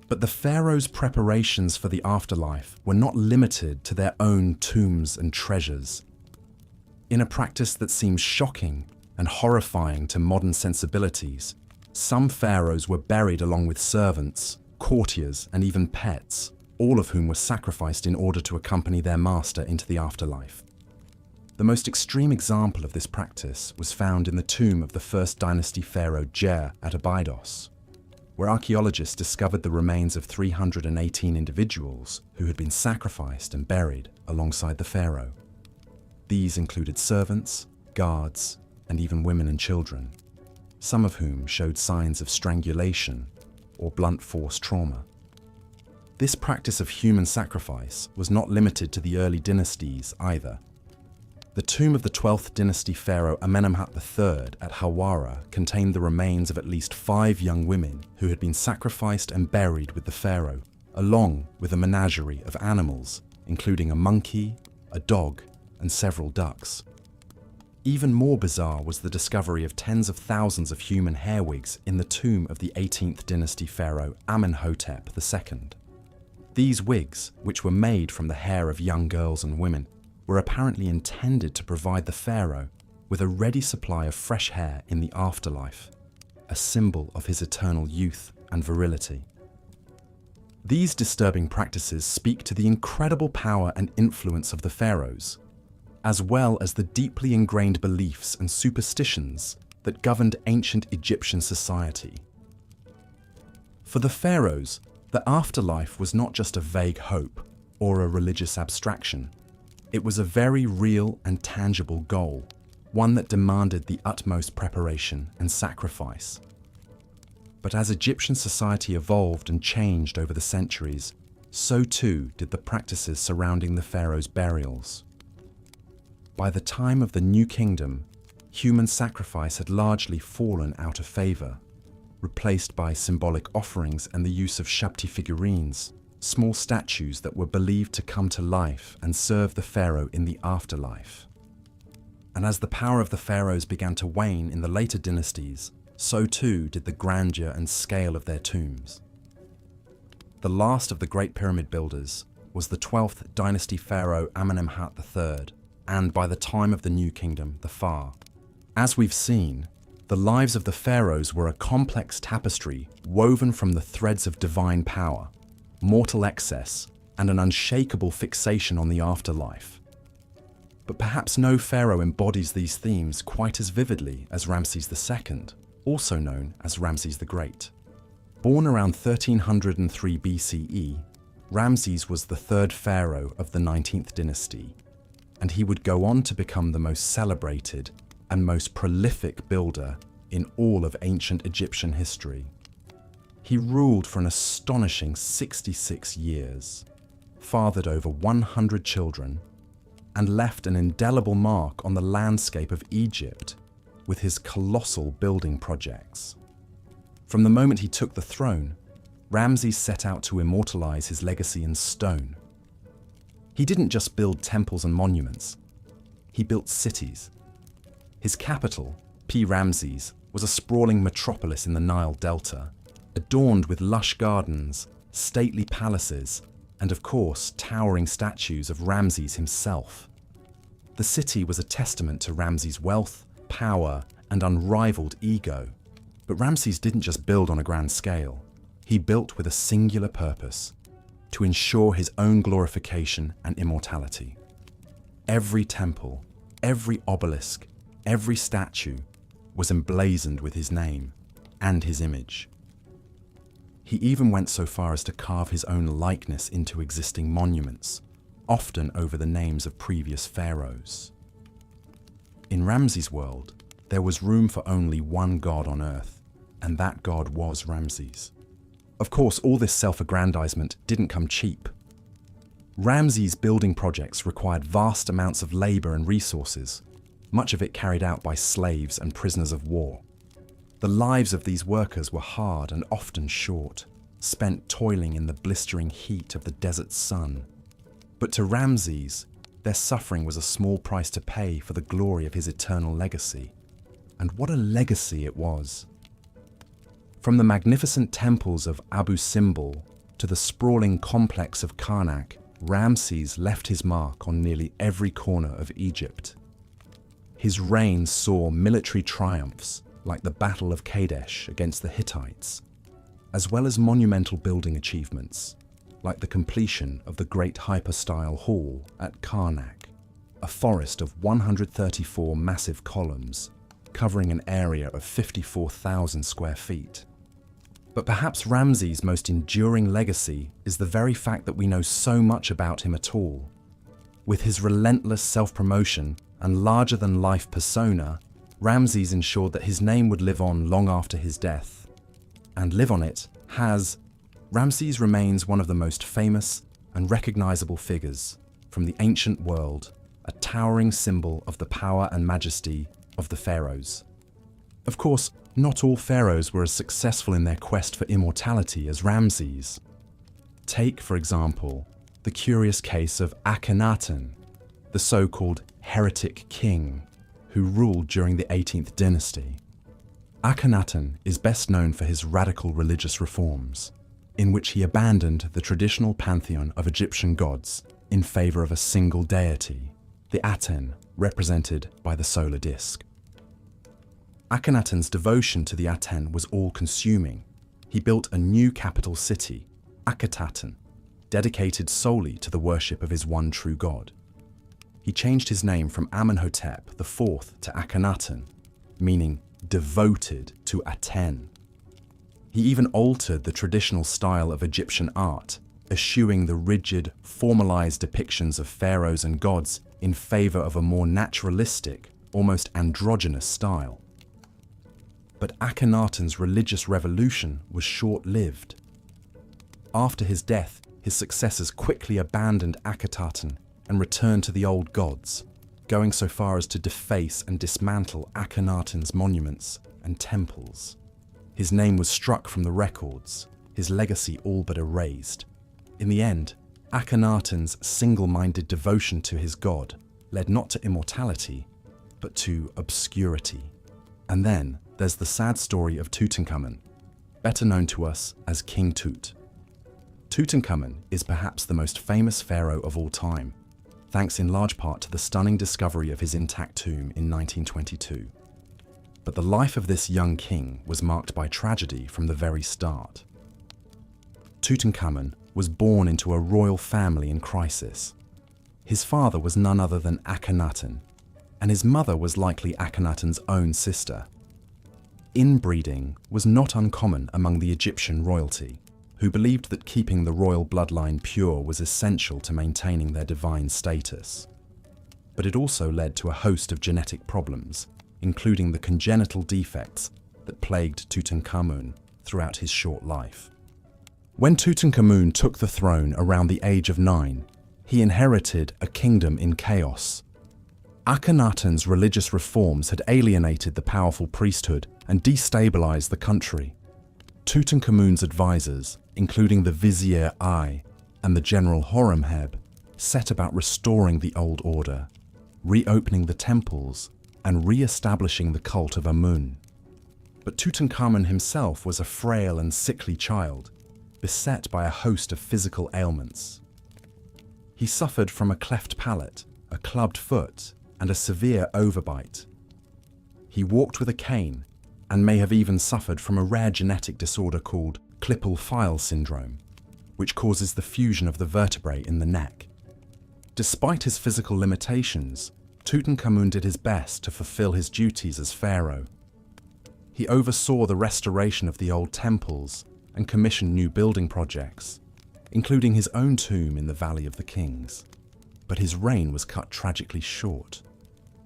But the pharaoh's preparations for the afterlife were not limited to their own tombs and treasures. In a practice that seems shocking and horrifying to modern sensibilities, some pharaohs were buried along with servants, courtiers, and even pets, all of whom were sacrificed in order to accompany their master into the afterlife. The most extreme example of this practice was found in the tomb of the first dynasty pharaoh Jer at Abydos. where archaeologists discovered the remains of 318 individuals who had been sacrificed and buried alongside the pharaoh. These included servants, guards, and even women and children, some of whom showed signs of strangulation or blunt force trauma. This practice of human sacrifice was not limited to the early dynasties either. The tomb of the 12th dynasty pharaoh Amenemhat III at Hawara contained the remains of at least 5 young women who had been sacrificed and buried with the pharaoh, along with a menagerie of animals, including a monkey, a dog, and several ducks. Even more bizarre was the discovery of tens of thousands of human hair wigs in the tomb of the 18th dynasty pharaoh Amenhotep II. These wigs, which were made from the hair of young girls and women, were apparently intended to provide the pharaoh with a ready supply of fresh hair in the afterlife, a symbol of his eternal youth and virility. These disturbing practices speak to the incredible power and influence of the pharaohs, as well as the deeply ingrained beliefs and superstitions that governed ancient Egyptian society. For the pharaohs, the afterlife was not just a vague hope or a religious abstraction. It was a very real and tangible goal, one that demanded the utmost preparation and sacrifice. But as Egyptian society evolved and changed over the centuries, so too did the practices surrounding the pharaoh's burials. By the time of the New Kingdom, human sacrifice had largely fallen out of favor, replaced by symbolic offerings and the use of Shabti figurines, small statues that were believed to come to life and serve the pharaoh in the afterlife. And as the power of the pharaohs began to wane in the later dynasties, so too did the grandeur and scale of their tombs. The last of the Great Pyramid builders was the 12th dynasty pharaoh Amenemhat III, and by the time of the New Kingdom, the Pharaoh. As we've seen, the lives of the pharaohs were a complex tapestry woven from the threads of divine power, mortal excess, and an unshakable fixation on the afterlife. But perhaps no pharaoh embodies these themes quite as vividly as Ramses II, also known as Ramses the Great. Born around 1303 BCE, Ramses was the third pharaoh of the 19th dynasty, and he would go on to become the most celebrated and most prolific builder in all of ancient Egyptian history. He ruled for an astonishing 66 years, fathered over 100 children, and left an indelible mark on the landscape of Egypt with his colossal building projects. From the moment he took the throne, Ramses set out to immortalize his legacy in stone. He didn't just build temples and monuments, he built cities. His capital, Ramses, was a sprawling metropolis in the Nile Delta, adorned with lush gardens, stately palaces, and of course, towering statues of Ramses himself. The city was a testament to Ramses' wealth, power, and unrivaled ego. But Ramses didn't just build on a grand scale. He built with a singular purpose: to ensure his own glorification and immortality. Every temple, every obelisk, every statue was emblazoned with his name and his image. He even went so far as to carve his own likeness into existing monuments, often over the names of previous pharaohs. In Ramses' world, there was room for only one god on earth, and that god was Ramses. Of course, all this self-aggrandizement didn't come cheap. Ramses' building projects required vast amounts of labor and resources, much of it carried out by slaves and prisoners of war. The lives of these workers were hard and often short, spent toiling in the blistering heat of the desert sun. But to Ramses, their suffering was a small price to pay for the glory of his eternal legacy. And what a legacy it was! From the magnificent temples of Abu Simbel to the sprawling complex of Karnak, Ramses left his mark on nearly every corner of Egypt. His reign saw military triumphs like the Battle of Kadesh against the Hittites, as well as monumental building achievements like the completion of the Great Hypostyle Hall at Karnak, a forest of 134 massive columns covering an area of 54,000 square feet. But perhaps Ramses' most enduring legacy is the very fact that we know so much about him at all. With his relentless self-promotion and larger-than-life persona, Ramses ensured that his name would live on long after his death. And live on it has. Ramses remains one of the most famous and recognizable figures from the ancient world, a towering symbol of the power and majesty of the pharaohs. Of course, not all pharaohs were as successful in their quest for immortality as Ramses. Take, for example, the curious case of Akhenaten, the so-called heretic king who ruled during the 18th dynasty. Akhenaten is best known for his radical religious reforms, in which he abandoned the traditional pantheon of Egyptian gods in favor of a single deity, the Aten, represented by the solar disk. Akhenaten's devotion to the Aten was all-consuming. He built a new capital city, Akhetaten, dedicated solely to the worship of his one true god. He changed his name from Amenhotep IV to Akhenaten, meaning devoted to Aten. He even altered the traditional style of Egyptian art, eschewing the rigid, formalized depictions of pharaohs and gods in favor of a more naturalistic, almost androgynous style. But Akhenaten's religious revolution was short-lived. After his death, his successors quickly abandoned Akhetaten and returned to the old gods, going so far as to deface and dismantle Akhenaten's monuments and temples. His name was struck from the records, his legacy all but erased. In the end, Akhenaten's single-minded devotion to his god led not to immortality, but to obscurity. And then there's the sad story of Tutankhamun, better known to us as King Tut. Tutankhamun is perhaps the most famous pharaoh of all time, thanks in large part to the stunning discovery of his intact tomb in 1922. But the life of this young king was marked by tragedy from the very start. Tutankhamun was born into a royal family in crisis. His father was none other than Akhenaten, and his mother was likely Akhenaten's own sister. Inbreeding was not uncommon among the Egyptian royalty, who believed that keeping the royal bloodline pure was essential to maintaining their divine status. But it also led to a host of genetic problems, including the congenital defects that plagued Tutankhamun throughout his short life. When Tutankhamun took the throne around the age of 9, he inherited a kingdom in chaos. Akhenaten's religious reforms had alienated the powerful priesthood and destabilized the country. Tutankhamun's advisors, including the Vizier I and the General Horemheb, set about restoring the old order, reopening the temples, and re-establishing the cult of Amun. But Tutankhamun himself was a frail and sickly child, beset by a host of physical ailments. He suffered from a cleft palate, a clubbed foot, and a severe overbite. He walked with a cane and may have even suffered from a rare genetic disorder called Klippel-Feil syndrome, which causes the fusion of the vertebrae in the neck. Despite his physical limitations, Tutankhamun did his best to fulfill his duties as pharaoh. He oversaw the restoration of the old temples and commissioned new building projects, including his own tomb in the Valley of the Kings. But his reign was cut tragically short.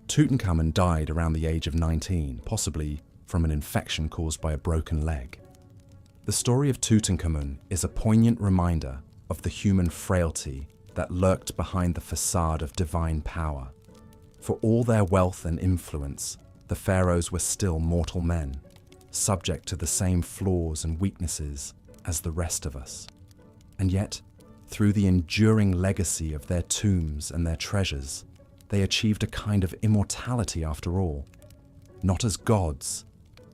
Tutankhamun died around the age of 19, possibly from an infection caused by a broken leg. The story of Tutankhamun is a poignant reminder of the human frailty that lurked behind the facade of divine power. For all their wealth and influence, the pharaohs were still mortal men, subject to the same flaws and weaknesses as the rest of us. And yet, through the enduring legacy of their tombs and their treasures, they achieved a kind of immortality after all, not as gods,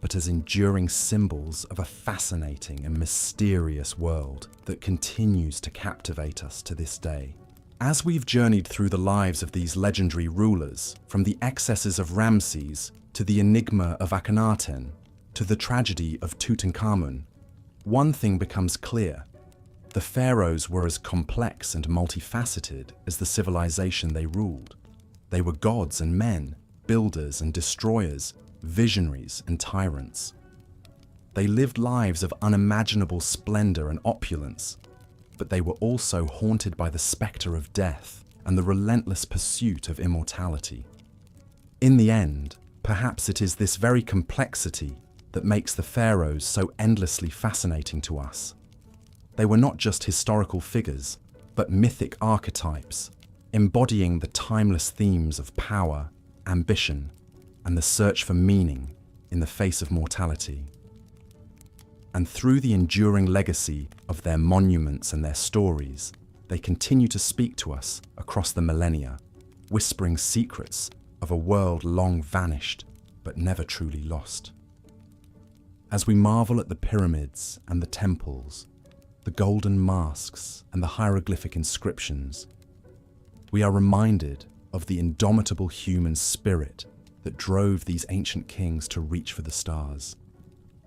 but as enduring symbols of a fascinating and mysterious world that continues to captivate us to this day. As we've journeyed through the lives of these legendary rulers, from the excesses of Ramses to the enigma of Akhenaten to the tragedy of Tutankhamun, one thing becomes clear. The pharaohs were as complex and multifaceted as the civilization they ruled. They were gods and men, builders and destroyers, visionaries and tyrants. They lived lives of unimaginable splendor and opulence, but they were also haunted by the specter of death and the relentless pursuit of immortality. In the end, perhaps it is this very complexity that makes the pharaohs so endlessly fascinating to us. They were not just historical figures, but mythic archetypes, embodying the timeless themes of power, ambition, and the search for meaning in the face of mortality. And through the enduring legacy of their monuments and their stories, they continue to speak to us across the millennia, whispering secrets of a world long vanished but never truly lost. As we marvel at the pyramids and the temples, the golden masks and the hieroglyphic inscriptions, we are reminded of the indomitable human spirit that drove these ancient kings to reach for the stars.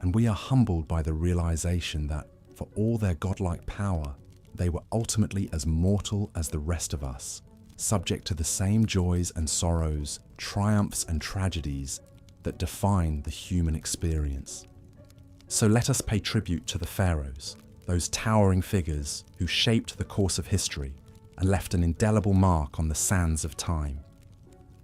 And we are humbled by the realization that, for all their godlike power, they were ultimately as mortal as the rest of us, subject to the same joys and sorrows, triumphs and tragedies that define the human experience. So let us pay tribute to the pharaohs, those towering figures who shaped the course of history and left an indelible mark on the sands of time.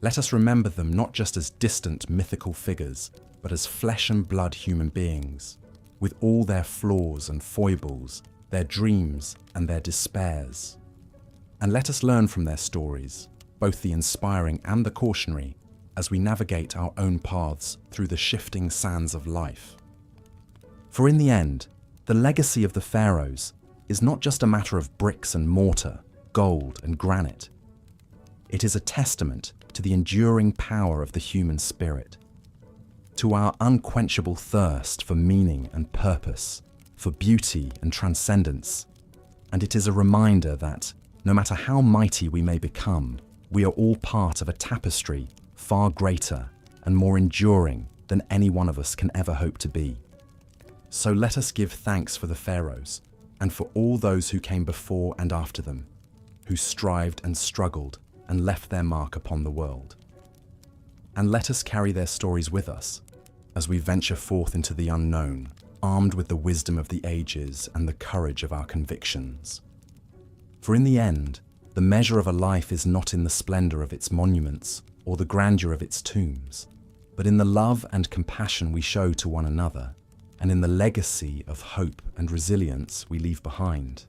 Let us remember them not just as distant mythical figures, but as flesh and blood human beings, with all their flaws and foibles, their dreams and their despairs. And let us learn from their stories, both the inspiring and the cautionary, as we navigate our own paths through the shifting sands of life. For in the end, the legacy of the pharaohs is not just a matter of bricks and mortar, gold and granite. It is a testament to the enduring power of the human spirit, to our unquenchable thirst for meaning and purpose, for beauty and transcendence. And it is a reminder that, no matter how mighty we may become, we are all part of a tapestry far greater and more enduring than any one of us can ever hope to be. So let us give thanks for the pharaohs and for all those who came before and after them, who strived and struggled and left their mark upon the world. And let us carry their stories with us as we venture forth into the unknown, armed with the wisdom of the ages and the courage of our convictions. For in the end, the measure of a life is not in the splendor of its monuments or the grandeur of its tombs, but in the love and compassion we show to one another, and in the legacy of hope and resilience we leave behind.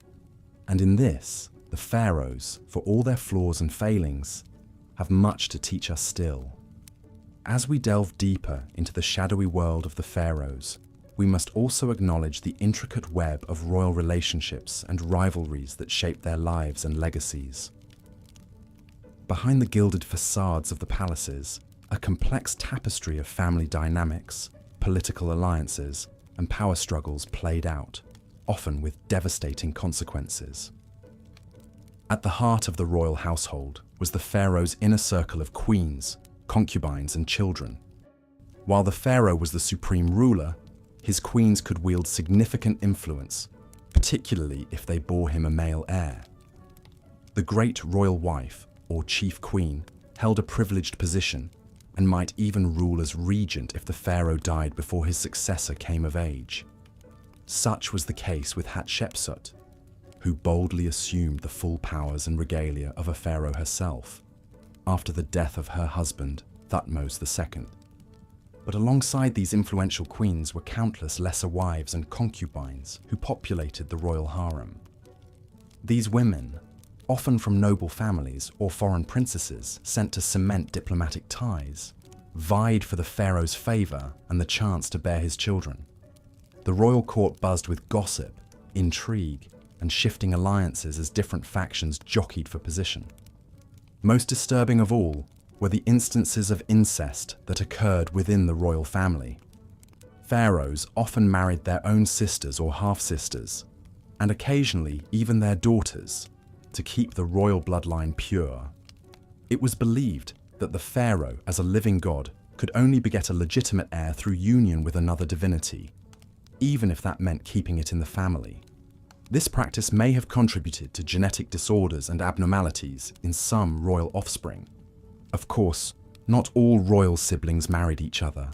And in this, the pharaohs, for all their flaws and failings, have much to teach us still. As we delve deeper into the shadowy world of the pharaohs, we must also acknowledge the intricate web of royal relationships and rivalries that shape their lives and legacies. Behind the gilded facades of the palaces, a complex tapestry of family dynamics, political alliances, and power struggles played out, often with devastating consequences. At the heart of the royal household was the pharaoh's inner circle of queens, concubines, and children. While the pharaoh was the supreme ruler, his queens could wield significant influence, particularly if they bore him a male heir. The great royal wife, or chief queen, held a privileged position and might even rule as regent if the pharaoh died before his successor came of age. Such was the case with Hatshepsut, who boldly assumed the full powers and regalia of a pharaoh herself, after the death of her husband, Thutmose II. But alongside these influential queens were countless lesser wives and concubines who populated the royal harem. These women, often from noble families or foreign princesses sent to cement diplomatic ties, vied for the pharaoh's favor and the chance to bear his children. The royal court buzzed with gossip, intrigue, and shifting alliances as different factions jockeyed for position. Most disturbing of all were the instances of incest that occurred within the royal family. Pharaohs often married their own sisters or half-sisters, and occasionally even their daughters, to keep the royal bloodline pure. It was believed that the pharaoh, as a living god, could only beget a legitimate heir through union with another divinity, even if that meant keeping it in the family. This practice may have contributed to genetic disorders and abnormalities in some royal offspring. Of course, not all royal siblings married each other.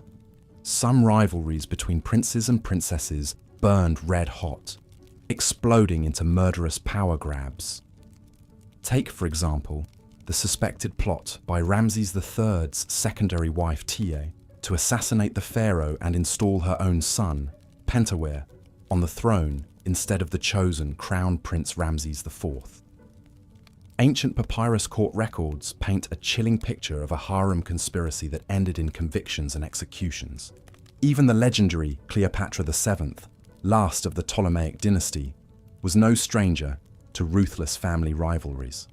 Some rivalries between princes and princesses burned red hot, exploding into murderous power grabs. Take, for example, the suspected plot by Ramses III's secondary wife Tiye to assassinate the pharaoh and install her own son, Pentawir, on the throne instead of the chosen Crown Prince Ramses IV. Ancient papyrus court records paint a chilling picture of a harem conspiracy that ended in convictions and executions. Even the legendary Cleopatra VII, last of the Ptolemaic dynasty, was no stranger to ruthless family rivalries.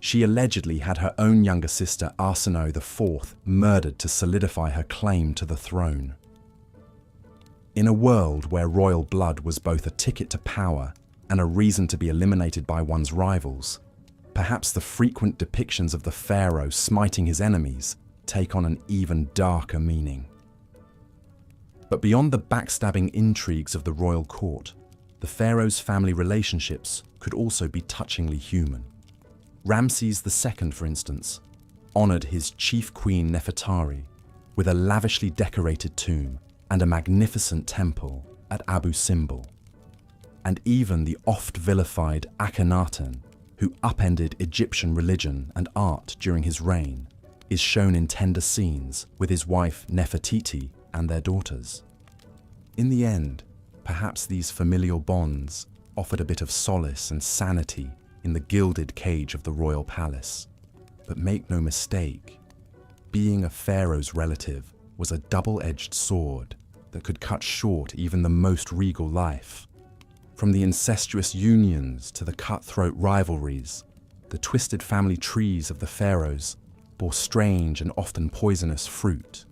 She allegedly had her own younger sister Arsinoe IV murdered to solidify her claim to the throne. In a world where royal blood was both a ticket to power and a reason to be eliminated by one's rivals, perhaps the frequent depictions of the pharaoh smiting his enemies take on an even darker meaning. But beyond the backstabbing intrigues of the royal court, the pharaoh's family relationships could also be touchingly human. Ramses II, for instance, honored his chief queen Nefertari with a lavishly decorated tomb and a magnificent temple at Abu Simbel. And even the oft-vilified Akhenaten, who upended Egyptian religion and art during his reign, is shown in tender scenes with his wife Nefertiti and their daughters. In the end, perhaps these familial bonds offered a bit of solace and sanity in the gilded cage of the royal palace. But make no mistake, being a pharaoh's relative was a double-edged sword that could cut short even the most regal life. From the incestuous unions to the cutthroat rivalries, the twisted family trees of the pharaohs bore strange and often poisonous fruit.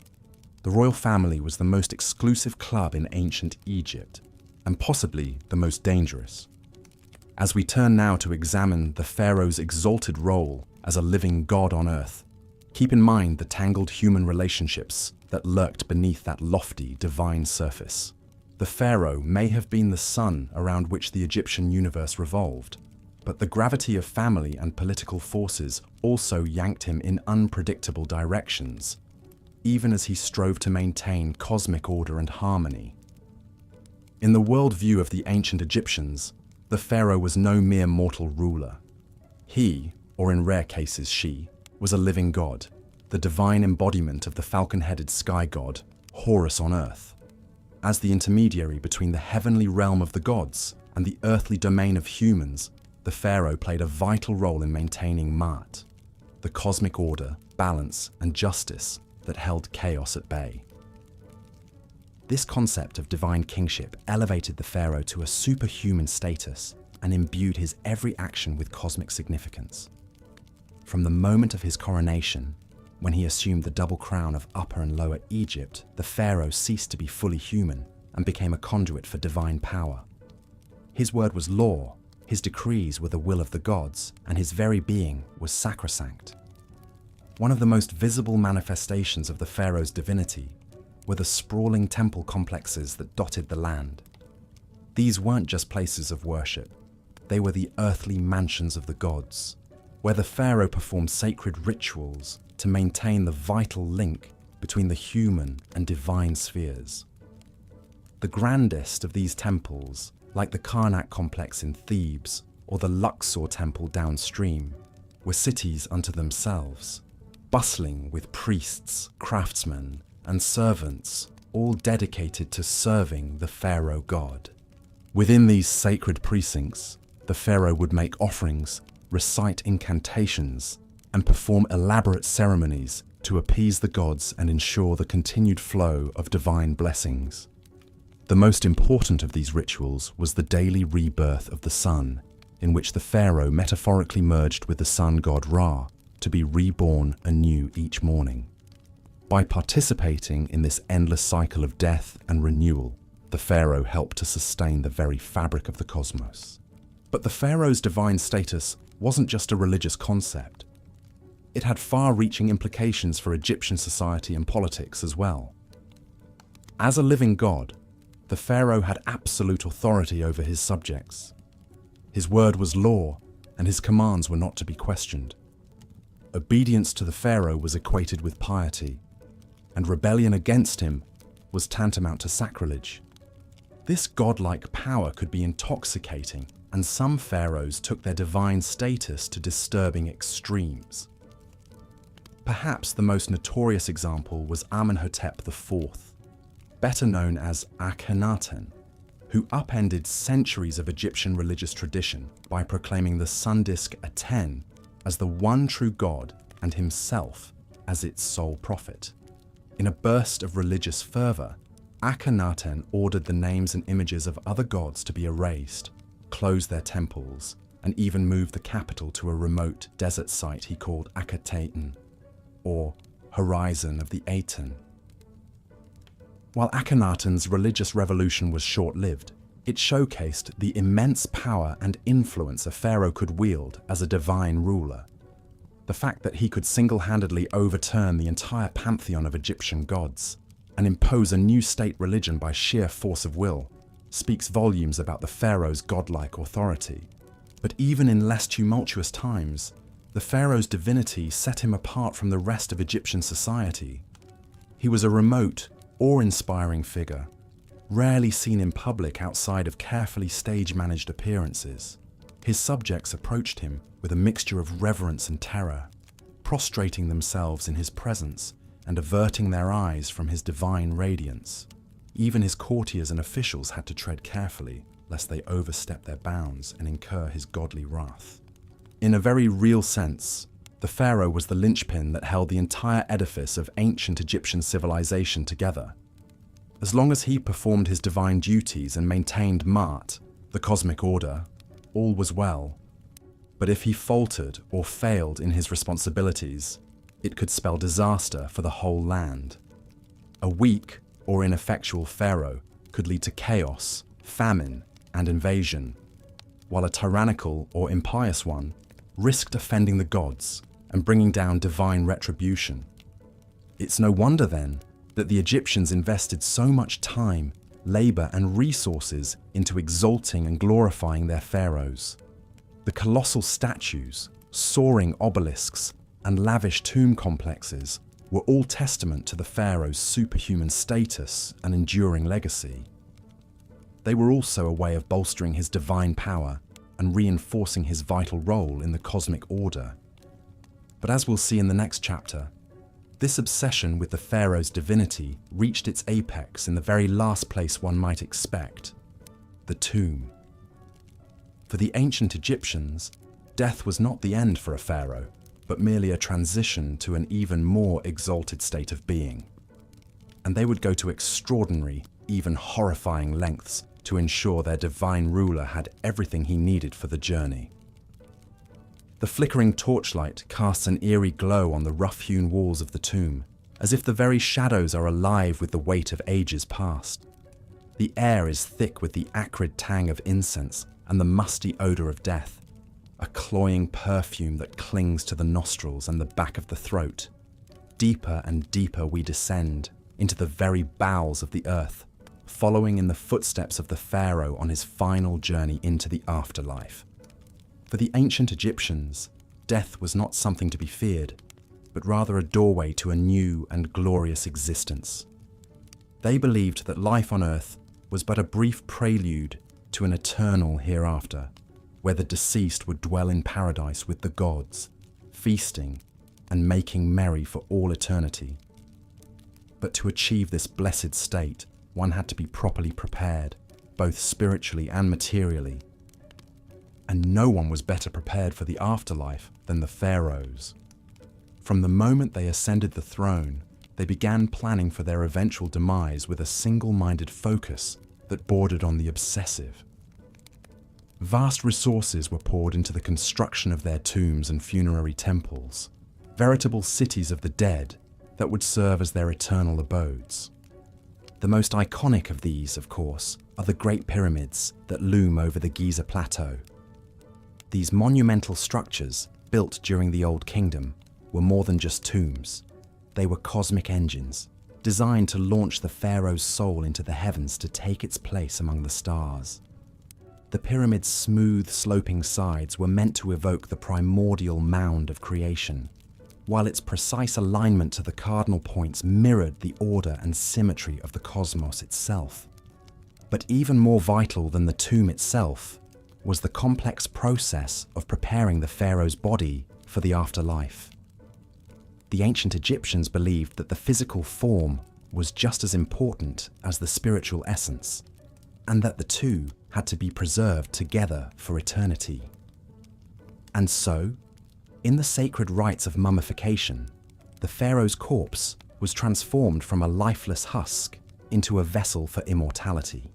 The royal family was the most exclusive club in ancient Egypt, and possibly the most dangerous. As we turn now to examine the pharaoh's exalted role as a living god on earth, keep in mind the tangled human relationships that lurked beneath that lofty divine surface. The pharaoh may have been the sun around which the Egyptian universe revolved, but the gravity of family and political forces also yanked him in unpredictable directions, even as he strove to maintain cosmic order and harmony. In the worldview of the ancient Egyptians, the pharaoh was no mere mortal ruler. He, or in rare cases she, was a living god, the divine embodiment of the falcon-headed sky god, Horus on earth. As the intermediary between the heavenly realm of the gods and the earthly domain of humans, the pharaoh played a vital role in maintaining Ma'at, the cosmic order, balance, and justice that held chaos at bay. This concept of divine kingship elevated the pharaoh to a superhuman status and imbued his every action with cosmic significance. From the moment of his coronation, when he assumed the double crown of Upper and Lower Egypt, the pharaoh ceased to be fully human and became a conduit for divine power. His word was law, his decrees were the will of the gods, and his very being was sacrosanct. One of the most visible manifestations of the pharaoh's divinity were the sprawling temple complexes that dotted the land. These weren't just places of worship, they were the earthly mansions of the gods, where the pharaoh performed sacred rituals to maintain the vital link between the human and divine spheres. The grandest of these temples, like the Karnak complex in Thebes or the Luxor temple downstream, were cities unto themselves, bustling with priests, craftsmen, and servants, all dedicated to serving the pharaoh god. Within these sacred precincts, the pharaoh would make offerings, recite incantations, and perform elaborate ceremonies to appease the gods and ensure the continued flow of divine blessings. The most important of these rituals was the daily rebirth of the sun, in which the pharaoh metaphorically merged with the sun god Ra to be reborn anew each morning. By participating in this endless cycle of death and renewal, the pharaoh helped to sustain the very fabric of the cosmos. But the pharaoh's divine status wasn't just a religious concept. It had far-reaching implications for Egyptian society and politics as well. As a living god, the pharaoh had absolute authority over his subjects. His word was law, and his commands were not to be questioned. Obedience to the pharaoh was equated with piety, and rebellion against him was tantamount to sacrilege. This godlike power could be intoxicating, and some pharaohs took their divine status to disturbing extremes. Perhaps the most notorious example was Amenhotep IV, better known as Akhenaten, who upended centuries of Egyptian religious tradition by proclaiming the sun disk Aten as the one true god and himself as its sole prophet. In a burst of religious fervor, Akhenaten ordered the names and images of other gods to be erased, closed their temples, and even moved the capital to a remote desert site he called Akhenaten, or Horizon of the Aten. While Akhenaten's religious revolution was short-lived, it showcased the immense power and influence a pharaoh could wield as a divine ruler. The fact that he could single-handedly overturn the entire pantheon of Egyptian gods and impose a new state religion by sheer force of will speaks volumes about the pharaoh's godlike authority. But even in less tumultuous times, the pharaoh's divinity set him apart from the rest of Egyptian society. He was a remote, awe-inspiring figure, rarely seen in public outside of carefully stage-managed appearances. His subjects approached him with a mixture of reverence and terror, prostrating themselves in his presence and averting their eyes from his divine radiance. Even his courtiers and officials had to tread carefully, lest they overstep their bounds and incur his godly wrath. In a very real sense, the pharaoh was the linchpin that held the entire edifice of ancient Egyptian civilization together. As long as he performed his divine duties and maintained Ma'at, the cosmic order, all was well. But if he faltered or failed in his responsibilities, it could spell disaster for the whole land. A weak or ineffectual pharaoh could lead to chaos, famine, and invasion, while a tyrannical or impious one risked offending the gods and bringing down divine retribution. It's no wonder then that the Egyptians invested so much time, labor, and resources into exalting and glorifying their pharaohs. The colossal statues, soaring obelisks, and lavish tomb complexes were all testament to the pharaoh's superhuman status and enduring legacy. They were also a way of bolstering his divine power and reinforcing his vital role in the cosmic order. But as we'll see in the next chapter, this obsession with the pharaoh's divinity reached its apex in the very last place one might expect, the tomb. For the ancient Egyptians, death was not the end for a pharaoh, but merely a transition to an even more exalted state of being. And they would go to extraordinary, even horrifying lengths to ensure their divine ruler had everything he needed for the journey. The flickering torchlight casts an eerie glow on the rough-hewn walls of the tomb, as if the very shadows are alive with the weight of ages past. The air is thick with the acrid tang of incense and the musty odor of death, a cloying perfume that clings to the nostrils and the back of the throat. Deeper and deeper we descend into the very bowels of the earth, following in the footsteps of the pharaoh on his final journey into the afterlife. For the ancient Egyptians, death was not something to be feared, but rather a doorway to a new and glorious existence. They believed that life on earth was but a brief prelude to an eternal hereafter, where the deceased would dwell in paradise with the gods, feasting and making merry for all eternity. But to achieve this blessed state, one had to be properly prepared, both spiritually and materially. And no one was better prepared for the afterlife than the pharaohs. From the moment they ascended the throne, they began planning for their eventual demise with a single-minded focus that bordered on the obsessive. Vast resources were poured into the construction of their tombs and funerary temples, veritable cities of the dead that would serve as their eternal abodes. The most iconic of these, of course, are the Great Pyramids that loom over the Giza plateau. These monumental structures, built during the Old Kingdom, were more than just tombs. They were cosmic engines, designed to launch the pharaoh's soul into the heavens to take its place among the stars. The pyramid's smooth, sloping sides were meant to evoke the primordial mound of creation, while its precise alignment to the cardinal points mirrored the order and symmetry of the cosmos itself. But even more vital than the tomb itself was the complex process of preparing the pharaoh's body for the afterlife. The ancient Egyptians believed that the physical form was just as important as the spiritual essence, and that the two had to be preserved together for eternity. And so, in the sacred rites of mummification, the pharaoh's corpse was transformed from a lifeless husk into a vessel for immortality.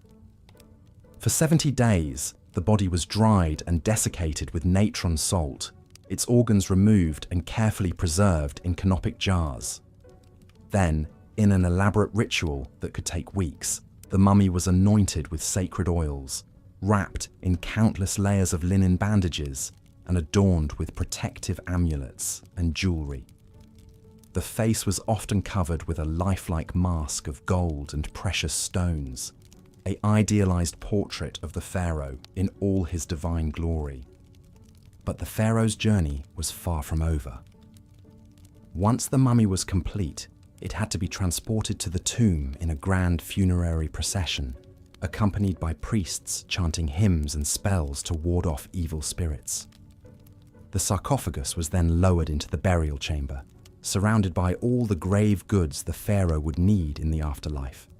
For 70 days, the body was dried and desiccated with natron salt, its organs removed and carefully preserved in canopic jars. Then, in an elaborate ritual that could take weeks, the mummy was anointed with sacred oils, wrapped in countless layers of linen bandages, and adorned with protective amulets and jewelry. The face was often covered with a lifelike mask of gold and precious stones, an idealized portrait of the pharaoh in all his divine glory. But the pharaoh's journey was far from over. Once the mummy was complete, it had to be transported to the tomb in a grand funerary procession, accompanied by priests chanting hymns and spells to ward off evil spirits. The sarcophagus was then lowered into the burial chamber, surrounded by all the grave goods the pharaoh would need in the afterlife: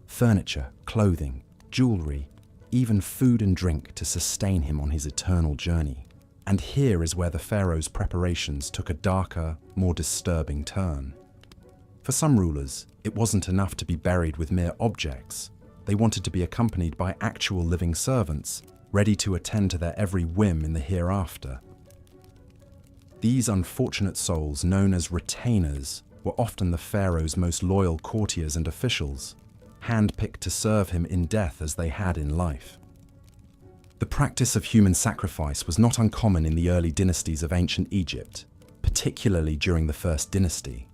furniture, clothing, jewelry, even food and drink to sustain him on his eternal journey. And here is where the pharaoh's preparations took a darker, more disturbing turn. For some rulers, it wasn't enough to be buried with mere objects. They wanted to be accompanied by actual living servants, ready to attend to their every whim in the hereafter. These unfortunate souls, known as retainers, were often the pharaoh's most loyal courtiers and officials, handpicked to serve him in death as they had in life. The practice of human sacrifice was not uncommon in the early dynasties of ancient Egypt, particularly during the First Dynasty.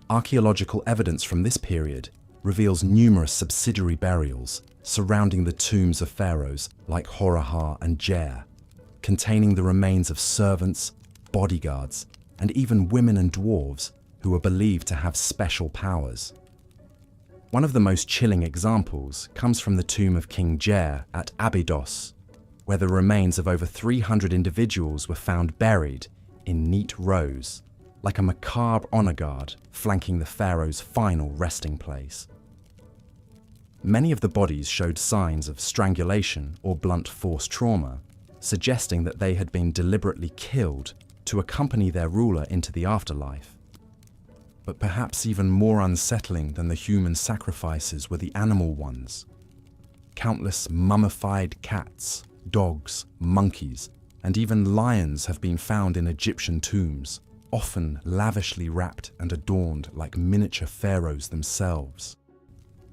Archaeological evidence from this period reveals numerous subsidiary burials surrounding the tombs of pharaohs like Horahar and Jer, containing the remains of servants, bodyguards, and even women and dwarves who were believed to have special powers. One of the most chilling examples comes from the tomb of King Jer at Abydos, where the remains of over 300 individuals were found buried in neat rows, like a macabre honor guard flanking the pharaoh's final resting place. Many of the bodies showed signs of strangulation or blunt force trauma, suggesting that they had been deliberately killed to accompany their ruler into the afterlife. But perhaps even more unsettling than the human sacrifices were the animal ones. Countless mummified cats, dogs, monkeys, and even lions have been found in Egyptian tombs, often lavishly wrapped and adorned like miniature pharaohs themselves.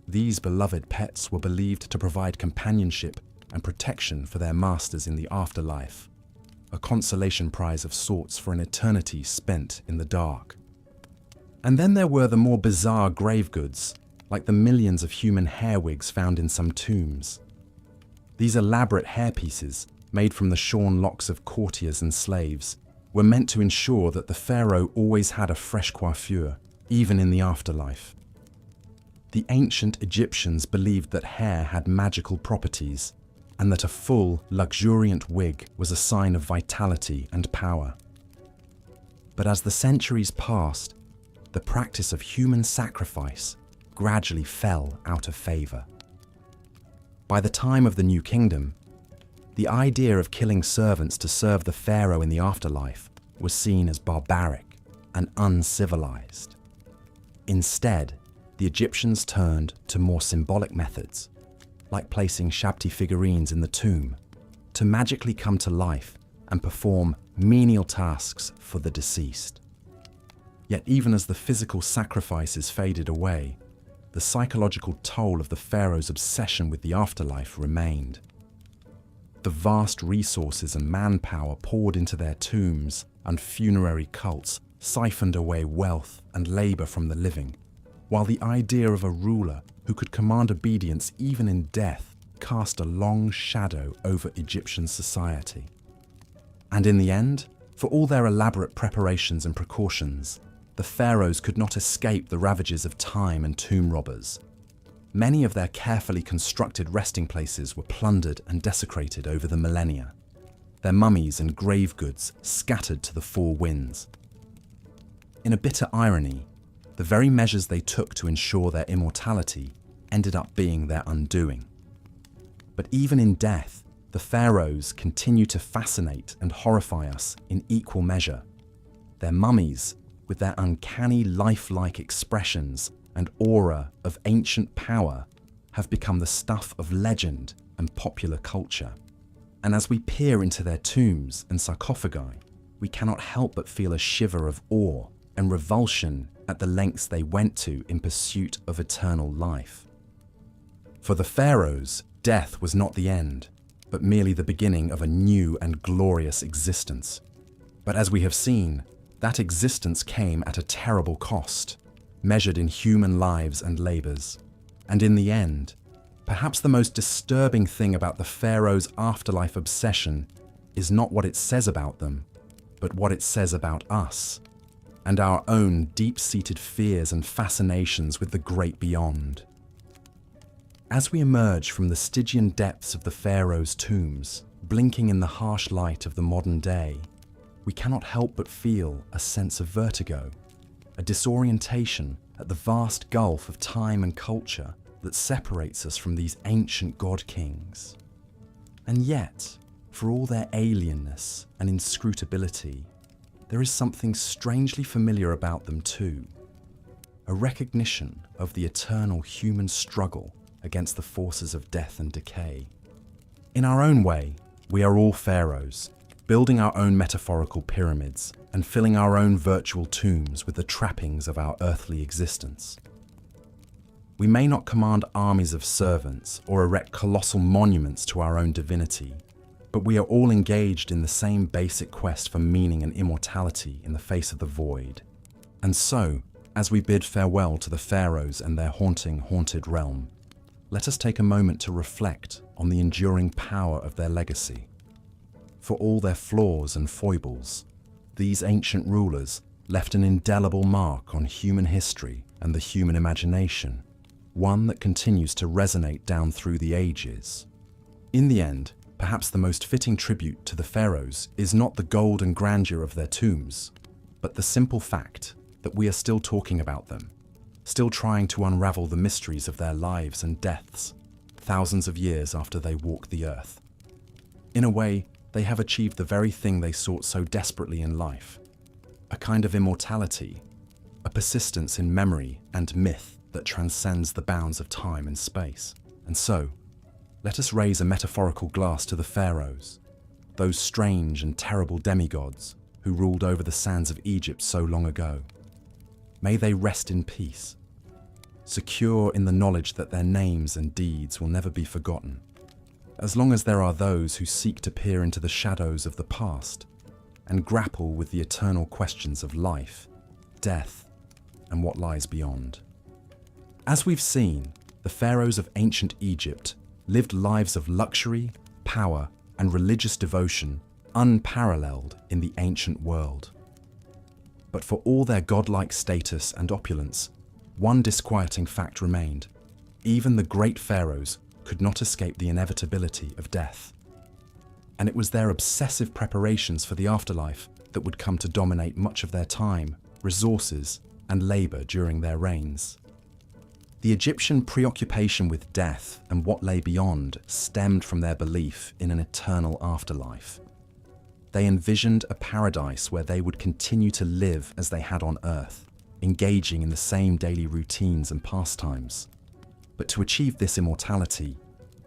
These beloved pets were believed to provide companionship and protection for their masters in the afterlife, a consolation prize of sorts for an eternity spent in the dark. And then there were the more bizarre grave goods, like the millions of human hair wigs found in some tombs. These elaborate hairpieces, made from the shorn locks of courtiers and slaves, were meant to ensure that the pharaoh always had a fresh coiffure, even in the afterlife. The ancient Egyptians believed that hair had magical properties, and that a full, luxuriant wig was a sign of vitality and power. But as the centuries passed, the practice of human sacrifice gradually fell out of favor. By the time of the New Kingdom, the idea of killing servants to serve the pharaoh in the afterlife was seen as barbaric and uncivilized. Instead, the Egyptians turned to more symbolic methods, like placing Shabti figurines in the tomb, to magically come to life and perform menial tasks for the deceased. Yet even as the physical sacrifices faded away, the psychological toll of the pharaoh's obsession with the afterlife remained. The vast resources and manpower poured into their tombs and funerary cults siphoned away wealth and labor from the living, while the idea of a ruler who could command obedience even in death cast a long shadow over Egyptian society. And in the end, For all their elaborate preparations and precautions, the pharaohs could not escape the ravages of time and tomb robbers. Many of their carefully constructed resting places were plundered and desecrated over the millennia, their mummies and grave goods scattered to the four winds. In a bitter irony, the very measures they took to ensure their immortality ended up being their undoing. But even in death, the pharaohs continue to fascinate and horrify us in equal measure. Their mummies, with their uncanny lifelike expressions and aura of ancient power, have become the stuff of legend and popular culture. And as we peer into their tombs and sarcophagi, we cannot help but feel a shiver of awe and revulsion at the lengths they went to in pursuit of eternal life. For the pharaohs, death was not the end, but merely the beginning of a new and glorious existence. But as we have seen, that existence came at a terrible cost, measured in human lives and labors. And in the end, perhaps the most disturbing thing about the pharaohs' afterlife obsession is not what it says about them, but what it says about us, and our own deep-seated fears and fascinations with the great beyond. As we emerge from the Stygian depths of the pharaohs' tombs, blinking in the harsh light of the modern day, we cannot help but feel a sense of vertigo, a disorientation at the vast gulf of time and culture that separates us from these ancient god-kings. And yet, for all their alienness and inscrutability, there is something strangely familiar about them too, a recognition of the eternal human struggle against the forces of death and decay. In our own way, we are all pharaohs, building our own metaphorical pyramids and filling our own virtual tombs with the trappings of our earthly existence. We may not command armies of servants or erect colossal monuments to our own divinity, but we are all engaged in the same basic quest for meaning and immortality in the face of the void. And so, as we bid farewell to the pharaohs and their haunted realm, let us take a moment to reflect on the enduring power of their legacy. For all their flaws and foibles, these ancient rulers left an indelible mark on human history and the human imagination, one that continues to resonate down through the ages. In the end, perhaps the most fitting tribute to the pharaohs is not the gold and grandeur of their tombs, but the simple fact that we are still talking about them, still trying to unravel the mysteries of their lives and deaths, thousands of years after they walked the earth. In a way, they have achieved the very thing they sought so desperately in life, a kind of immortality, a persistence in memory and myth that transcends the bounds of time and space. And so, let us raise a metaphorical glass to the pharaohs, those strange and terrible demigods who ruled over the sands of Egypt so long ago. May they rest in peace, secure in the knowledge that their names and deeds will never be forgotten, as long as there are those who seek to peer into the shadows of the past and grapple with the eternal questions of life, death, and what lies beyond. As we've seen, the pharaohs of ancient Egypt lived lives of luxury, power, and religious devotion unparalleled in the ancient world. But for all their godlike status and opulence, one disquieting fact remained. Even the great pharaohs could not escape the inevitability of death. And it was their obsessive preparations for the afterlife that would come to dominate much of their time, resources, and labor during their reigns. The Egyptian preoccupation with death and what lay beyond stemmed from their belief in an eternal afterlife. They envisioned a paradise where they would continue to live as they had on Earth, engaging in the same daily routines and pastimes. But to achieve this immortality,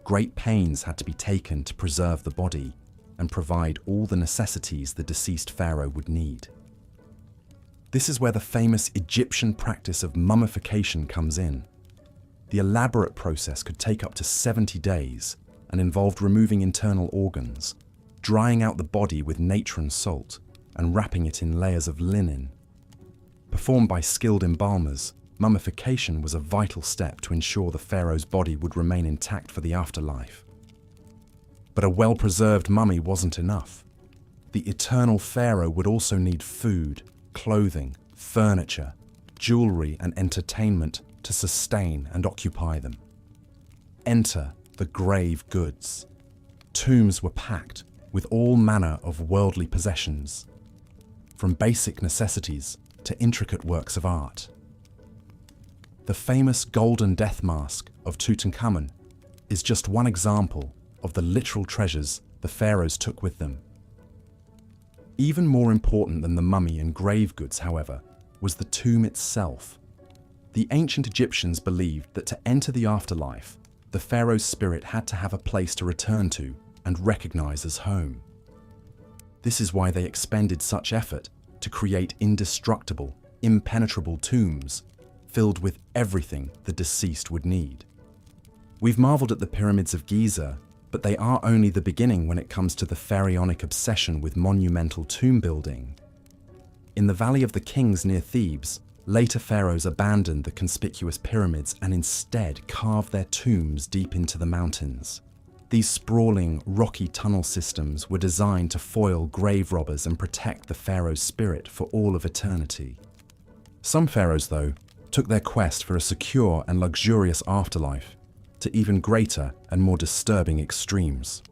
great pains had to be taken to preserve the body and provide all the necessities the deceased pharaoh would need. This is where the famous Egyptian practice of mummification comes in. The elaborate process could take up to 70 days and involved removing internal organs, drying out the body with natron salt, and wrapping it in layers of linen. Performed by skilled embalmers, mummification was a vital step to ensure the pharaoh's body would remain intact for the afterlife. But a well-preserved mummy wasn't enough. The eternal pharaoh would also need food, clothing, furniture, jewelry, and entertainment to sustain and occupy them. Enter the grave goods. Tombs were packed with all manner of worldly possessions, from basic necessities to intricate works of art. The famous golden death mask of Tutankhamun is just one example of the literal treasures the pharaohs took with them. Even more important than the mummy and grave goods, however, was the tomb itself. The ancient Egyptians believed that to enter the afterlife, the pharaoh's spirit had to have a place to return to and recognize as home. This is why they expended such effort to create indestructible, impenetrable tombs filled with everything the deceased would need. We've marveled at the pyramids of Giza, but they are only the beginning when it comes to the pharaonic obsession with monumental tomb building. In the Valley of the Kings near Thebes, later pharaohs abandoned the conspicuous pyramids and instead carved their tombs deep into the mountains. These sprawling, rocky tunnel systems were designed to foil grave robbers and protect the pharaoh's spirit for all of eternity. Some pharaohs, though, took their quest for a secure and luxurious afterlife to even greater and more disturbing extremes.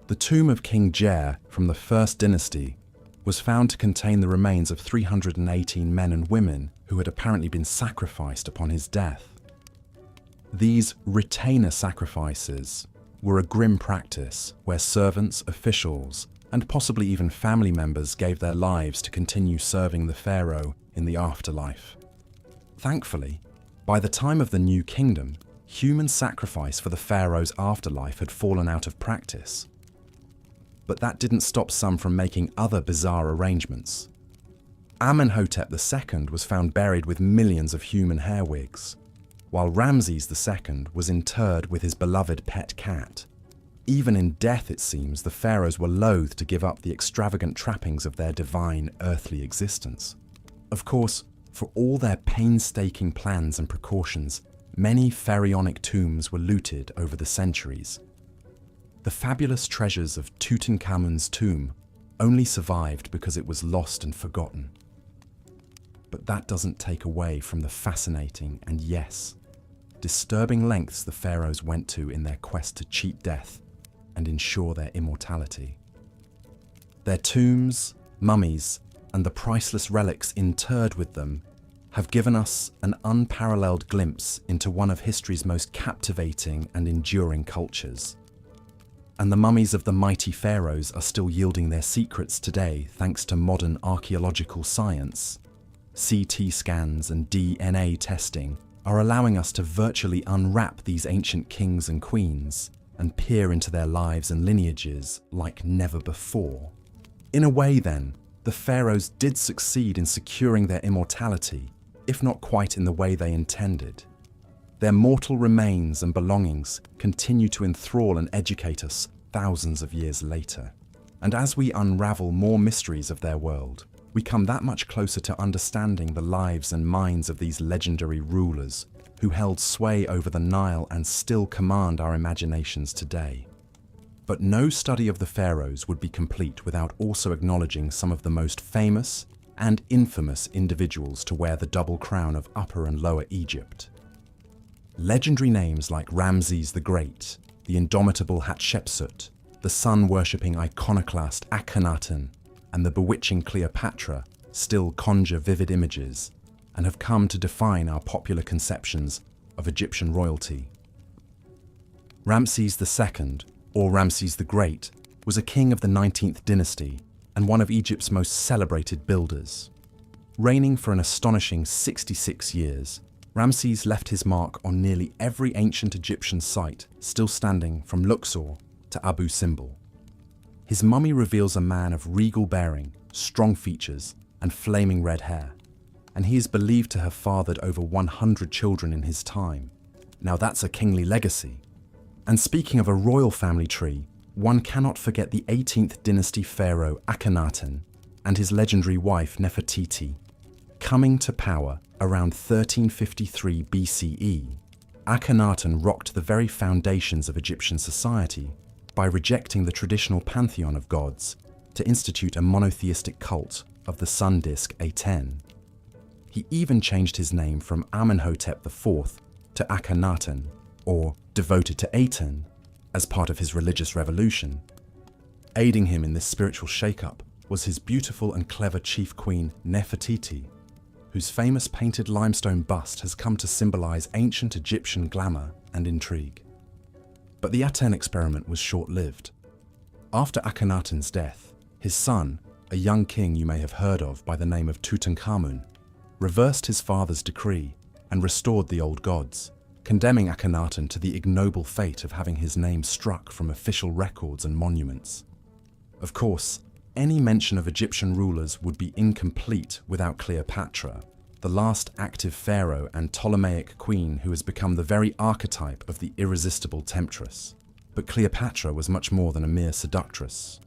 The tomb of King Jair from the first dynasty was found to contain the remains of 318 men and women who had apparently been sacrificed upon his death. These retainer sacrifices were a grim practice where servants, officials, and possibly even family members gave their lives to continue serving the pharaoh in the afterlife. Thankfully, by the time of the New Kingdom, human sacrifice for the pharaoh's afterlife had fallen out of practice. But that didn't stop some from making other bizarre arrangements. Amenhotep II was found buried with millions of human hair wigs, while Ramses II was interred with his beloved pet cat. Even in death, it seems, the pharaohs were loath to give up the extravagant trappings of their divine earthly existence. Of course, for all their painstaking plans and precautions, many pharaonic tombs were looted over the centuries. The fabulous treasures of Tutankhamun's tomb only survived because it was lost and forgotten. But that doesn't take away from the fascinating and, yes, disturbing lengths the pharaohs went to in their quest to cheat death and ensure their immortality. Their tombs, mummies, and the priceless relics interred with them have given us an unparalleled glimpse into one of history's most captivating and enduring cultures. And the mummies of the mighty pharaohs are still yielding their secrets today thanks to modern archaeological science. CT scans and DNA testing are allowing us to virtually unwrap these ancient kings and queens and peer into their lives and lineages like never before. In a way, then, the pharaohs did succeed in securing their immortality, if not quite in the way they intended. Their mortal remains and belongings continue to enthrall and educate us thousands of years later. And as we unravel more mysteries of their world, we come that much closer to understanding the lives and minds of these legendary rulers who held sway over the Nile and still command our imaginations today. But no study of the pharaohs would be complete without also acknowledging some of the most famous and infamous individuals to wear the double crown of Upper and Lower Egypt. Legendary names like Ramses the Great, the indomitable Hatshepsut, the sun-worshipping iconoclast Akhenaten, and the bewitching Cleopatra still conjure vivid images and have come to define our popular conceptions of Egyptian royalty. Ramses II, or Ramses the Great, was a king of the 19th dynasty and one of Egypt's most celebrated builders. Reigning for an astonishing 66 years, Ramses left his mark on nearly every ancient Egyptian site still standing from Luxor to Abu Simbel. His mummy reveals a man of regal bearing, strong features, and flaming red hair, and he is believed to have fathered over 100 children in his time. Now that's a kingly legacy. And speaking of a royal family tree, one cannot forget the 18th dynasty pharaoh Akhenaten and his legendary wife Nefertiti. Coming to power around 1353 BCE, Akhenaten rocked the very foundations of Egyptian society by rejecting the traditional pantheon of gods to institute a monotheistic cult of the sun disk Aten. He even changed his name from Amenhotep IV to Akhenaten, or devoted to Aten, as part of his religious revolution. Aiding him in this spiritual shake-up was his beautiful and clever chief queen Nefertiti, whose famous painted limestone bust has come to symbolize ancient Egyptian glamour and intrigue. But the Aten experiment was short-lived. After Akhenaten's death, his son, a young king you may have heard of by the name of Tutankhamun, reversed his father's decree and restored the old gods, condemning Akhenaten to the ignoble fate of having his name struck from official records and monuments. Of course, any mention of Egyptian rulers would be incomplete without Cleopatra, the last active pharaoh and Ptolemaic queen who has become the very archetype of the irresistible temptress. But Cleopatra was much more than a mere seductress.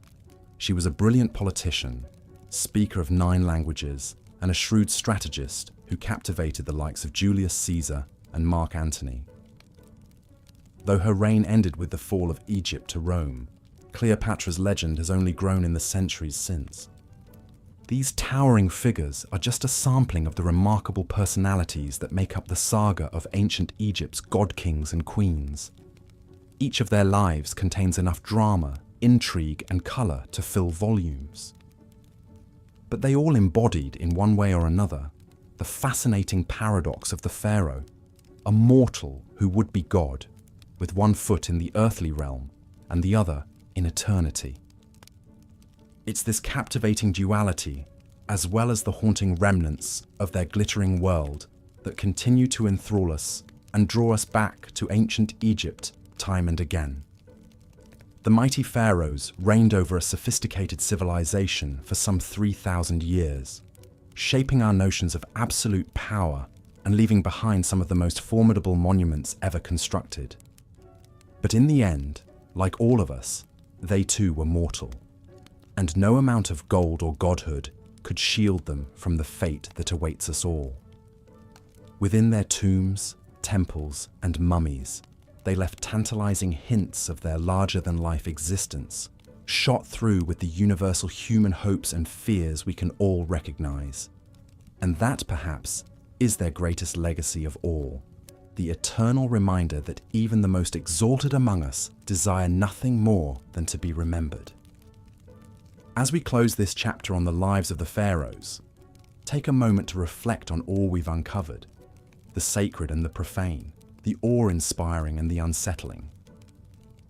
She was a brilliant politician, speaker of 9 languages, and a shrewd strategist who captivated the likes of Julius Caesar and Mark Antony. Though her reign ended with the fall of Egypt to Rome, Cleopatra's legend has only grown in the centuries since. These towering figures are just a sampling of the remarkable personalities that make up the saga of ancient Egypt's god-kings and queens. Each of their lives contains enough drama, intrigue, and colour to fill volumes. But they all embodied, in one way or another, the fascinating paradox of the pharaoh, a mortal who would be God, with one foot in the earthly realm and the other in eternity. It's this captivating duality, as well as the haunting remnants of their glittering world, that continue to enthrall us and draw us back to ancient Egypt time and again. The mighty pharaohs reigned over a sophisticated civilization for some 3,000 years, shaping our notions of absolute power and leaving behind some of the most formidable monuments ever constructed. But in the end, like all of us, they too were mortal, and no amount of gold or godhood could shield them from the fate that awaits us all. Within their tombs, temples, and mummies, they left tantalizing hints of their larger-than-life existence, shot through with the universal human hopes and fears we can all recognize. And that, perhaps, is their greatest legacy of all, the eternal reminder that even the most exalted among us desire nothing more than to be remembered. As we close this chapter on the lives of the pharaohs, take a moment to reflect on all we've uncovered, the sacred and the profane, the awe-inspiring and the unsettling.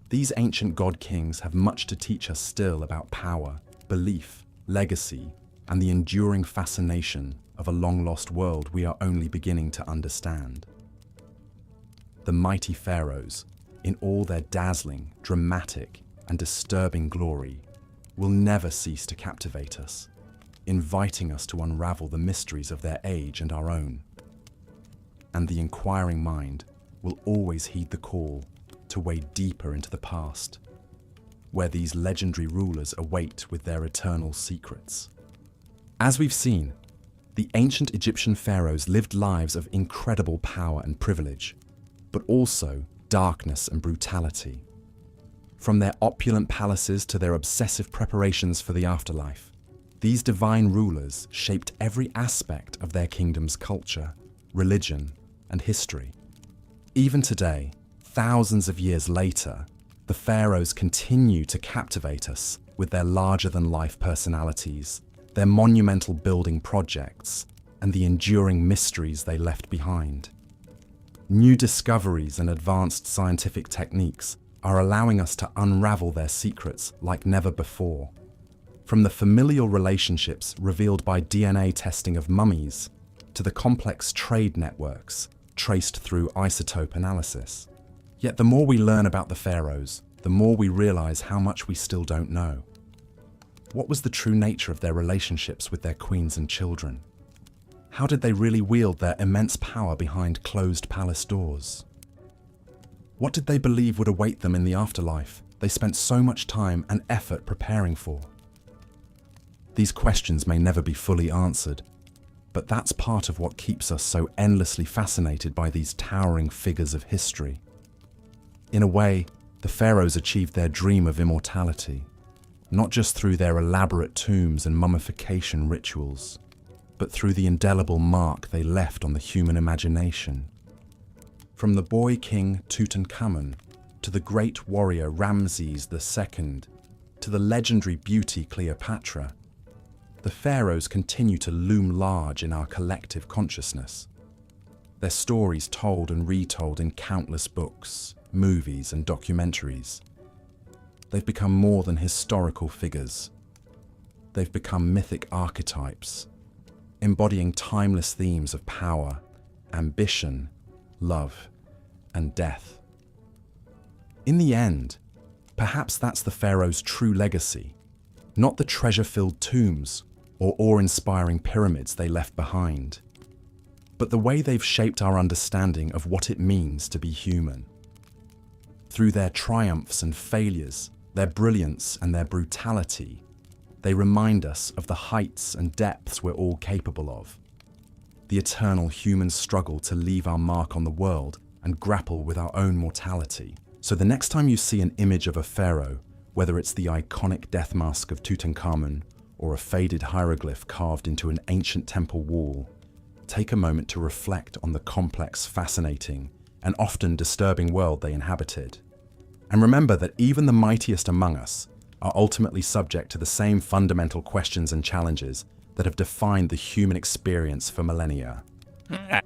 These ancient god-kings have much to teach us still about power, belief, legacy, and the enduring fascination of a long-lost world we are only beginning to understand. The mighty pharaohs, in all their dazzling, dramatic, and disturbing glory, will never cease to captivate us, inviting us to unravel the mysteries of their age and our own. And the inquiring mind will always heed the call to wade deeper into the past, where these legendary rulers await with their eternal secrets. As we've seen, the ancient Egyptian pharaohs lived lives of incredible power and privilege, but also darkness and brutality. From their opulent palaces to their obsessive preparations for the afterlife, these divine rulers shaped every aspect of their kingdom's culture, religion, and history. Even today, thousands of years later, the pharaohs continue to captivate us with their larger-than-life personalities, their monumental building projects, and the enduring mysteries they left behind. New discoveries and advanced scientific techniques are allowing us to unravel their secrets like never before. From the familial relationships revealed by DNA testing of mummies, to the complex trade networks traced through isotope analysis. Yet the more we learn about the pharaohs, the more we realize how much we still don't know. What was the true nature of their relationships with their queens and children? How did they really wield their immense power behind closed palace doors? What did they believe would await them in the afterlife they spent so much time and effort preparing for? These questions may never be fully answered, but that's part of what keeps us so endlessly fascinated by these towering figures of history. In a way, the pharaohs achieved their dream of immortality, not just through their elaborate tombs and mummification rituals, but through the indelible mark they left on the human imagination. From the boy king Tutankhamun to the great warrior Ramses II to the legendary beauty Cleopatra, the pharaohs continue to loom large in our collective consciousness. Their stories told and retold in countless books, movies, and documentaries. They've become more than historical figures. They've become mythic archetypes, embodying timeless themes of power, ambition, love, and death. In the end, perhaps that's the pharaohs' true legacy, not the treasure-filled tombs or awe-inspiring pyramids they left behind, but the way they've shaped our understanding of what it means to be human. Through their triumphs and failures, their brilliance and their brutality, they remind us of the heights and depths we're all capable of. The eternal human struggle to leave our mark on the world and grapple with our own mortality. So the next time you see an image of a pharaoh, whether it's the iconic death mask of Tutankhamun or a faded hieroglyph carved into an ancient temple wall, take a moment to reflect on the complex, fascinating, and often disturbing world they inhabited. And remember that even the mightiest among us are ultimately subject to the same fundamental questions and challenges that have defined the human experience for millennia.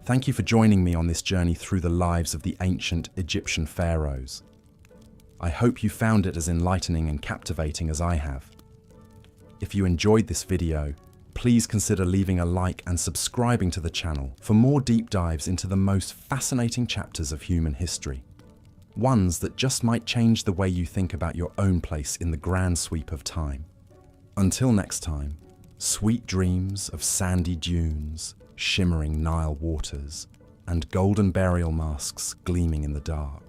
Thank you for joining me on this journey through the lives of the ancient Egyptian pharaohs. I hope you found it as enlightening and captivating as I have. If you enjoyed this video, please consider leaving a like and subscribing to the channel for more deep dives into the most fascinating chapters of human history. Ones that just might change the way you think about your own place in the grand sweep of time. Until next time, sweet dreams of sandy dunes, shimmering Nile waters, and golden burial masks gleaming in the dark.